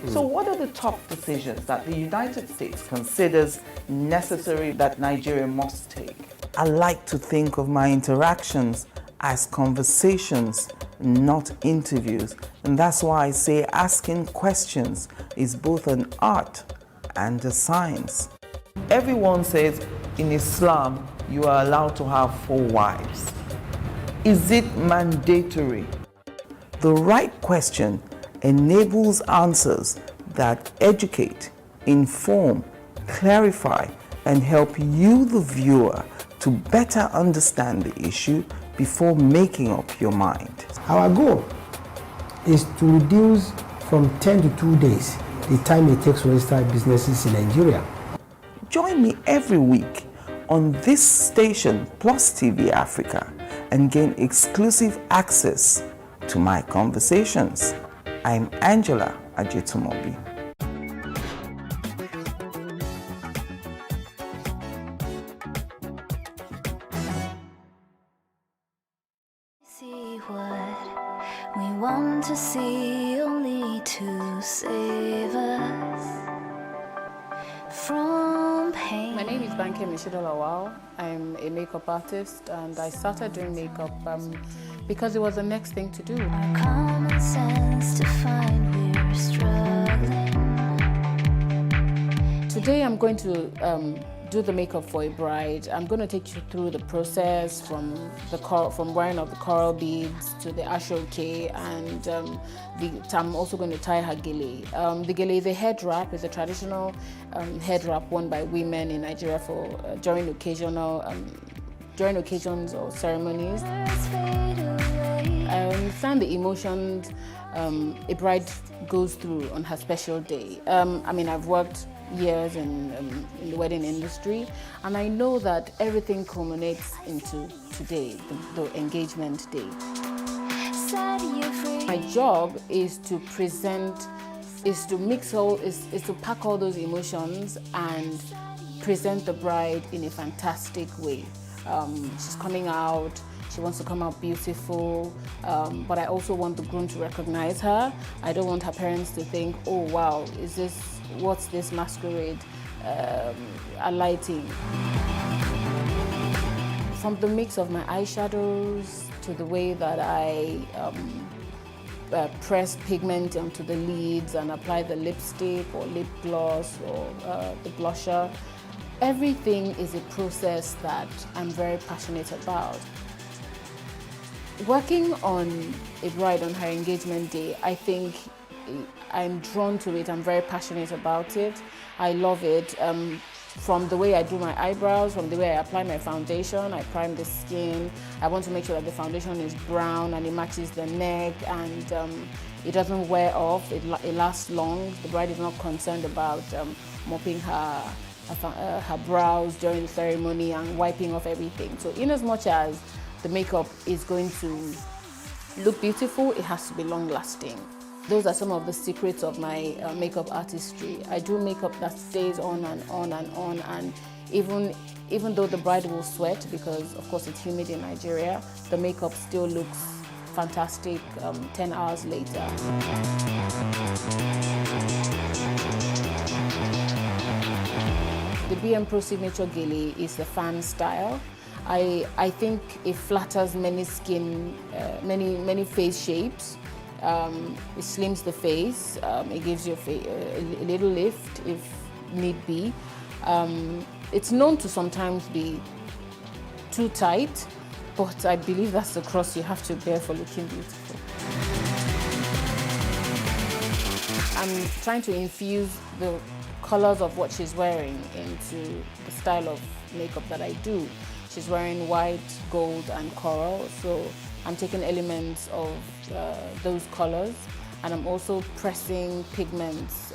So what are the top decisions that the United States considers necessary that Nigeria must take? I like to think of my interactions as conversations, not interviews. And that's why I say asking questions is both an art and a science. Everyone says in Islam you are allowed to have 4 wives. Is it mandatory? The right question enables answers that educate, inform, clarify, and help you, the viewer, to better understand the issue before making up your mind. Our goal is to reduce from 10 to 2 days the time it takes to register businesses in Nigeria. Join me every week on this station, Plus TV Africa, and gain exclusive access to my conversations. I'm Angela Ajetumobi. See what we want to see, only to save us from pain. My name is Banke Mishidolawal. I'm a makeup artist, and I started doing makeup because it was the next thing to do. Our common sense to find we're struggling. Today I'm going to do the makeup for a bride. I'm going to take you through the process from wearing of the coral beads to the ashoke, and I'm also going to tie her gele. The gele is a head wrap. It's a traditional head wrap worn by women in Nigeria for during occasions or ceremonies. I understand the emotions a bride goes through on her special day. I've worked years in the wedding industry, and I know that everything culminates into today, the engagement day. My job is to present, is to pack all those emotions and present the bride in a fantastic way. She's coming out, she wants to come out beautiful, but I also want the groom to recognize her. I don't want her parents to think, oh wow, what's this masquerade alighting? from the mix of my eyeshadows to the way that I press pigment onto the lids and apply the lipstick or lip gloss or the blusher. Everything is a process that I'm very passionate about. Working on a bride on her engagement day, I think I'm drawn to it. I'm very passionate about it. I love it. From the way I do my eyebrows, from the way I apply my foundation, I prime the skin. I want to make sure that the foundation is brown and it matches the neck and it doesn't wear off, it lasts long. The bride is not concerned about mopping her brows during the ceremony and wiping off everything. So in as much as the makeup is going to look beautiful, it has to be long lasting. Those are some of the secrets of my makeup artistry. I do makeup that stays on and on and on, and even though the bride will sweat, because of course it's humid in Nigeria, the makeup still looks fantastic 10 hours later. The BM Pro Signature Gele is the fan style. I think it flatters many skin, many face shapes. It slims the face. It gives you a little lift if need be. It's known to sometimes be too tight, but I believe that's the cross you have to bear for looking beautiful. I'm trying to infuse the colors of what she's wearing into the style of makeup that I do. She's wearing white, gold, and coral, so I'm taking elements of those colors, and I'm also pressing pigments,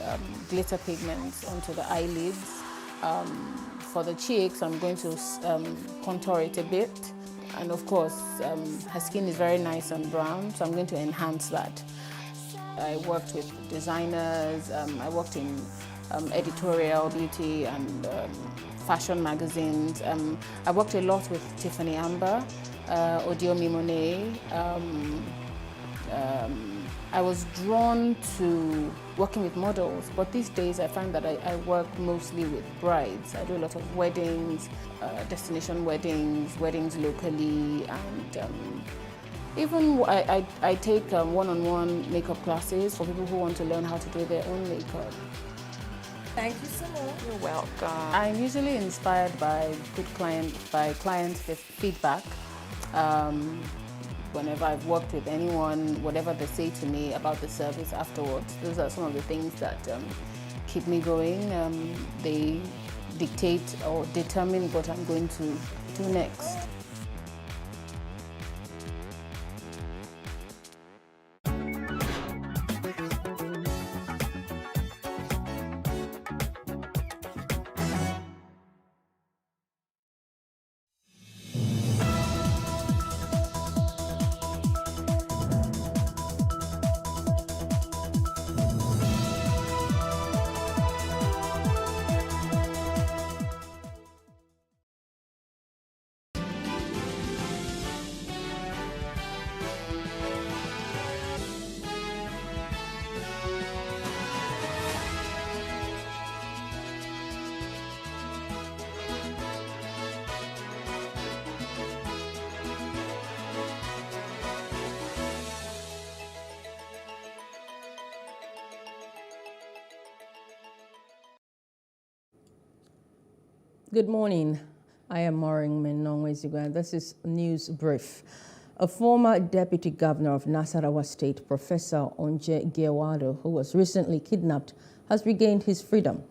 glitter pigments onto the eyelids. For the cheeks, I'm going to contour it a bit, and of course, her skin is very nice and brown, so I'm going to enhance that. I worked with designers, I worked in editorial, beauty, and fashion magazines. I worked a lot with Tiffany Amber, Odiomi Monet. I was drawn to working with models, but these days I find that I work mostly with brides. I do a lot of weddings, destination weddings, weddings locally, and even I take one-on-one makeup classes for people who want to learn how to do their own makeup. Thank you so much. You're welcome. I'm usually inspired by client feedback. Whenever I've worked with anyone, whatever they say to me about the service afterwards, those are some of the things that keep me going. They dictate or determine what I'm going to do next. Good morning. I am Maureen Menongweziga. This is News Brief. A former deputy governor of Nasarawa State, Professor Onje Giewado, who was recently kidnapped, has regained his freedom.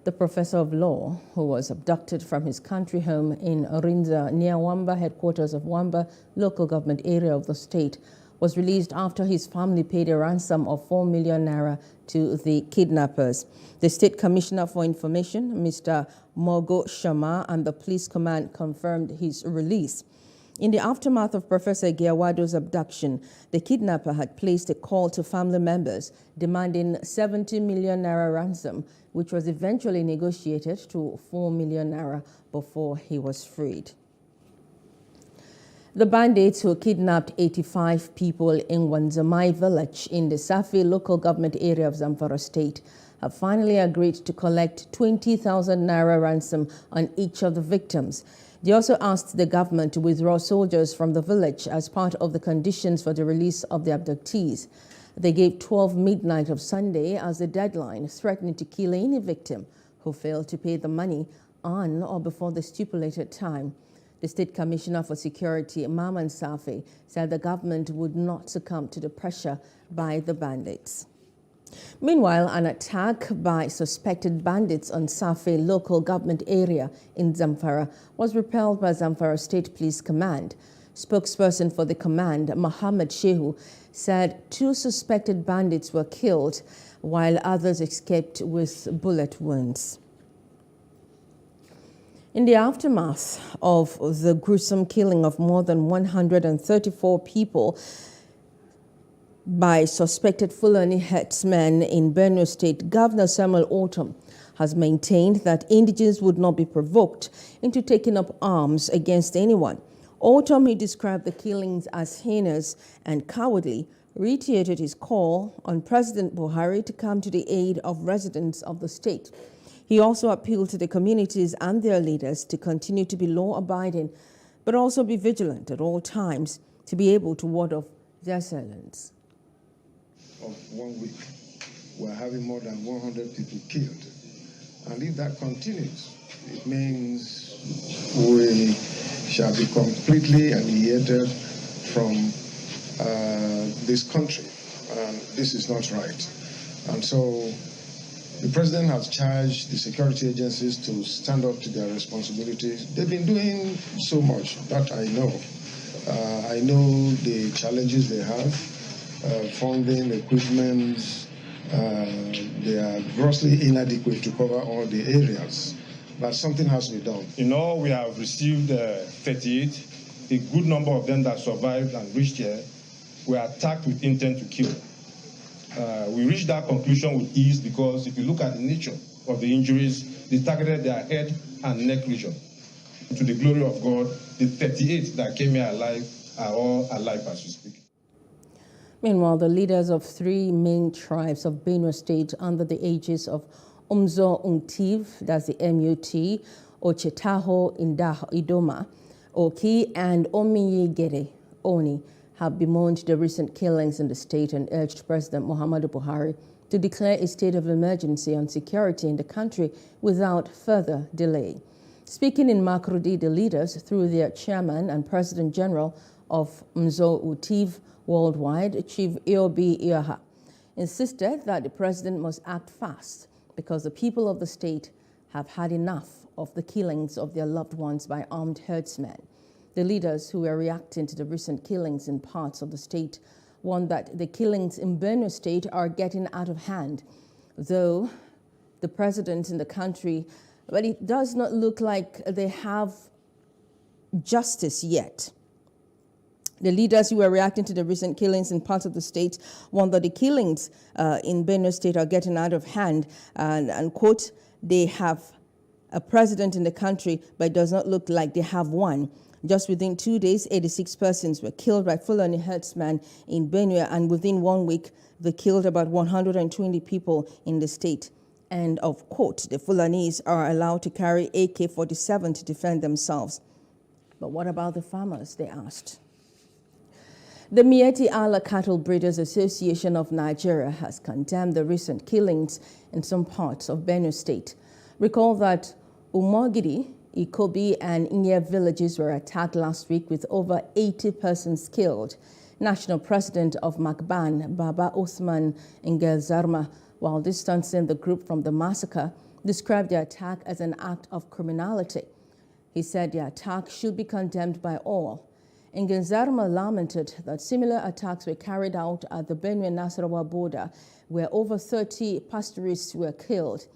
The professor of law, who was abducted from his country home in Rinza near Wamba, headquarters of Wamba, local government area of the state, was released after his family paid a ransom of 4 million naira to the kidnappers. The State Commissioner for Information, Mr. Mogo Shama, and the police command confirmed his release. In the aftermath of Professor Giawado's abduction, the kidnapper had placed a call to family members demanding 70 million naira ransom, which was eventually negotiated to 4 million naira before he was freed. The bandits who kidnapped 85 people in Wanzamai village in the Safi local government area of Zamfara state have finally agreed to collect 20,000 naira ransom on each of the victims. They also asked the government to withdraw soldiers from the village as part of the conditions for the release of the abductees. They gave 12 midnight of Sunday as the deadline, threatening to kill any victim who failed to pay the money on or before the stipulated time. The State Commissioner for Security, Maman Safi, said the government would not succumb to the pressure by the bandits. Meanwhile, an attack by suspected bandits on Safi local government area in Zamfara was repelled by Zamfara State Police Command. Spokesperson for the command, Mohammed Shehu, said 2 suspected bandits were killed while others escaped with bullet wounds. In the aftermath of the gruesome killing of more than 134 people by suspected Fulani herdsmen in Benue State, Governor Samuel Ortom has maintained that indigents would not be provoked into taking up arms against anyone. Ortom, he described the killings as heinous and cowardly, reiterated his call on President Buhari to come to the aid of residents of the state. He also appealed to the communities and their leaders to continue to be law-abiding, but also be vigilant at all times to be able to ward off their assailants. Of 1 week, we're having more than 100 people killed. And if that continues, it means we shall be completely annihilated from this country. And this is not right. And so the president has charged the security agencies to stand up to their responsibilities. They've been doing so much, that I know. I know the challenges they have, funding, equipment. They are grossly inadequate to cover all the areas, but something has to be done. In all, we have received 38. A good number of them that survived and reached here were attacked with intent to kill. We reached that conclusion with ease because if you look at the nature of the injuries, they targeted their head and neck region. To the glory of God, the 38 that came here alive are all alive as we speak. Meanwhile, the leaders of 3 main tribes of Benue State under the aegis of Umzo Untiv, that's the MUT, Ochetaho Idoma, Oki, and Omiyegere Oni, have bemoaned the recent killings in the state and urged President Muhammadu Buhari to declare a state of emergency on security in the country without further delay. Speaking in Makurdi, the leaders, through their chairman and president general of Umzo Untiv Worldwide, Chief Iobi Iaha, insisted that the president must act fast because the people of the state have had enough of the killings of their loved ones by armed herdsmen. The leaders who were reacting to the recent killings in parts of the state warned that the killings in Benue State are getting out of hand, though the president in the country, but it does not look like they have justice yet. The leaders who are reacting to the recent killings in parts of the state warned that the killings in Benue State are getting out of hand and quote, they have a president in the country, but it does not look like they have one. Just within 2 days, 86 persons were killed by Fulani herdsmen in Benue, and within 1 week, they killed about 120 people in the state. And of quote, the Fulanis are allowed to carry AK-47 to defend themselves. But what about the farmers, they asked. The Mieti Allah Cattle Breeders Association of Nigeria has condemned the recent killings in some parts of Benue State. Recall that Umogiri, Ikobi, and Inye villages were attacked last week with over 80 persons killed. National President of Macban, Baba Usman Ngel-Zarma, while distancing the group from the massacre, described the attack as an act of criminality. He said the attack should be condemned by all. Ngel-Zarma lamented that similar attacks were carried out at the Benue-Nasarawa border, where over 30 pastoralists were killed.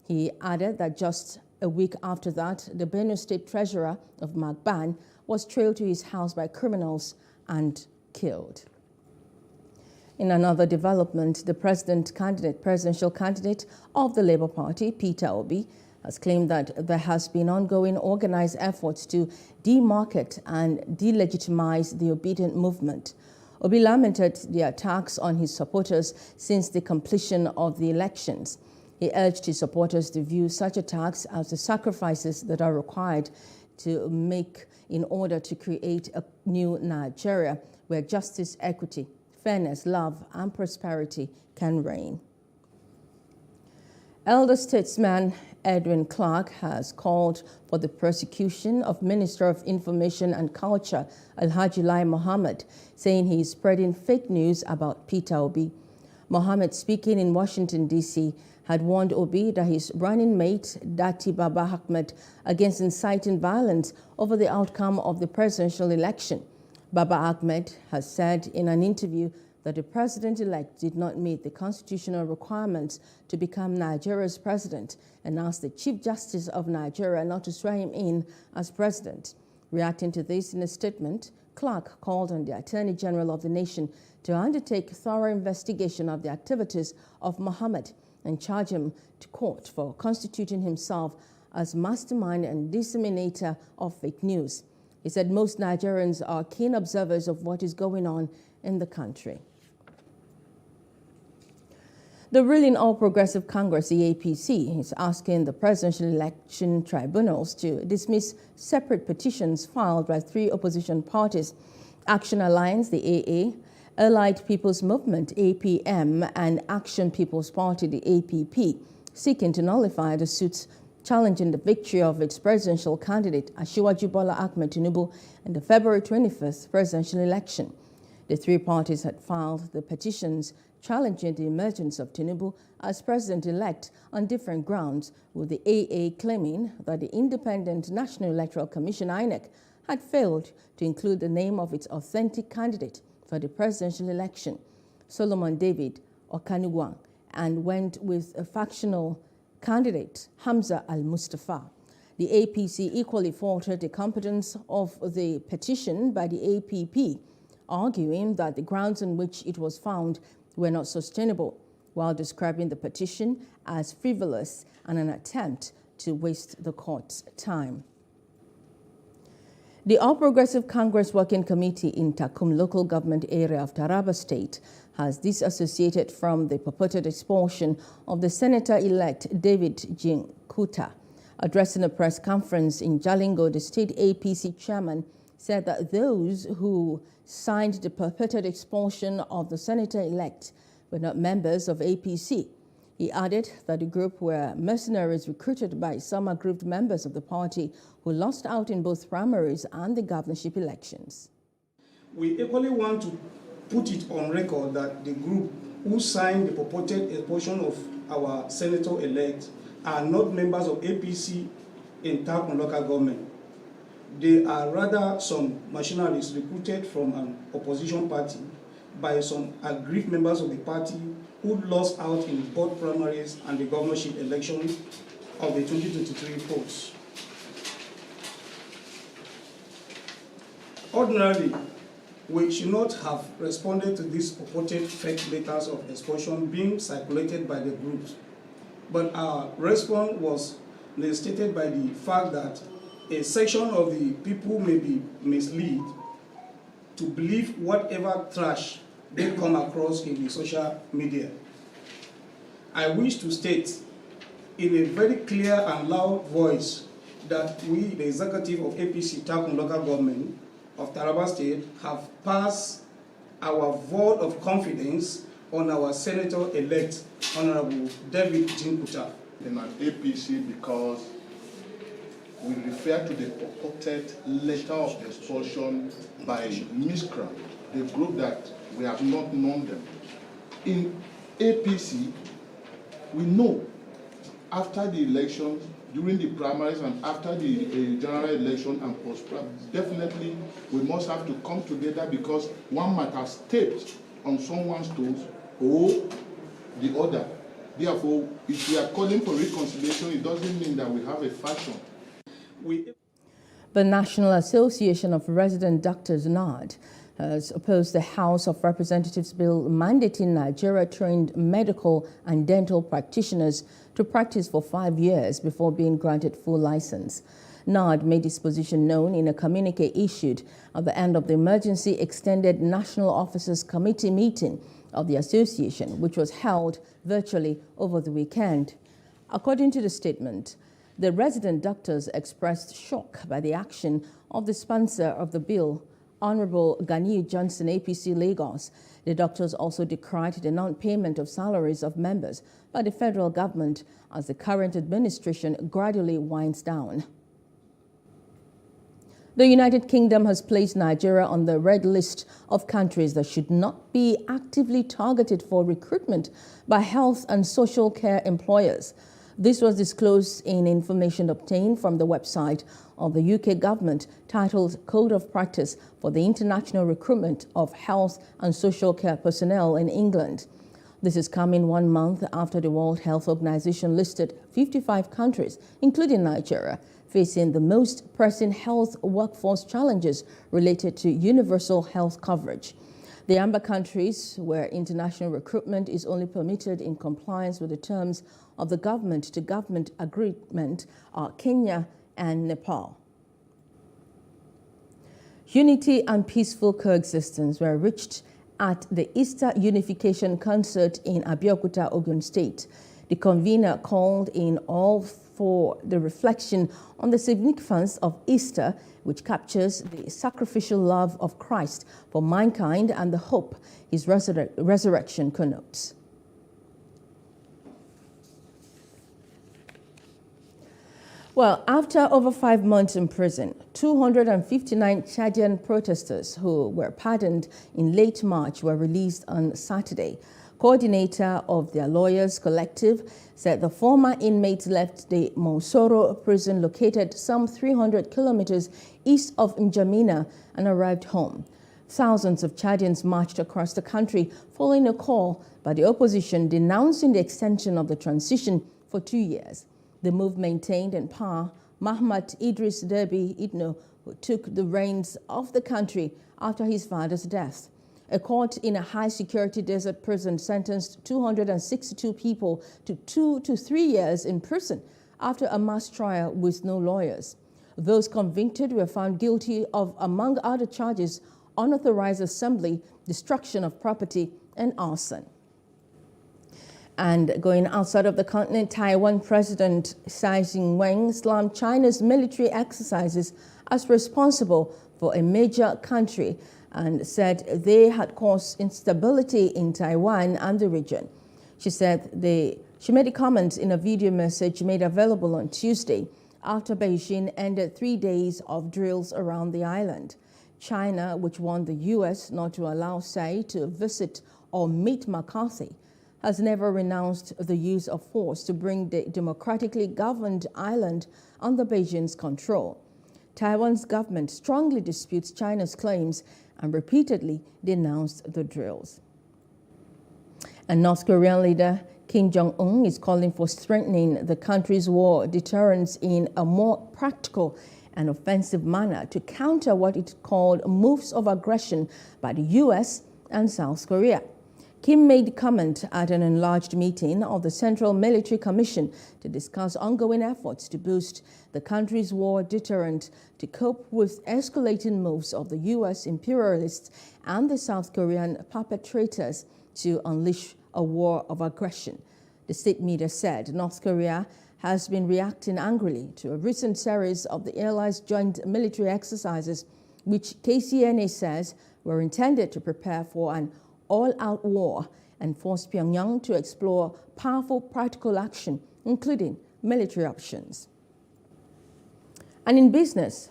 He added that just a week after that, the Benue State Treasurer of Macban was trailed to his house by criminals and killed. In another development, the presidential candidate of the Labour Party, Peter Obi, has claimed that there has been ongoing organized efforts to demarket and delegitimize the obedient movement. Obi lamented the attacks on his supporters since the completion of the elections. He urged his supporters to view such attacks as the sacrifices that are required to make in order to create a new Nigeria where justice, equity, fairness, love, and prosperity can reign. Elder statesman Edwin Clark has called for the prosecution of Minister of Information and Culture Alhaji Lai Mohammed, saying he is spreading fake news about Peter Obi. Mohammed, speaking in Washington, D.C., had warned Obi that his running mate, Dati Baba Ahmed, against inciting violence over the outcome of the presidential election. Baba Ahmed has said in an interview that the president-elect did not meet the constitutional requirements to become Nigeria's president and asked the Chief Justice of Nigeria not to swear him in as president. Reacting to this in a statement, Clark called on the Attorney General of the nation to undertake thorough investigation of the activities of Mohammed and charge him to court for constituting himself as mastermind and disseminator of fake news. He said most Nigerians are keen observers of what is going on in the country. The ruling All Progressive Congress, the APC, is asking the presidential election tribunals to dismiss separate petitions filed by 3 opposition parties: Action Alliance, the AA, Allied People's Movement, APM, and Action People's Party, the APP, seeking to nullify the suits challenging the victory of its presidential candidate, Asiwaju Bola Ahmed Tinubu, in the February 25th presidential election. The 3 parties had filed the petitions challenging the emergence of Tinubu as president-elect on different grounds, with the AA claiming that the Independent National Electoral Commission, INEC, had failed to include the name of its authentic candidate for the presidential election, Solomon David Okanigwan, and went with a factional candidate, Hamza Al-Mustafa. The APC equally faulted the competence of the petition by the APP, arguing that the grounds on which it was found were not sustainable, while describing the petition as frivolous and an attempt to waste the court's time. The All Progressive Congress Working Committee in Takum local government area of Taraba State has disassociated from the purported expulsion of the Senator-elect David Jinkuta. Addressing a press conference in Jalingo, the state APC chairman said that those who signed the purported expulsion of the Senator-elect were not members of APC. He added that the group were mercenaries recruited by some aggrieved members of the party who lost out in both primaries and the governorship elections. We equally want to put it on record that the group who signed the purported expulsion of our senator-elect are not members of APC in Takum local government. They are rather some mercenaries recruited from an opposition party by some aggrieved members of the party who lost out in both primaries and the governorship election of the 2023 polls. Ordinarily, we should not have responded to these purported fake letters of expulsion being circulated by the groups, but our response was necessitated by the fact that a section of the people may be misled to believe whatever trash they come across in the social media. I wish to state in a very clear and loud voice that we, the executive of APC Takum local government of Taraba State, have passed our vote of confidence on our Senator-elect, Honorable David Jinkuta. In an APC because we refer to the purported letter of expulsion by miscreant, the group that we have not known them. In APC, we know after the election, during the primaries and after the general election and post-primary, definitely we must have to come together because one might have stepped on someone's toes or the other. Therefore, if we are calling for reconciliation, it doesn't mean that we have a faction. The National Association of Resident Doctors, NARD, has opposed the House of Representatives bill mandating Nigeria-trained medical and dental practitioners to practice for 5 years before being granted full license. NARD made its position known in a communique issued at the end of the Emergency Extended National Officers Committee meeting of the association, which was held virtually over the weekend. According to the statement, the resident doctors expressed shock by the action of the sponsor of the bill, Honorable Ganiyu Johnson, APC Lagos. The doctors also decried the non-payment of salaries of members by the federal government as the current administration gradually winds down. The United Kingdom has placed Nigeria on the red list of countries that should not be actively targeted for recruitment by health and social care employers. This was disclosed in information obtained from the website of the UK government titled Code of Practice for the International Recruitment of Health and Social Care Personnel in England. This is coming 1 month after the World Health Organization listed 55 countries, including Nigeria, facing the most pressing health workforce challenges related to universal health coverage. The amber countries, where international recruitment is only permitted in compliance with the terms of the government-to-government agreement, are Kenya and Nepal. Unity and peaceful coexistence were reached at the Easter Unification Concert in Abeokuta, Ogun State. The convener called in all for the reflection on the significance of Easter, which captures the sacrificial love of Christ for mankind and the hope his resurrection connotes. Well, after over 5 months in prison, 259 Chadian protesters who were pardoned in late March were released on Saturday. Coordinator of their lawyers collective said the former inmates left the Monsoro prison located some 300 kilometers east of N'Djamena and arrived home. Thousands of Chadians marched across the country following a call by the opposition denouncing the extension of the transition for 2 years. The move maintained in power Mahamat Idris Deby Itno, who took the reins of the country after his father's death. A court in a high-security desert prison sentenced 262 people to 2 to 3 years in prison after a mass trial with no lawyers. Those convicted were found guilty of, among other charges, unauthorized assembly, destruction of property, and arson. And going outside of the continent, Taiwan President Tsai Ing-wen slammed China's military exercises as responsible for a major country and said they had caused instability in Taiwan and the region. She said she made a comment in a video message made available on Tuesday after Beijing ended 3 days of drills around the island. China, which warned the U.S. not to allow Tsai to visit or meet McCarthy, has never renounced the use of force to bring the democratically governed island under Beijing's control. Taiwan's government strongly disputes China's claims and repeatedly denounced the drills. And North Korean leader Kim Jong-un is calling for strengthening the country's war deterrence in a more practical and offensive manner to counter what it called moves of aggression by the U.S. and South Korea. Kim made comment at an enlarged meeting of the Central Military Commission to discuss ongoing efforts to boost the country's war deterrent to cope with escalating moves of the U.S. imperialists and the South Korean perpetrators to unleash a war of aggression. The state media said North Korea has been reacting angrily to a recent series of the allies' joint military exercises, which KCNA says were intended to prepare for an all-out war and force Pyongyang to explore powerful practical action, including military options. And in business,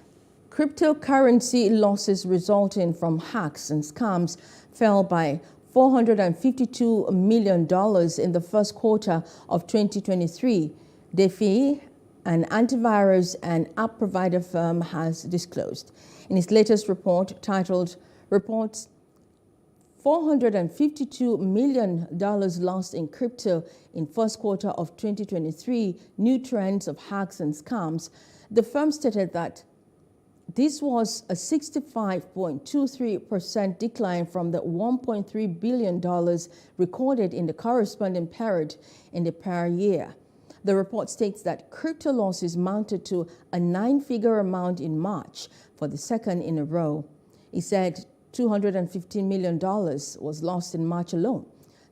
cryptocurrency losses resulting from hacks and scams fell by $452 million in the first quarter of 2023, DeFi, an antivirus and app provider firm, has disclosed. In its latest report titled Reports $452 million lost in crypto in first quarter of 2023, new trends of hacks and scams, the firm stated that this was a 65.23% decline from the $1.3 billion recorded in the corresponding period in the prior year. The report states that crypto losses mounted to a 9-figure amount in March for the second in a row. It said $215 million was lost in March alone.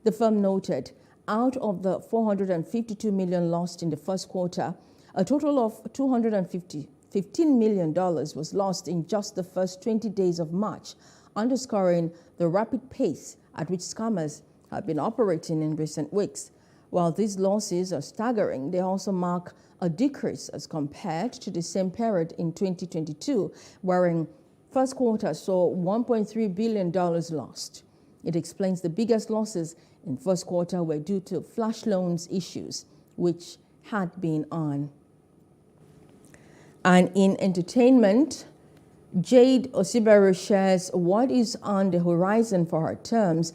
The firm noted out of the 452 million lost in the first quarter, a total of $15 million was lost in just the first 20 days of March, underscoring the rapid pace at which scammers have been operating in recent weeks. While these losses are staggering, they also mark a decrease as compared to the same period in 2022, wherein first quarter saw $1.3 billion lost. It explains the biggest losses in first quarter were due to flash loans issues, which had been on. And in entertainment, Jade Osiberu shares what is on the horizon for her terms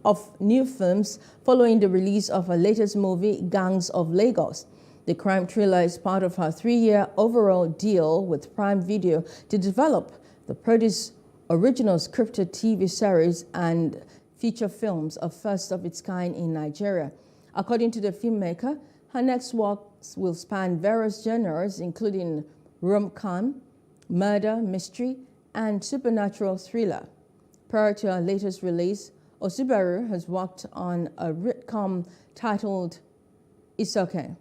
of new films following the release of her latest movie, Gangs of Lagos. The crime thriller is part of her 3-year overall deal with Prime Video to develop the produce original scripted TV series and feature films, a first of its kind in Nigeria. According to the filmmaker, her next works will span various genres, including rom-com, murder, mystery, and supernatural thriller. Prior to her latest release, Osiberu has worked on a rom-com titled Isoke,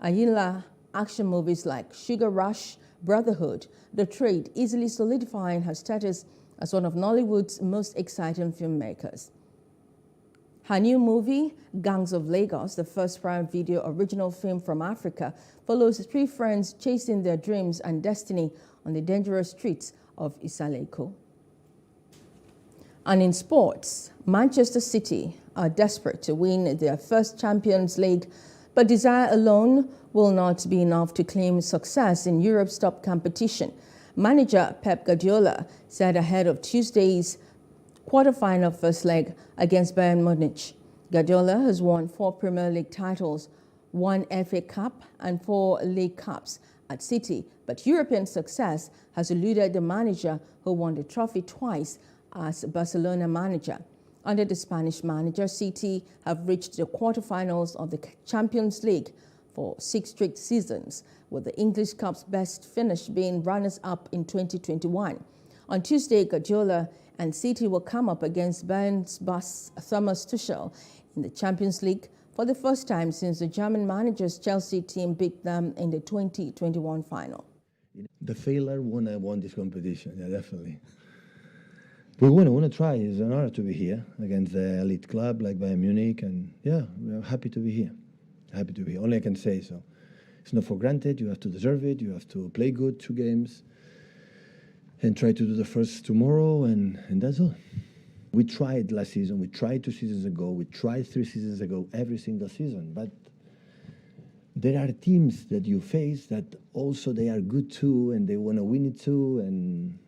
Ayinla action movies like Sugar Rush, Brotherhood, The Trade, easily solidifying her status as one of Nollywood's most exciting filmmakers. Her new movie, Gangs of Lagos, the first Prime Video original film from Africa, follows 3 friends chasing their dreams and destiny on the dangerous streets of Isale-Eko. And in sports, Manchester City are desperate to win their first Champions League, but desire alone will not be enough to claim success in Europe's top competition. Manager Pep Guardiola said ahead of Tuesday's quarter-final first leg against Bayern Munich. Guardiola has won 4 Premier League titles, 1 FA Cup and 4 League Cups at City, but European success has eluded the manager who won the trophy twice as Barcelona manager. Under the Spanish manager, City have reached the quarterfinals of the Champions League for 6 straight seasons, with the English Cup's best finish being runners-up in 2021. On Tuesday, Guardiola and City will come up against Bayern's boss Thomas Tuchel in the Champions League for the first time since the German manager's Chelsea team beat them in the 2021 final. The failure when I won this competition, yeah, definitely. We want to try. It's an honor to be here against the elite club like Bayern Munich, and yeah, we're happy to be here. Happy to be here. Only I can say so. It's not for granted. You have to deserve it. You have to play good 2 games and try to do the first tomorrow, and that's all. We tried last season. We tried 2 seasons ago. We tried 3 seasons ago. Every single season, but there are teams that you face that also they are good too, and they want to win it too, and.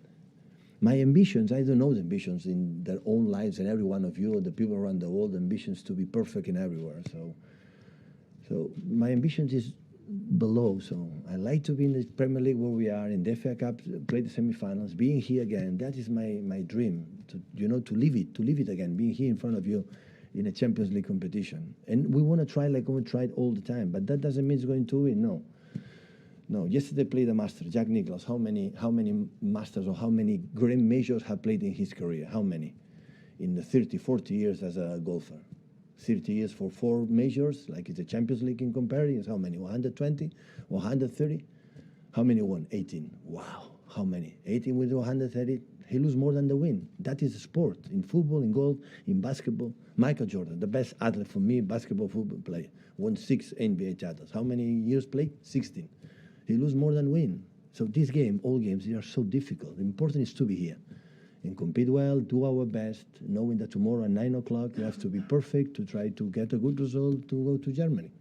My ambitions, I don't know the ambitions in their own lives, and every one of you, the people around the world, ambitions to be perfect in everywhere. So my ambitions is below. So I like to be in the Premier League where we are, in the FA Cup, play the semi-finals, being here again. That is my dream, to live it again, being here in front of you in a Champions League competition. And we want to try like we tried all the time, but that doesn't mean it's going to win, no. No, yesterday played a master, Jack Nicklaus. How many masters or how many grand majors have played in his career? How many? In the 30, 40 years as a golfer. 30 years for 4 majors, like it's a Champions League in comparison. How many? 120? 130? How many won? 18. Wow, how many? 18 with 130? He lose more than the win. That is a sport. In football, in golf, in basketball. Michael Jordan, the best athlete for me, basketball, football player. Won 6 NBA titles. How many years played? 16. He lose more than win. So this game, all games, they are so difficult. The important is to be here and compete well, do our best, knowing that tomorrow at 9 o'clock we have to be perfect to try to get a good result to go to Germany.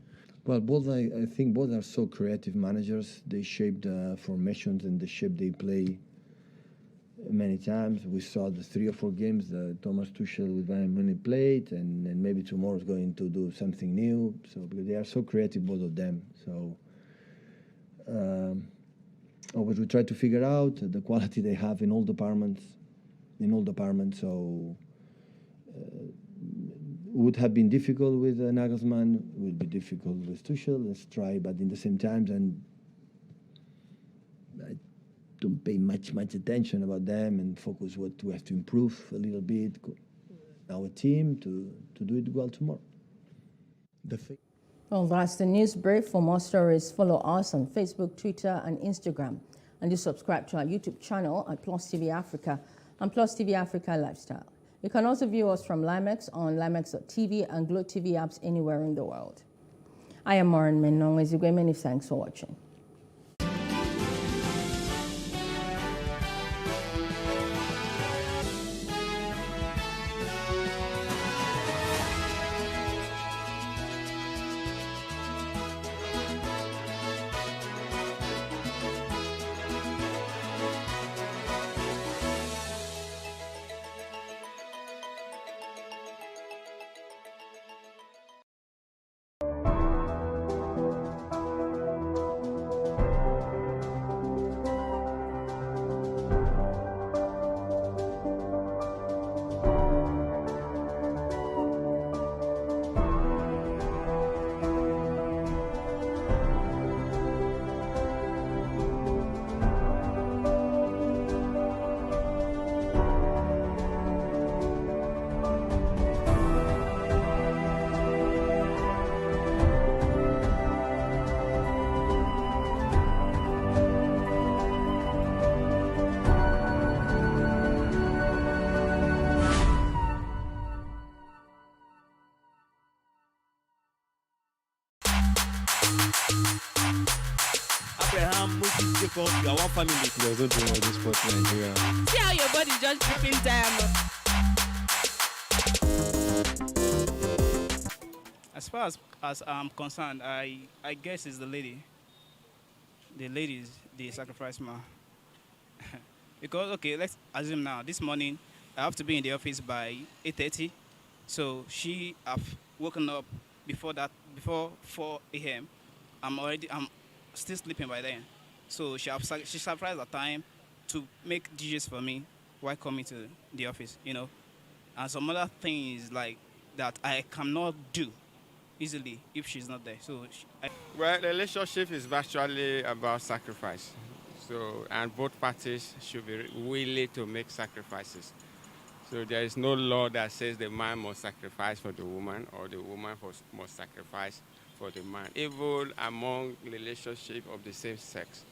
Well, I think both are so creative managers. They shape the formations and the shape they play many times. We saw the 3 or 4 games that Thomas Tuchel with Bayern Munich played, and maybe tomorrow is going to do something new. So because they are so creative, both of them. So. Always we try to figure out the quality they have in all departments. So would have been difficult with Nagelsmann. Would be difficult with Tuchel. Let's try, but in the same time, and I don't pay much attention about them and focus what we have to improve a little bit. Our team to do it well tomorrow. Well, that's the news brief. For more stories, follow us on Facebook, Twitter, and Instagram. And do subscribe to our YouTube channel at Plus TV Africa and Plus TV Africa Lifestyle. You can also view us from Limex on limex.tv and Glow TV apps anywhere in the world. I am Maureen Menong. Many thanks for watching. Abraham, Moses, Jacob, you are one family. You're going to win this sport in Nigeria. See how your body just dripping diamond. As far as I'm concerned, I guess it's the lady. The lady is the sacrifice man. Because, okay, let's assume now, this morning, I have to be in the office by 8:30. So she have woken up before 4 a.m. I'm still sleeping by then. So she sacrificed her time to make dishes for me while coming to the office, you know. And some other things like that I cannot do easily if she's not there. So well, the relationship is virtually about sacrifice. So, and both parties should be willing to make sacrifices. So there is no law that says the man must sacrifice for the woman or the woman must sacrifice for the man. Even among relationship of the same sex,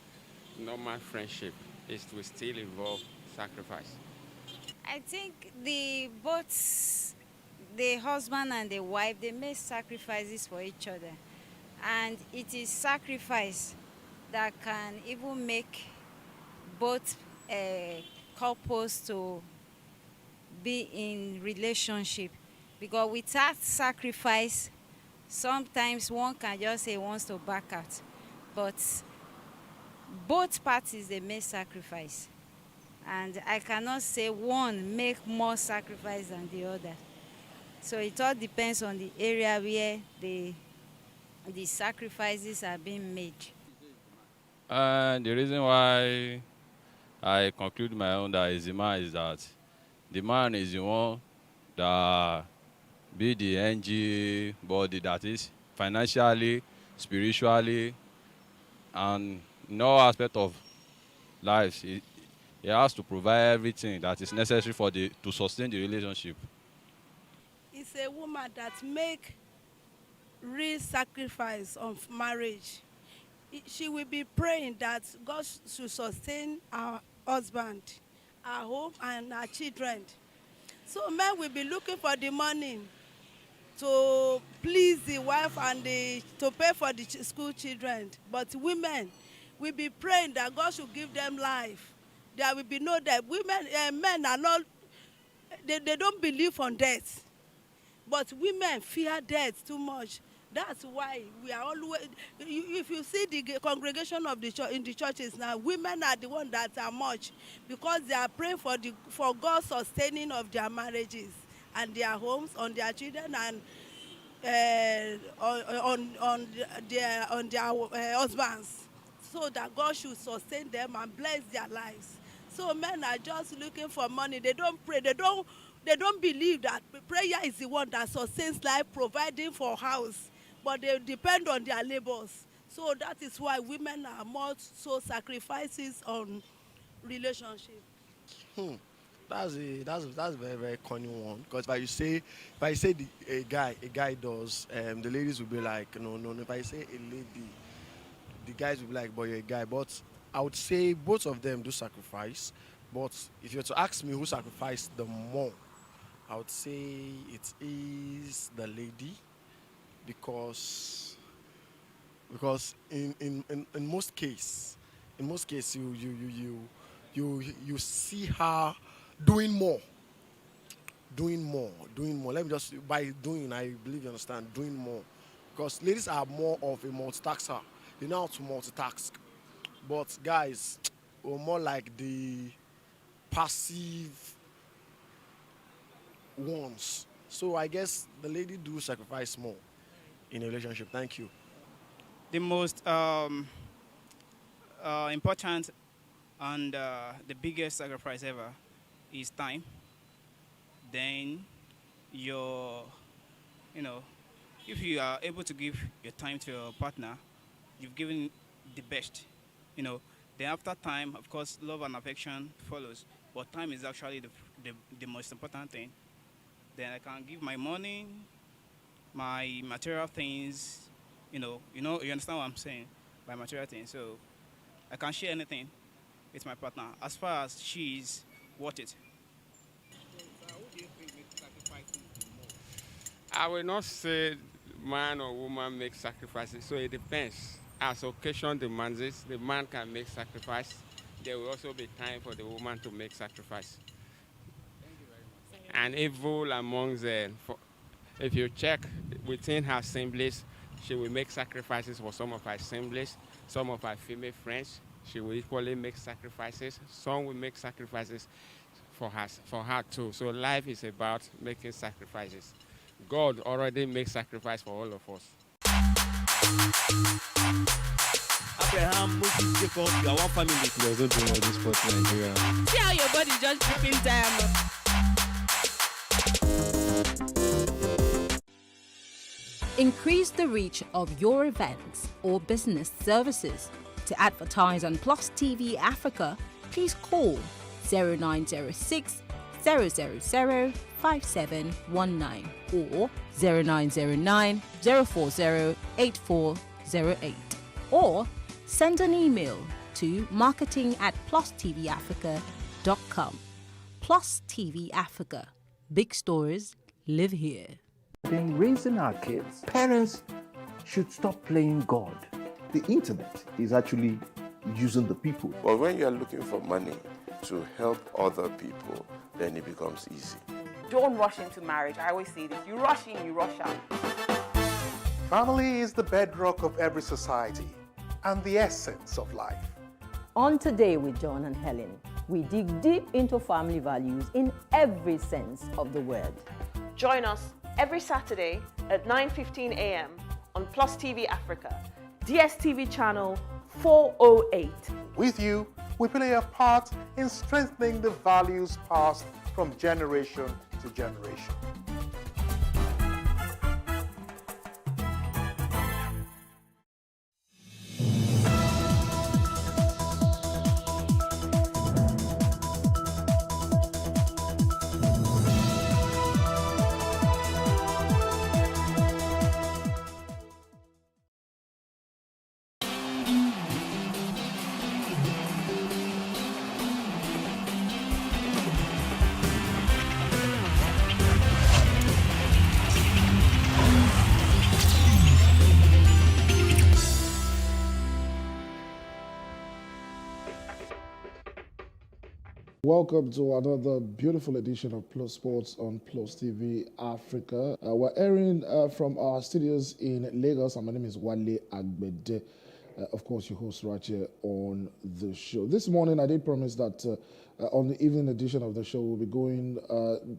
normal friendship will still involve sacrifice. I think both the husband and the wife, they make sacrifices for each other. And it is sacrifice that can even make both couples to be in relationship. Because without sacrifice, sometimes one can just say wants to back out. But both parties, they make sacrifice. And I cannot say one make more sacrifice than the other. So it all depends on the area where the sacrifices are being made. The reason why I conclude my own that is the man is that the man is the one that be the NG body, that is financially, spiritually, and in all aspects of life. He has to provide everything that is necessary to sustain the relationship. It's a woman that make real sacrifice of marriage. She will be praying that God should sustain our husband, our home, and our children. So men will be looking for the money to please the wife and to pay for the school children. But women will be praying that God should give them life. There will be no death. Men are not, they don't believe on death. But women fear death too much. That's why we are always, if you see the congregation of the church, in the churches now, women are the ones that are much, because they are praying for God's sustaining of their marriages and their homes, on their children, and on their husbands, so that God should sustain them and bless their lives. So men are just looking for money. They don't pray. They don't believe that prayer is the one that sustains life, providing for house. But they depend on their labors. So that is why women are more so sacrifices on relationship. That's a very very corny one. Because if I say a guy does, the ladies will be like no. If I say a lady, the guys will be like, boy, you're a guy. But I would say both of them do sacrifice. But if you were to ask me who sacrificed the more, I would say it is the lady, because in most cases you see her doing more. Let me just, by doing, I believe you understand, doing more. Because ladies are more of a multitasker. They know how to multitask. But guys, we're more like the passive ones. So I guess the lady do sacrifice more in a relationship. Thank you. The most important and the biggest sacrifice ever is time. Then if you are able to give your time to your partner, you've given the best. Then after time, of course, love and affection follows. But time is actually the most important thing. Then I can give my money, my material things. You understand what I'm saying by material things. So I can share anything with my partner as far as she's worth it. I will not say man or woman make sacrifices, so it depends. As occasion demands it, the man can make sacrifice. There will also be time for the woman to make sacrifice. And evil among if you check within her assemblies, she will make sacrifices for some of her assemblies, some of her female friends. She will equally make sacrifices. Some will make sacrifices for her too. So life is about making sacrifices. God already makes sacrifice for all of us. Abraham, Moses, Jacob, you are one family. There's no doing all this sport in Nigeria. See how your body just dripping diamond. Increase the reach of your events or business services. To advertise on Plus TV Africa, please call 0906 000 5719 or 0909 040 8408, or send an email to marketing@plustvafrica.com. Plus TV Africa. Big stories live here. In raising our kids, parents should stop playing God. The internet is actually using the people. But when you are looking for money to help other people, then it becomes easy. Don't rush into marriage. I always say this. You rush in, you rush out. Family is the bedrock of every society and the essence of life. On Today with John and Helen, we dig deep into family values in every sense of the word. Join us every Saturday at 9:15 a.m. on Plus TV Africa, DSTV channel 408. With you, we play a part in strengthening the values passed from generation to generation. Welcome to another beautiful edition of Plus Sports on Plus TV Africa. We're airing from our studios in Lagos, and my name is Wale Agbede. Of course, your host right here on the show. This morning, I did promise that on the evening edition of the show, we'll be going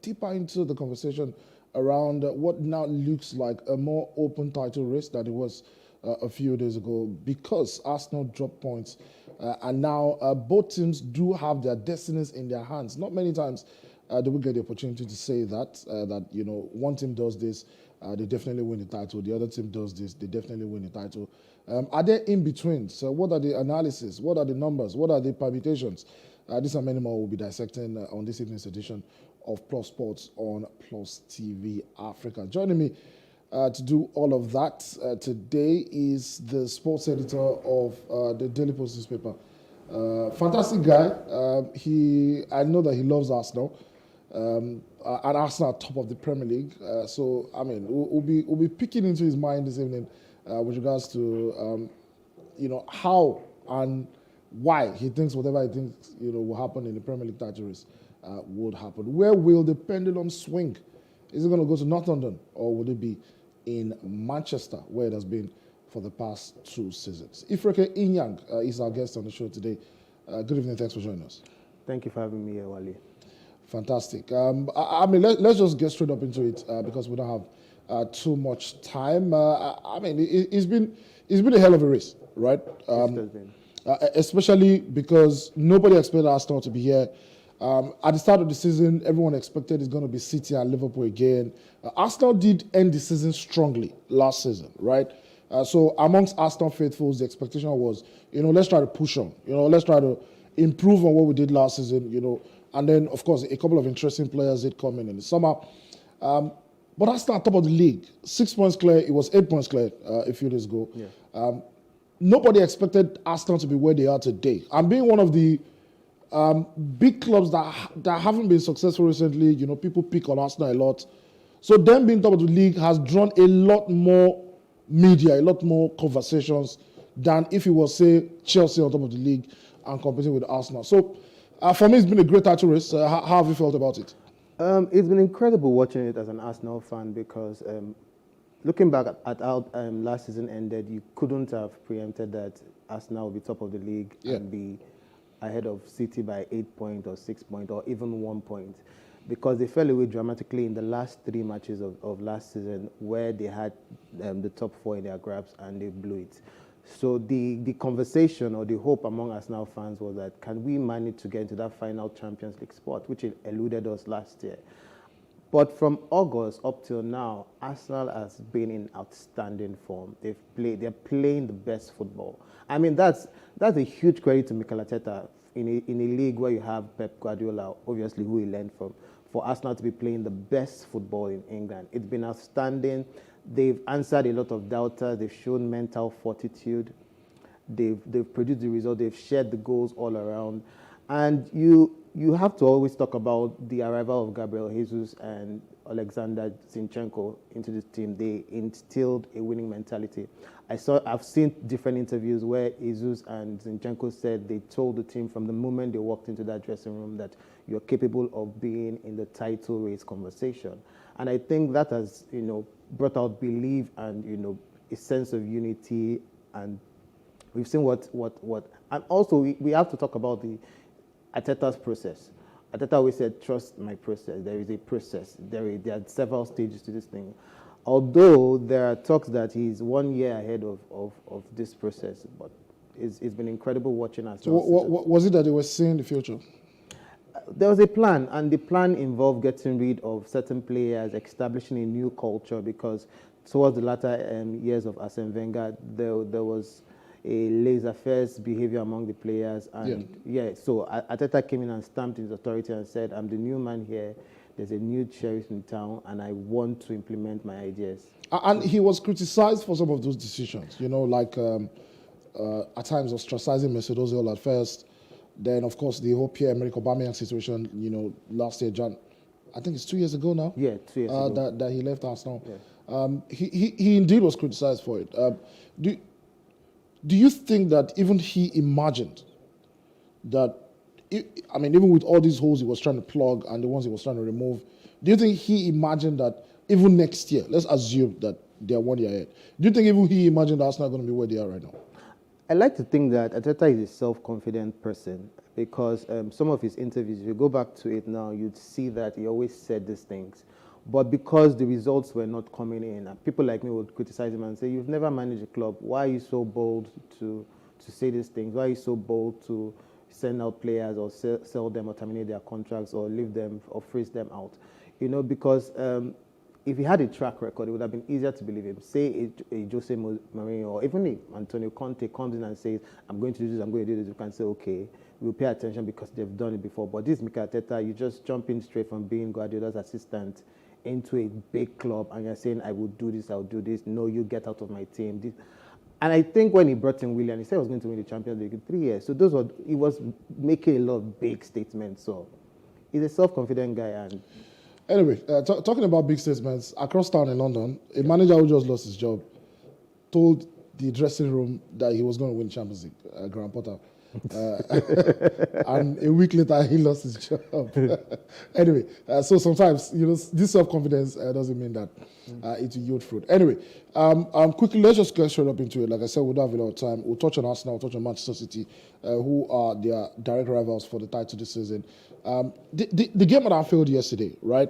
deeper into the conversation around what now looks like a more open title race than it was a few days ago, because Arsenal dropped points. And now both teams do have their destinies in their hands. Not many times do we get the opportunity to say that, one team does this, they definitely win the title. The other team does this, they definitely win the title. Are there in between? So what are the analysis? What are the numbers? What are the permutations This and many more will be dissecting on this evening's edition of Plus Sports on Plus TV Africa. Joining me to do all of that today is the sports editor of the Daily Post newspaper. Fantastic guy. I know that he loves Arsenal. And Arsenal are top of the Premier League. So I mean, we'll be picking into his mind this evening with regards to how and why he thinks whatever he thinks will happen in the Premier League title race would happen. Where will the pendulum swing? Is it going to go to North London, or would it be in Manchester, where it has been for the past 2 seasons? Ifreke Inyang is our guest on the show today. Good evening. Thanks for joining us. Thank you for having me here, Wale. Fantastic. I mean, let's just get straight up into it because we don't have too much time. I mean, it's been a hell of a race, right? Especially because nobody expected Arsenal to be here. At the start of the season, everyone expected it's going to be City and Liverpool again. Arsenal did end the season strongly last season, right? So amongst Arsenal faithfuls, the expectation was, let's try to push on. Let's try to improve on what we did last season, And then, of course, a couple of interesting players did come in the summer. But Arsenal top of the league, 6 points clear. It was 8 points clear a few days ago. Yeah. Nobody expected Arsenal to be where they are today. And being one of the big clubs that haven't been successful recently, people pick on Arsenal a lot. So them being top of the league has drawn a lot more media, a lot more conversations than if it was, say, Chelsea on top of the league and competing with Arsenal. So for me, it's been a great title race. How have you felt about it? It's been incredible watching it as an Arsenal fan because looking back at how last season ended, you couldn't have preempted that Arsenal will be top of the league and be ahead of City by 8 points or 6 points or even 1 point, because they fell away dramatically in the last 3 matches of last season where they had the top 4 in their grasp and they blew it. So the conversation or the hope among Arsenal fans was that can we manage to get into that final Champions League spot, which eluded us last year. But from August up till now, Arsenal has been in outstanding form. They're playing the best football. I mean, that's a huge credit to Mikel Arteta in a league where you have Pep Guardiola, obviously, who he learned from, for Arsenal to be playing the best football in England. It's been outstanding. They've answered a lot of doubters. They've shown mental fortitude. They've produced the result. They've shared the goals all around. And you have to always talk about the arrival of Gabriel Jesus and Alexander Zinchenko into this team. They instilled a winning mentality. I've seen different interviews where Jesus and Zinchenko said they told the team from the moment they walked into that dressing room that you're capable of being in the title race conversation. And I think that has, brought out belief and, a sense of unity. And we've seen what and also we have to talk about the Arteta's process. Arteta always said, trust my process. There is a process. There are several stages to this thing. Although there are talks that he's 1 year ahead of this process, but it's been incredible watching us. So what was it that they were seeing the future? There was a plan, and the plan involved getting rid of certain players, establishing a new culture, because towards the latter years of Arsene Wenger, there was a laissez-faire behavior among the players. And so Arteta came in and stamped his authority and said, I'm the new man here. There's a new sheriff in town, and I want to implement my ideas. And he was criticized for some of those decisions, like at times ostracizing Mesut Ozil at first. Then, of course, the whole Pierre-Emerick Aubameyang situation, last year, I think it's 2 years ago now. Yeah, 2 years ago. That he left Arsenal. Yeah. He indeed was criticized for it. Do you think that even he imagined that, even with all these holes he was trying to plug and the ones he was trying to remove, do you think he imagined that even next year, let's assume that they're 1 year ahead, do you think even he imagined Arsenal going to be where they are right now? I like to think that Arteta is a self-confident person because some of his interviews, if you go back to it now, you'd see that he always said these things. But because the results were not coming in, people like me would criticize him and say, you've never managed a club. Why are you so bold to say these things? Why are you so bold to send out players or sell them or terminate their contracts or leave them or freeze them out? Because if he had a track record, it would have been easier to believe him. Say a Jose Mourinho or even if Antonio Conte comes in and says, I'm going to do this, I'm going to do this, you can say, okay, we'll pay attention because they've done it before. But this Mikel Arteta, you just jump in straight from being Guardiola's assistant into a big club, and you're saying, I will do this, I'll do this. No, you get out of my team. And I think when he brought in Willian, he said he was going to win the Champions League in 3 years. So he was making a lot of big statements. So he's a self-confident guy. And anyway, talking about big statements, across town in London, a manager who just lost his job told the dressing room that he was going to win Champions League, Graham Potter. And a week later, he lost his job. Anyway, so sometimes, this self-confidence doesn't mean that it will yield fruit. Anyway, quickly, let's just get straight up into it. Like I said, we don't have a lot of time. We'll touch on Arsenal, we'll touch on Manchester City, who are their direct rivals for the title this season. The game at Anfield yesterday, right?